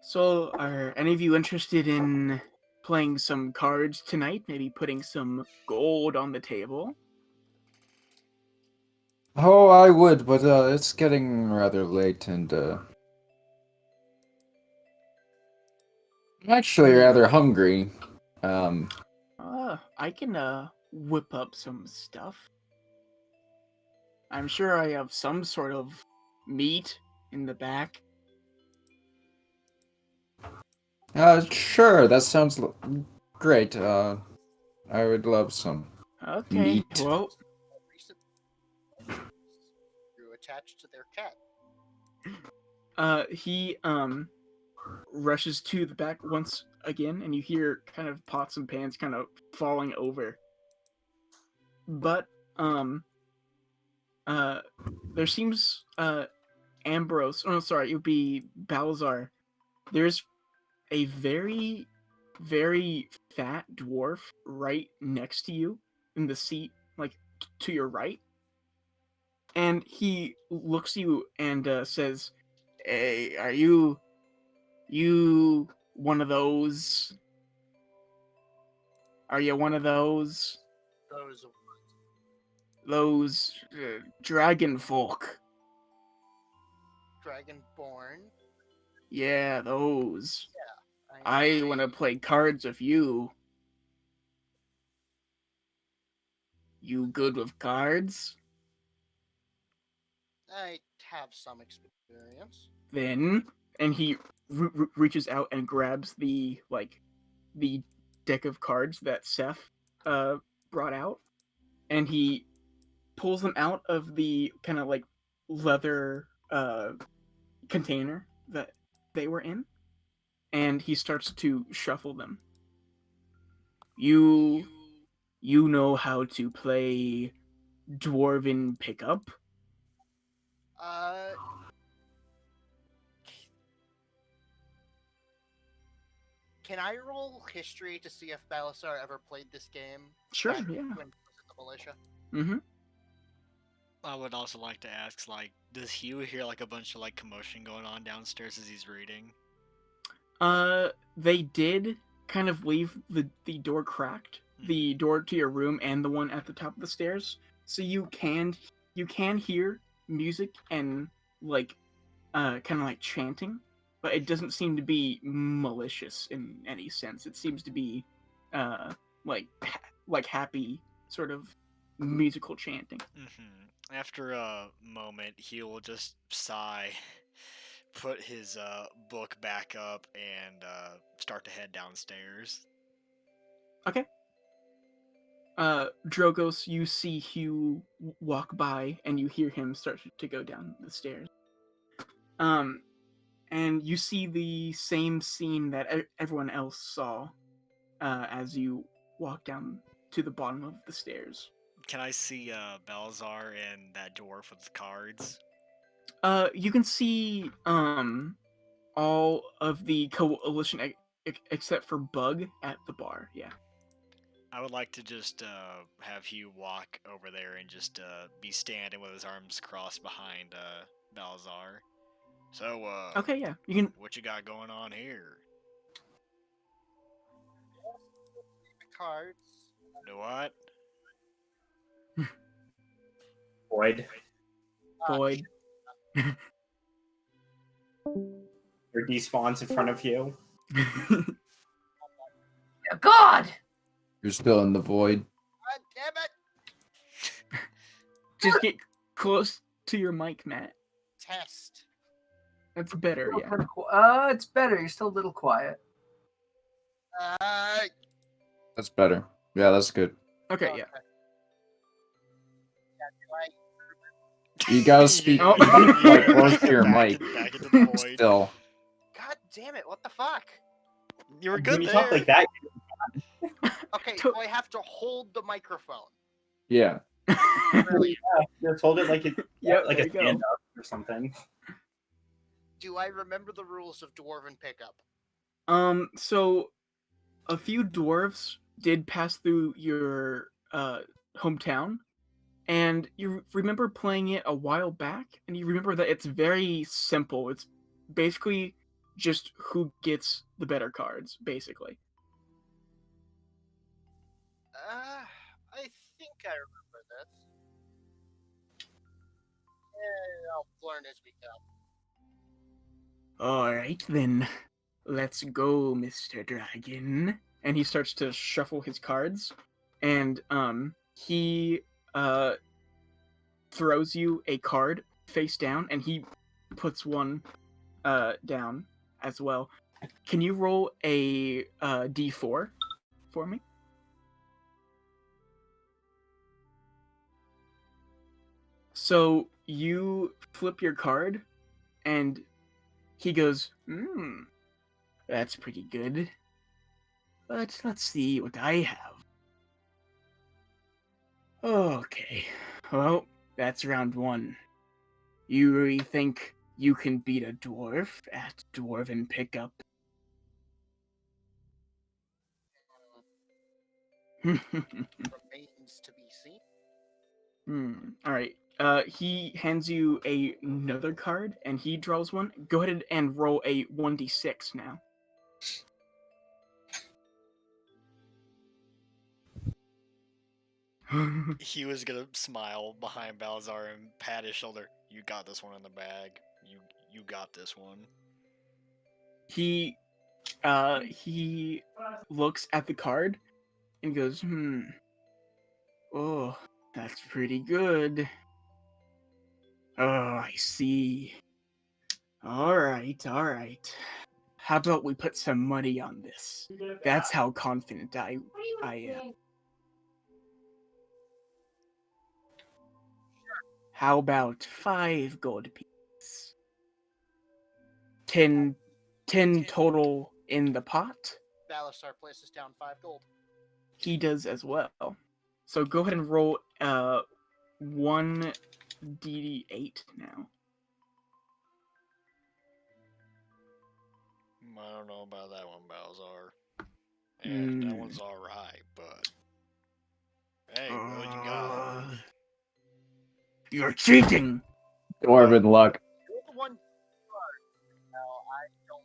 [SPEAKER 1] "So, are any of you interested in playing some cards tonight? Maybe putting some gold on the table?"
[SPEAKER 3] Oh, I would, but it's getting rather late, and I'm actually rather hungry.
[SPEAKER 1] I can whip up some stuff. I'm sure I have some sort of meat in the back.
[SPEAKER 3] Sure, that sounds great. I would love some
[SPEAKER 1] Okay,
[SPEAKER 3] meat.
[SPEAKER 1] well,
[SPEAKER 6] Recent grew attached to their cat.
[SPEAKER 1] he rushes to the back once again, and you hear kind of pots and pans kind of falling over. But there seems Ambrose. Oh, no, sorry, it would be Balzar. There's a very, very fat dwarf right next to you in the seat, like to your right, and he looks at you and says, "Hey, are you one of those? Are you one of those
[SPEAKER 6] Those
[SPEAKER 1] dragon folk?
[SPEAKER 6] Dragonborn.
[SPEAKER 1] Yeah, those.
[SPEAKER 6] I
[SPEAKER 1] I want to play cards with you. You good with cards?
[SPEAKER 6] I have some experience.
[SPEAKER 1] Then," and he reaches out and grabs the deck of cards that Seth brought out, and he pulls them out of the kind of like leather container that they were in, and he starts to shuffle them. You know how to play dwarven pickup?
[SPEAKER 6] Uh, can I roll history to see if Balasar ever played this game?
[SPEAKER 1] Sure,
[SPEAKER 6] back
[SPEAKER 1] yeah.
[SPEAKER 6] when he was in the militia?
[SPEAKER 1] Mm-hmm.
[SPEAKER 5] I would also like to ask, like, does Hugh hear like a bunch of like commotion going on downstairs as he's reading?
[SPEAKER 1] They did kind of leave the door cracked, the door to your room and the one at the top of the stairs, so you can hear music and like kind of like chanting, but it doesn't seem to be malicious in any sense. It seems to be like like happy sort of musical chanting.
[SPEAKER 5] After a moment, he will just sigh, put his book back up, and start to head downstairs.
[SPEAKER 1] Okay. Drogos, you see Hugh walk by, and you hear him start to go down the stairs. And you see the same scene that everyone else saw as you walk down to the bottom of the stairs.
[SPEAKER 5] Can I see Balazar and that dwarf with the cards?
[SPEAKER 1] You can see all of the coalition except for Bug at the bar. Yeah.
[SPEAKER 5] I would like to just have Hugh walk over there and just be standing with his arms crossed behind Balazar. So,
[SPEAKER 1] Okay, yeah. You can.
[SPEAKER 5] what you got going on here?
[SPEAKER 6] Cards.
[SPEAKER 5] Do what?
[SPEAKER 2] Void.
[SPEAKER 1] Void.
[SPEAKER 2] Your despawns in front of you.
[SPEAKER 8] God!
[SPEAKER 3] You're still in the void.
[SPEAKER 6] God damn it!
[SPEAKER 1] Just get close to your mic, Matt.
[SPEAKER 6] Test.
[SPEAKER 1] That's better, yeah.
[SPEAKER 4] It's better. You're still a little quiet.
[SPEAKER 6] Uh,
[SPEAKER 3] That's better. Yeah, that's good.
[SPEAKER 1] Okay, yeah.
[SPEAKER 3] You gotta speak
[SPEAKER 1] Oh.
[SPEAKER 3] like close to your
[SPEAKER 5] Back
[SPEAKER 3] mic.
[SPEAKER 5] back into the void.
[SPEAKER 3] Still.
[SPEAKER 6] God damn it! What the fuck?
[SPEAKER 5] You were
[SPEAKER 2] When
[SPEAKER 5] good
[SPEAKER 2] you
[SPEAKER 5] there.
[SPEAKER 2] talk like that,
[SPEAKER 6] Okay,
[SPEAKER 1] To-
[SPEAKER 6] so I have to hold the microphone.
[SPEAKER 3] Yeah.
[SPEAKER 6] Really?
[SPEAKER 2] just hold it like it,
[SPEAKER 1] Yep,
[SPEAKER 2] like
[SPEAKER 1] there
[SPEAKER 2] a
[SPEAKER 1] you go.
[SPEAKER 2] stand up or something.
[SPEAKER 6] Do I remember the rules of dwarven pickup?
[SPEAKER 1] So a few dwarves did pass through your hometown, and you remember playing it a while back, and you remember that it's very simple. It's basically just who gets the better cards, basically.
[SPEAKER 6] I think I remember this. I'll learn as we go.
[SPEAKER 1] All right, then. Let's go, Mr. Dragon. And he starts to shuffle his cards, and he throws you a card face down, and he puts one down as well. Can you roll a d4 for me? So you flip your card, and he goes, that's pretty good. But let's see what I have. Okay, well, that's round one. You really think you can beat a dwarf at Dwarven Pickup?
[SPEAKER 6] Remains to be seen.
[SPEAKER 1] Alright. He hands you another card, and he draws one. Go ahead and roll a 1d6 now.
[SPEAKER 5] He was gonna smile behind Balazar and pat his shoulder. You got this one in the bag. You got this one.
[SPEAKER 1] He looks at the card and goes, oh, that's pretty good. Oh, I see. Alright. How about we put some money on this? That's how confident I am. How about 5 gold pieces? 10 total in the pot?
[SPEAKER 6] Balasar places down 5 gold.
[SPEAKER 1] He does as well. So go ahead and roll 1d8 now.
[SPEAKER 5] I don't know about that one, Balazar. And that one's alright, but hey, what you got?
[SPEAKER 1] You're cheating!
[SPEAKER 3] Dwarven luck.
[SPEAKER 6] You're the one card. No, I don't.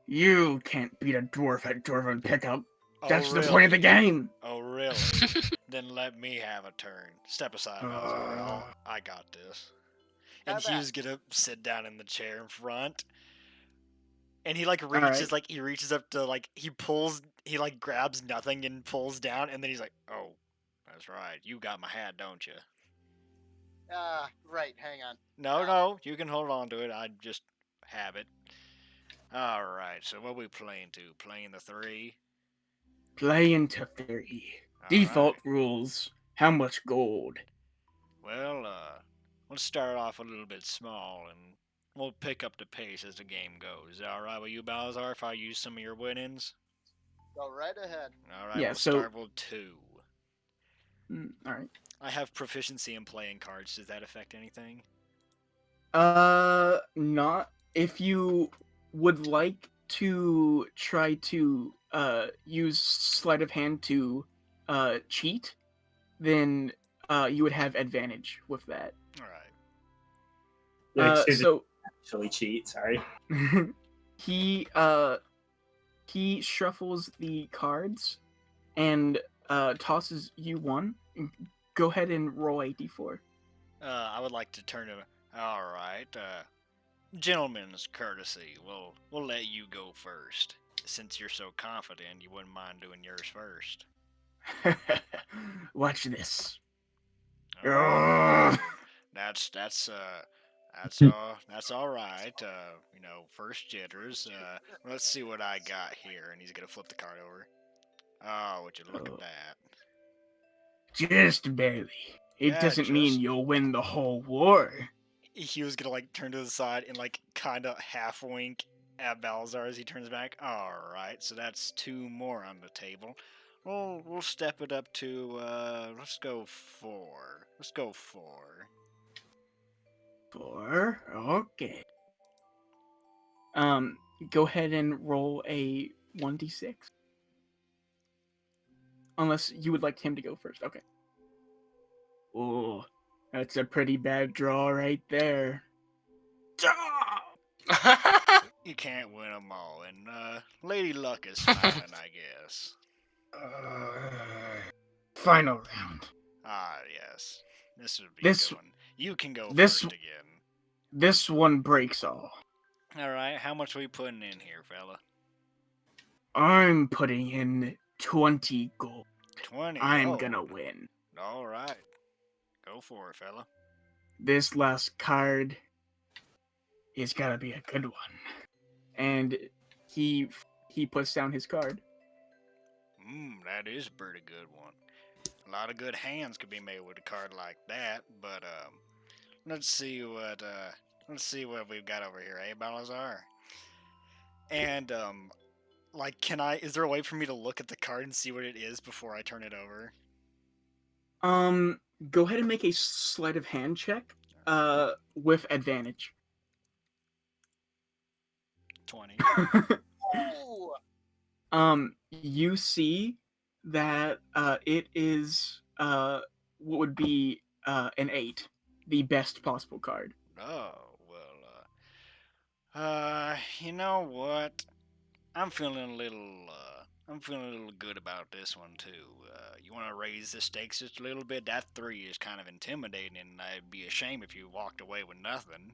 [SPEAKER 1] You can't beat a dwarf at Dwarven Pickup.
[SPEAKER 5] Oh,
[SPEAKER 1] That's
[SPEAKER 5] really?
[SPEAKER 1] the point of the game.
[SPEAKER 5] Oh, really? Then let me have a turn. Step aside, Balazar. I got this. And
[SPEAKER 6] How
[SPEAKER 5] he
[SPEAKER 6] that?
[SPEAKER 5] was gonna sit down in the chair in front. And he like reaches
[SPEAKER 1] Alright.
[SPEAKER 5] he reaches up to he pulls he like grabs nothing and pulls down, and then he's like, "Oh, that's right. You got my hat, don't you?"
[SPEAKER 6] Right. Hang on.
[SPEAKER 5] No, you can hold on to it. I just have it. All right. So what we playing to? Playing the 3.
[SPEAKER 1] Playing to 3.
[SPEAKER 5] All
[SPEAKER 1] Default
[SPEAKER 5] right.
[SPEAKER 1] rules. How much gold?
[SPEAKER 5] Well, let's start off a little bit small, and we'll pick up the pace as the game goes. Is that all right with you, Balazar? If I use some of your winnings?
[SPEAKER 6] Go right ahead.
[SPEAKER 5] All right.
[SPEAKER 1] Yeah,
[SPEAKER 5] We'll
[SPEAKER 1] so-
[SPEAKER 5] start with 2.
[SPEAKER 1] Alright.
[SPEAKER 5] I have proficiency in playing cards. Does that affect anything?
[SPEAKER 1] Not if you would like to try to use sleight of hand to cheat, then you would have advantage with that.
[SPEAKER 5] All right.
[SPEAKER 1] So
[SPEAKER 2] Actually cheat. Sorry.
[SPEAKER 1] he shuffles the cards and tosses you one. Go ahead and roll a d4.
[SPEAKER 5] I would like to turn to. All right. Gentlemen's courtesy. We'll let you go first. Since you're so confident, you wouldn't mind doing yours first.
[SPEAKER 1] Watch this.
[SPEAKER 5] Oh, that's all right. First jitters. Let's see what I got here, and he's gonna flip the card over. Oh, would you look
[SPEAKER 1] Oh.
[SPEAKER 5] at that?
[SPEAKER 1] Just barely. It
[SPEAKER 5] Yeah,
[SPEAKER 1] doesn't mean
[SPEAKER 5] just-
[SPEAKER 1] you'll win the whole war.
[SPEAKER 5] He was gonna like turn to the side and like kind of half wink at Balazar as he turns back. All right, so that's 2 more on the table. We'll step it up to let's go 4. Let's go 4.
[SPEAKER 1] 4? Okay. Go ahead and roll a 1d6. Unless you would like him to go first. Okay. Oh, that's a pretty bad draw right there.
[SPEAKER 5] You can't win them all, and Lady Luck is smiling, I guess.
[SPEAKER 1] Final round.
[SPEAKER 5] Ah, yes. This would be
[SPEAKER 1] This-
[SPEAKER 5] a good one. You can go
[SPEAKER 1] this-
[SPEAKER 5] first again.
[SPEAKER 1] This one breaks all.
[SPEAKER 5] All right, how much are we putting in here, fella?
[SPEAKER 1] I'm putting in 20 gold.
[SPEAKER 5] 20.
[SPEAKER 1] I'm
[SPEAKER 5] Oh,
[SPEAKER 1] gonna win.
[SPEAKER 5] All right. Go for it, fella.
[SPEAKER 1] This last card is gotta be a good one. And he puts down his card.
[SPEAKER 5] That is a pretty good one. A lot of good hands could be made with a card like that, but let's see what we've got over here, eh, Balazar? And is there a way for me to look at the card and see what it is before I turn it over?
[SPEAKER 1] Go ahead and make a sleight of hand check with advantage.
[SPEAKER 5] 20.
[SPEAKER 6] Oh,
[SPEAKER 1] You see that it is what would be an 8, the best possible card.
[SPEAKER 5] Oh, well, you know what? I'm feeling a little good about this one too. You want to raise the stakes just a little bit? That 3 is kind of intimidating, and I'd be ashamed if you walked away with nothing.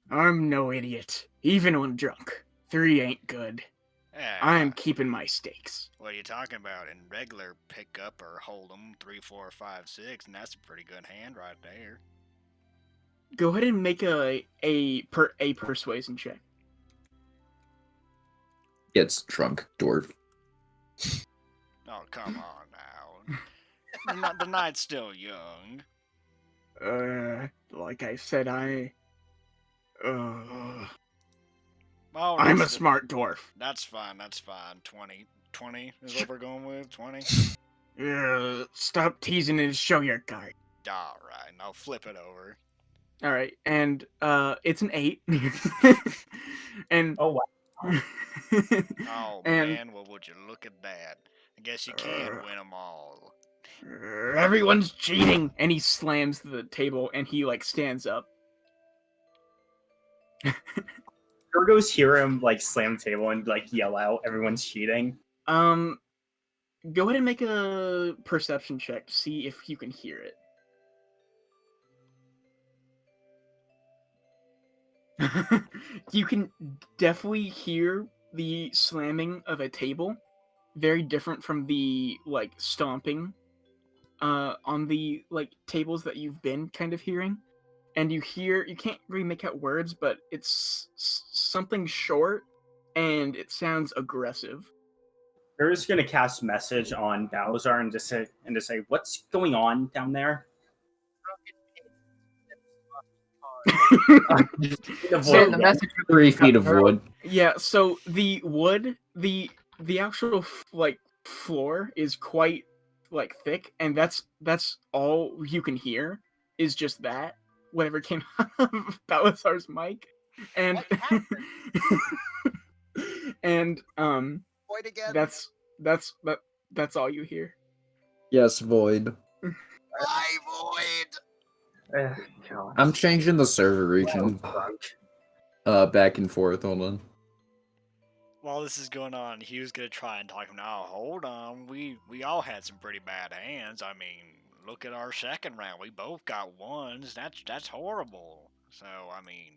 [SPEAKER 1] I'm no idiot. Even when drunk, 3 ain't good.
[SPEAKER 5] Yeah.
[SPEAKER 1] I'm keeping my stakes.
[SPEAKER 5] What are you talking about? In regular pickup or hold'em, 3, 4, 5, 6, and that's a pretty good hand right there.
[SPEAKER 1] Go ahead and make a persuasion check.
[SPEAKER 3] Gets drunk, dwarf.
[SPEAKER 5] Oh, come on now. The night's still young.
[SPEAKER 1] Like I said,
[SPEAKER 5] Oh,
[SPEAKER 1] I'm a
[SPEAKER 5] that's-
[SPEAKER 1] smart dwarf.
[SPEAKER 5] That's fine. 20. 20 is what we're going with? 20?
[SPEAKER 1] Stop teasing and show your card.
[SPEAKER 5] Alright, and I'll flip it over.
[SPEAKER 1] All right, and it's an 8. And
[SPEAKER 2] Oh wow.
[SPEAKER 5] Oh,
[SPEAKER 1] and
[SPEAKER 5] man, well, would you look at that? I guess you can't win them all.
[SPEAKER 1] everyone's cheating. And he slams the table and he like stands up.
[SPEAKER 2] Virgos hear him like slam the table and like yell out, "Everyone's cheating."
[SPEAKER 1] Go ahead and make a perception check to see if you can hear it. You can definitely hear the slamming of a table, very different from the like stomping on the like tables that you've been kind of hearing. And you can't really make out words, but it's something short and it sounds aggressive.
[SPEAKER 2] We're just gonna cast message on Balazar and just say, what's going on down there?
[SPEAKER 4] Saying the message.
[SPEAKER 3] 3 feet of wood.
[SPEAKER 1] Yeah, so the wood, the actual like floor is quite like thick, and that's all you can hear is just that whatever came out of Balazar's mic, and
[SPEAKER 6] What happened?
[SPEAKER 1] and
[SPEAKER 6] Point again.
[SPEAKER 1] that's all you hear.
[SPEAKER 3] Yes, Void.
[SPEAKER 6] I void.
[SPEAKER 2] God.
[SPEAKER 3] I'm changing the server region back and forth. Hold on.
[SPEAKER 5] While this is going on, Hugh's gonna try and talk him. Now, hold on. We all had some pretty bad hands. I mean, look at our second round. We both got ones. That's horrible. So I mean,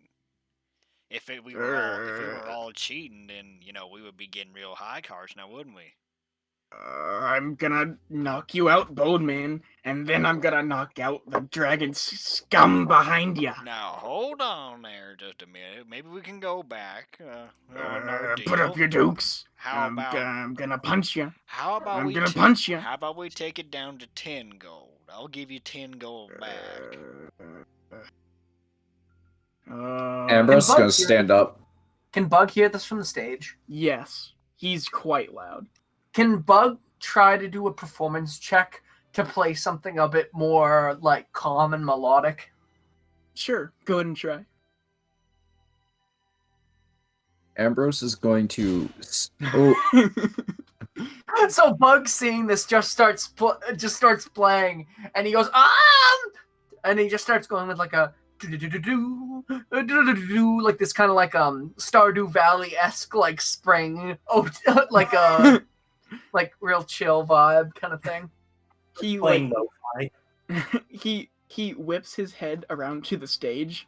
[SPEAKER 5] if we were all cheating, then we would be getting real high cards now, wouldn't we?
[SPEAKER 1] I'm gonna knock you out, Bone Man, and then I'm gonna knock out the dragon scum behind ya.
[SPEAKER 5] Now, hold on there just a minute. Maybe we can go back. On our deal.
[SPEAKER 1] Put up your dukes.
[SPEAKER 5] How about
[SPEAKER 1] I'm gonna punch you.
[SPEAKER 5] How about
[SPEAKER 1] I'm
[SPEAKER 5] we
[SPEAKER 1] gonna punch ya.
[SPEAKER 5] How about we take it down to 10 gold? I'll give you 10 gold back.
[SPEAKER 3] Ambrose is
[SPEAKER 4] Bug
[SPEAKER 3] gonna
[SPEAKER 4] here.
[SPEAKER 3] stand up.
[SPEAKER 4] Can Bug hear this from the stage?
[SPEAKER 1] Yes, he's quite loud.
[SPEAKER 4] Can Bug try to do a performance check to play something a bit more like calm and melodic?
[SPEAKER 1] Sure, go ahead and try.
[SPEAKER 3] Ambrose is going to. Oh,
[SPEAKER 4] So Bug seeing this just starts playing, and he goes and he just starts going with like a like this kind of like Stardew Valley-esque like spring like a like real chill vibe kind of thing.
[SPEAKER 1] He
[SPEAKER 2] Playing
[SPEAKER 1] like
[SPEAKER 2] lo-fi.
[SPEAKER 1] he whips his head around to the stage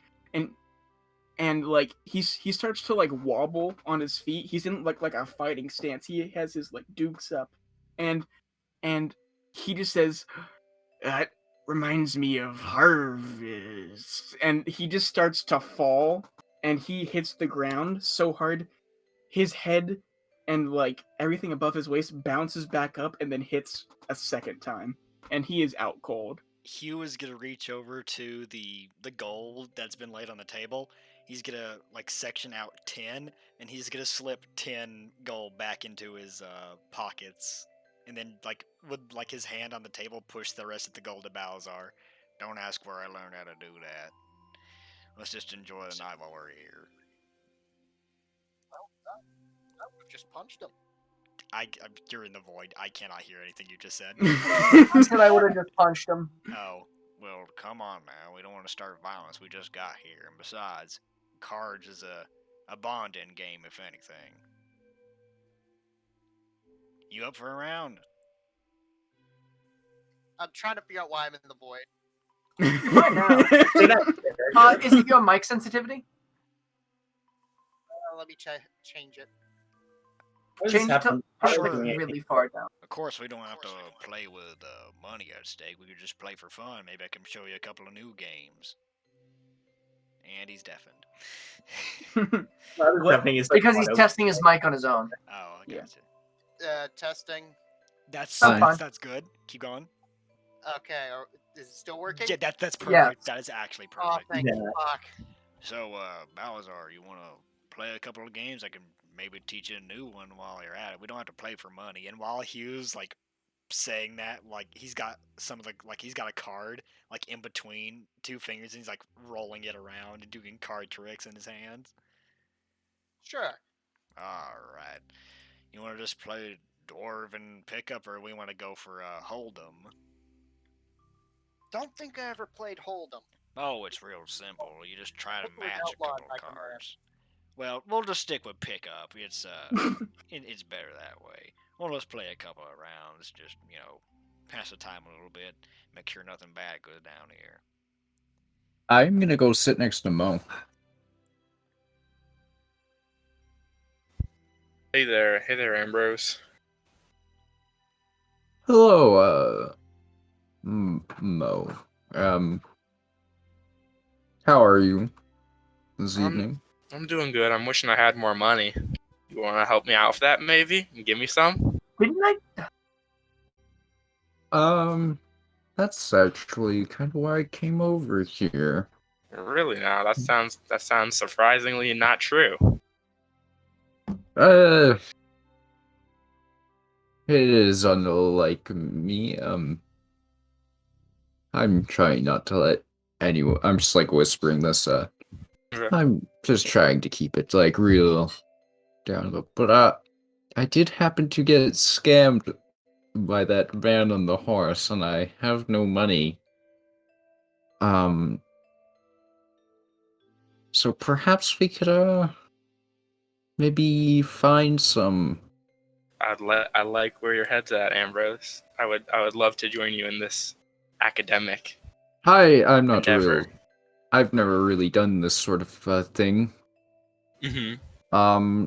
[SPEAKER 1] and like he starts to like wobble on his feet. He's in like a fighting stance. He has his like dukes up, and he just says, "That reminds me of harvest," and he just starts to fall, and he hits the ground so hard, his head and like everything above his waist bounces back up and then hits a second time, and he is out cold.
[SPEAKER 5] Hugh is gonna reach over to the gold that's been laid on the table. He's gonna like section out 10, and he's gonna slip 10 gold back into his pockets, and then like with like his hand on the table, push the rest of the gold to Balazar. Don't ask where I learned how to do that. Let's just enjoy the night while we're here.
[SPEAKER 6] We've just punched him.
[SPEAKER 5] You're in the void. I cannot hear anything you just said.
[SPEAKER 4] I said I would have just punched him.
[SPEAKER 5] Oh, well, come on now. We don't want to start violence. We just got here. And besides, cards is a bond-in game, if anything. You up for a round?
[SPEAKER 6] I'm trying to figure out why I'm in the void.
[SPEAKER 4] Right now. Is it your mic sensitivity?
[SPEAKER 6] Let me change it.
[SPEAKER 4] Change it to push
[SPEAKER 5] Sure.
[SPEAKER 4] it really far down.
[SPEAKER 5] Of course, we don't have to play with money at stake. We could just play for fun. Maybe I can show you a couple of new games. And he's deafened.
[SPEAKER 4] Because he's testing his mic on his own.
[SPEAKER 5] Oh, I
[SPEAKER 1] Yeah.
[SPEAKER 6] Uh, testing.
[SPEAKER 5] That's
[SPEAKER 4] Fine.
[SPEAKER 5] that's good. Keep going.
[SPEAKER 6] Okay, is it still working?
[SPEAKER 5] Yeah, that's perfect.
[SPEAKER 4] Yeah.
[SPEAKER 5] That is actually
[SPEAKER 6] Oh,
[SPEAKER 5] perfect.
[SPEAKER 6] thank you. Fuck.
[SPEAKER 5] So, Balazar, you want to play a couple of games? I can maybe teach you a new one while you're at it. We don't have to play for money. And while Hugh's like saying that, like he's got some of the he's got a card like in between two fingers, and he's like rolling it around and doing card tricks in his hands.
[SPEAKER 6] Sure.
[SPEAKER 5] All right. You want to just play Dwarven pickup, or we want to go for Hold'em?
[SPEAKER 6] Don't think I ever played Hold'em.
[SPEAKER 5] Oh, it's real simple. You just try to
[SPEAKER 6] Hopefully
[SPEAKER 5] match a
[SPEAKER 6] Outlawed
[SPEAKER 5] couple
[SPEAKER 6] I
[SPEAKER 5] of
[SPEAKER 6] can
[SPEAKER 5] cards. Well, we'll just stick with pickup. It's it's better that way. We'll just play a couple of rounds, just pass the time a little bit, make sure nothing bad goes down here.
[SPEAKER 3] I'm gonna go sit next to Mo.
[SPEAKER 7] Hey there, Ambrose.
[SPEAKER 3] Hello, Mo. How are you this evening?
[SPEAKER 7] I'm doing good. I'm wishing I had more money. You want to help me out with that, maybe? And give me some?
[SPEAKER 4] Didn't I?
[SPEAKER 3] That's actually kind of why I came over here.
[SPEAKER 7] Really? Now that sounds surprisingly not true.
[SPEAKER 3] Uh, it is unlike me. I'm trying not to let anyone. I'm just like whispering this.
[SPEAKER 7] Okay.
[SPEAKER 3] I'm just trying to keep it like real down low. But I did happen to get scammed by that man on the horse, and I have no money. So perhaps we could maybe find some.
[SPEAKER 7] I like where your head's at, Ambrose. I would love to join you in this academic
[SPEAKER 3] I'm not
[SPEAKER 7] endeavor.
[SPEAKER 3] I've never really done this sort of thing.
[SPEAKER 7] Mm-hmm.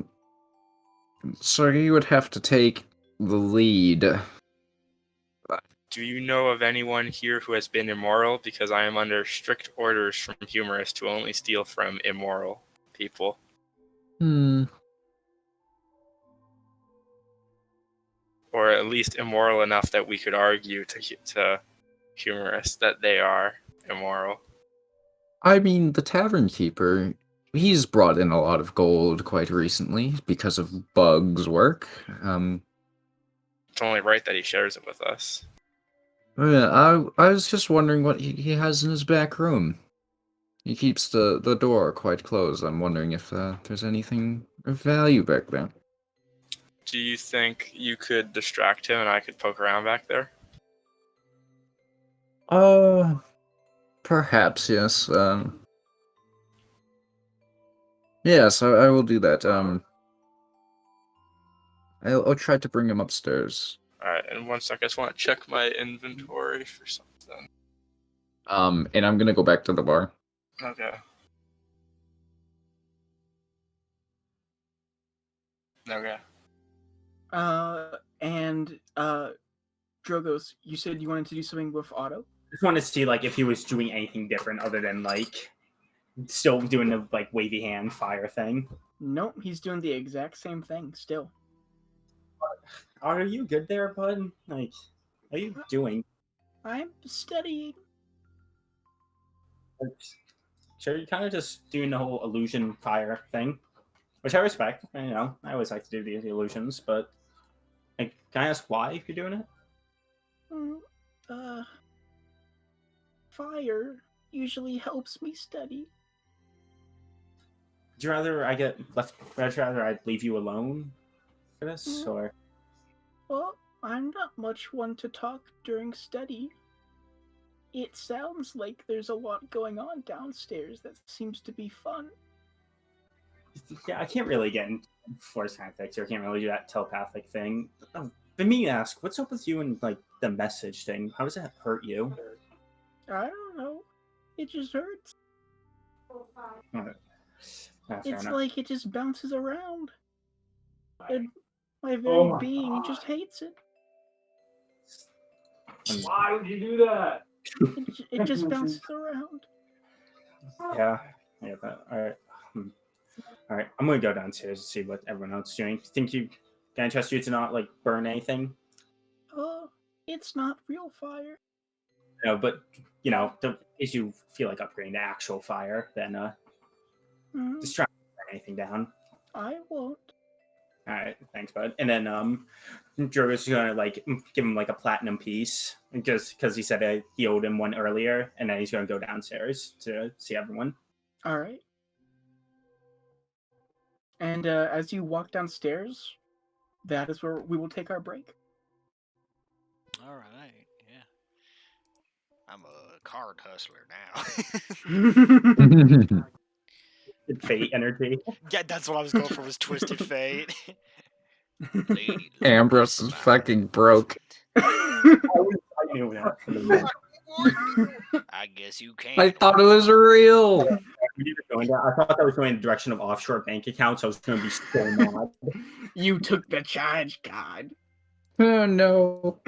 [SPEAKER 3] So you would have to take the lead.
[SPEAKER 7] Do you know of anyone here who has been immoral? Because I am under strict orders from Humorous to only steal from immoral people. Or at least immoral enough that we could argue to Humorous that they are immoral.
[SPEAKER 3] I mean, the tavern keeper, he's brought in a lot of gold quite recently because of Bug's work.
[SPEAKER 7] It's only right that he shares it with us.
[SPEAKER 3] Yeah, I was just wondering what he has in his back room. He keeps the door quite closed. I'm wondering if there's anything of value back there.
[SPEAKER 7] Do you think you could distract him and I could poke around back there?
[SPEAKER 3] Perhaps, yes. Yes, I will do that. I'll try to bring him upstairs.
[SPEAKER 7] Alright, and 1 sec, I just want to check my inventory for something.
[SPEAKER 3] And I'm gonna go back to the bar.
[SPEAKER 7] Okay. Okay.
[SPEAKER 1] And Drogos, you said you wanted to do something with Otto?
[SPEAKER 2] Just wanted to see like if he was doing anything different other than like still doing the like wavy hand fire thing.
[SPEAKER 1] Nope, he's doing the exact same thing still.
[SPEAKER 2] Are you good there, bud? Like, what are you doing?
[SPEAKER 1] I'm studying.
[SPEAKER 2] Sure, you're kind of just doing the whole illusion fire thing, which I respect. You know, I always like to do the illusions, but like, can I ask why you're doing it?
[SPEAKER 1] Fire usually helps me study.
[SPEAKER 2] Would you rather I get left? Would you rather I leave you alone for this, or?
[SPEAKER 1] Well, I'm not much one to talk during study. It sounds like there's a lot going on downstairs that seems to be fun.
[SPEAKER 2] Yeah, I can't really get into force tactics, or I can't really do that telepathic thing. Let me ask, what's up with you and like the message thing? How does that hurt you?
[SPEAKER 1] I don't know. It just hurts. It's like it just bounces around. And my very being just hates it.
[SPEAKER 2] Why would you do that?
[SPEAKER 1] It just bounces around.
[SPEAKER 2] Yeah, but all right. All right, I'm gonna go downstairs to see what everyone else is doing. Think you can I trust you to not like burn anything?
[SPEAKER 1] It's not real fire.
[SPEAKER 2] No, but you know, if you feel like upgrading to actual fire, then just try not to burn anything down.
[SPEAKER 1] I won't.
[SPEAKER 2] All right, thanks, bud. And then Drogo's gonna like give him like a platinum piece because he said he owed him one earlier, and then he's gonna go downstairs to see everyone.
[SPEAKER 1] All right. And as you walk downstairs, that is where we will take our break.
[SPEAKER 5] All right, yeah. I'm a card hustler now.
[SPEAKER 2] Fate energy.
[SPEAKER 5] Yeah, that's what I was going for. Was Twisted Fate.
[SPEAKER 3] Ambrose is fucking broke.
[SPEAKER 2] I knew that from the moment.
[SPEAKER 5] I guess you can't.
[SPEAKER 3] I thought it was real.
[SPEAKER 2] I thought that was going in the direction of offshore bank accounts. I was going to be so mad.
[SPEAKER 1] You took the charge, God.
[SPEAKER 3] Oh no.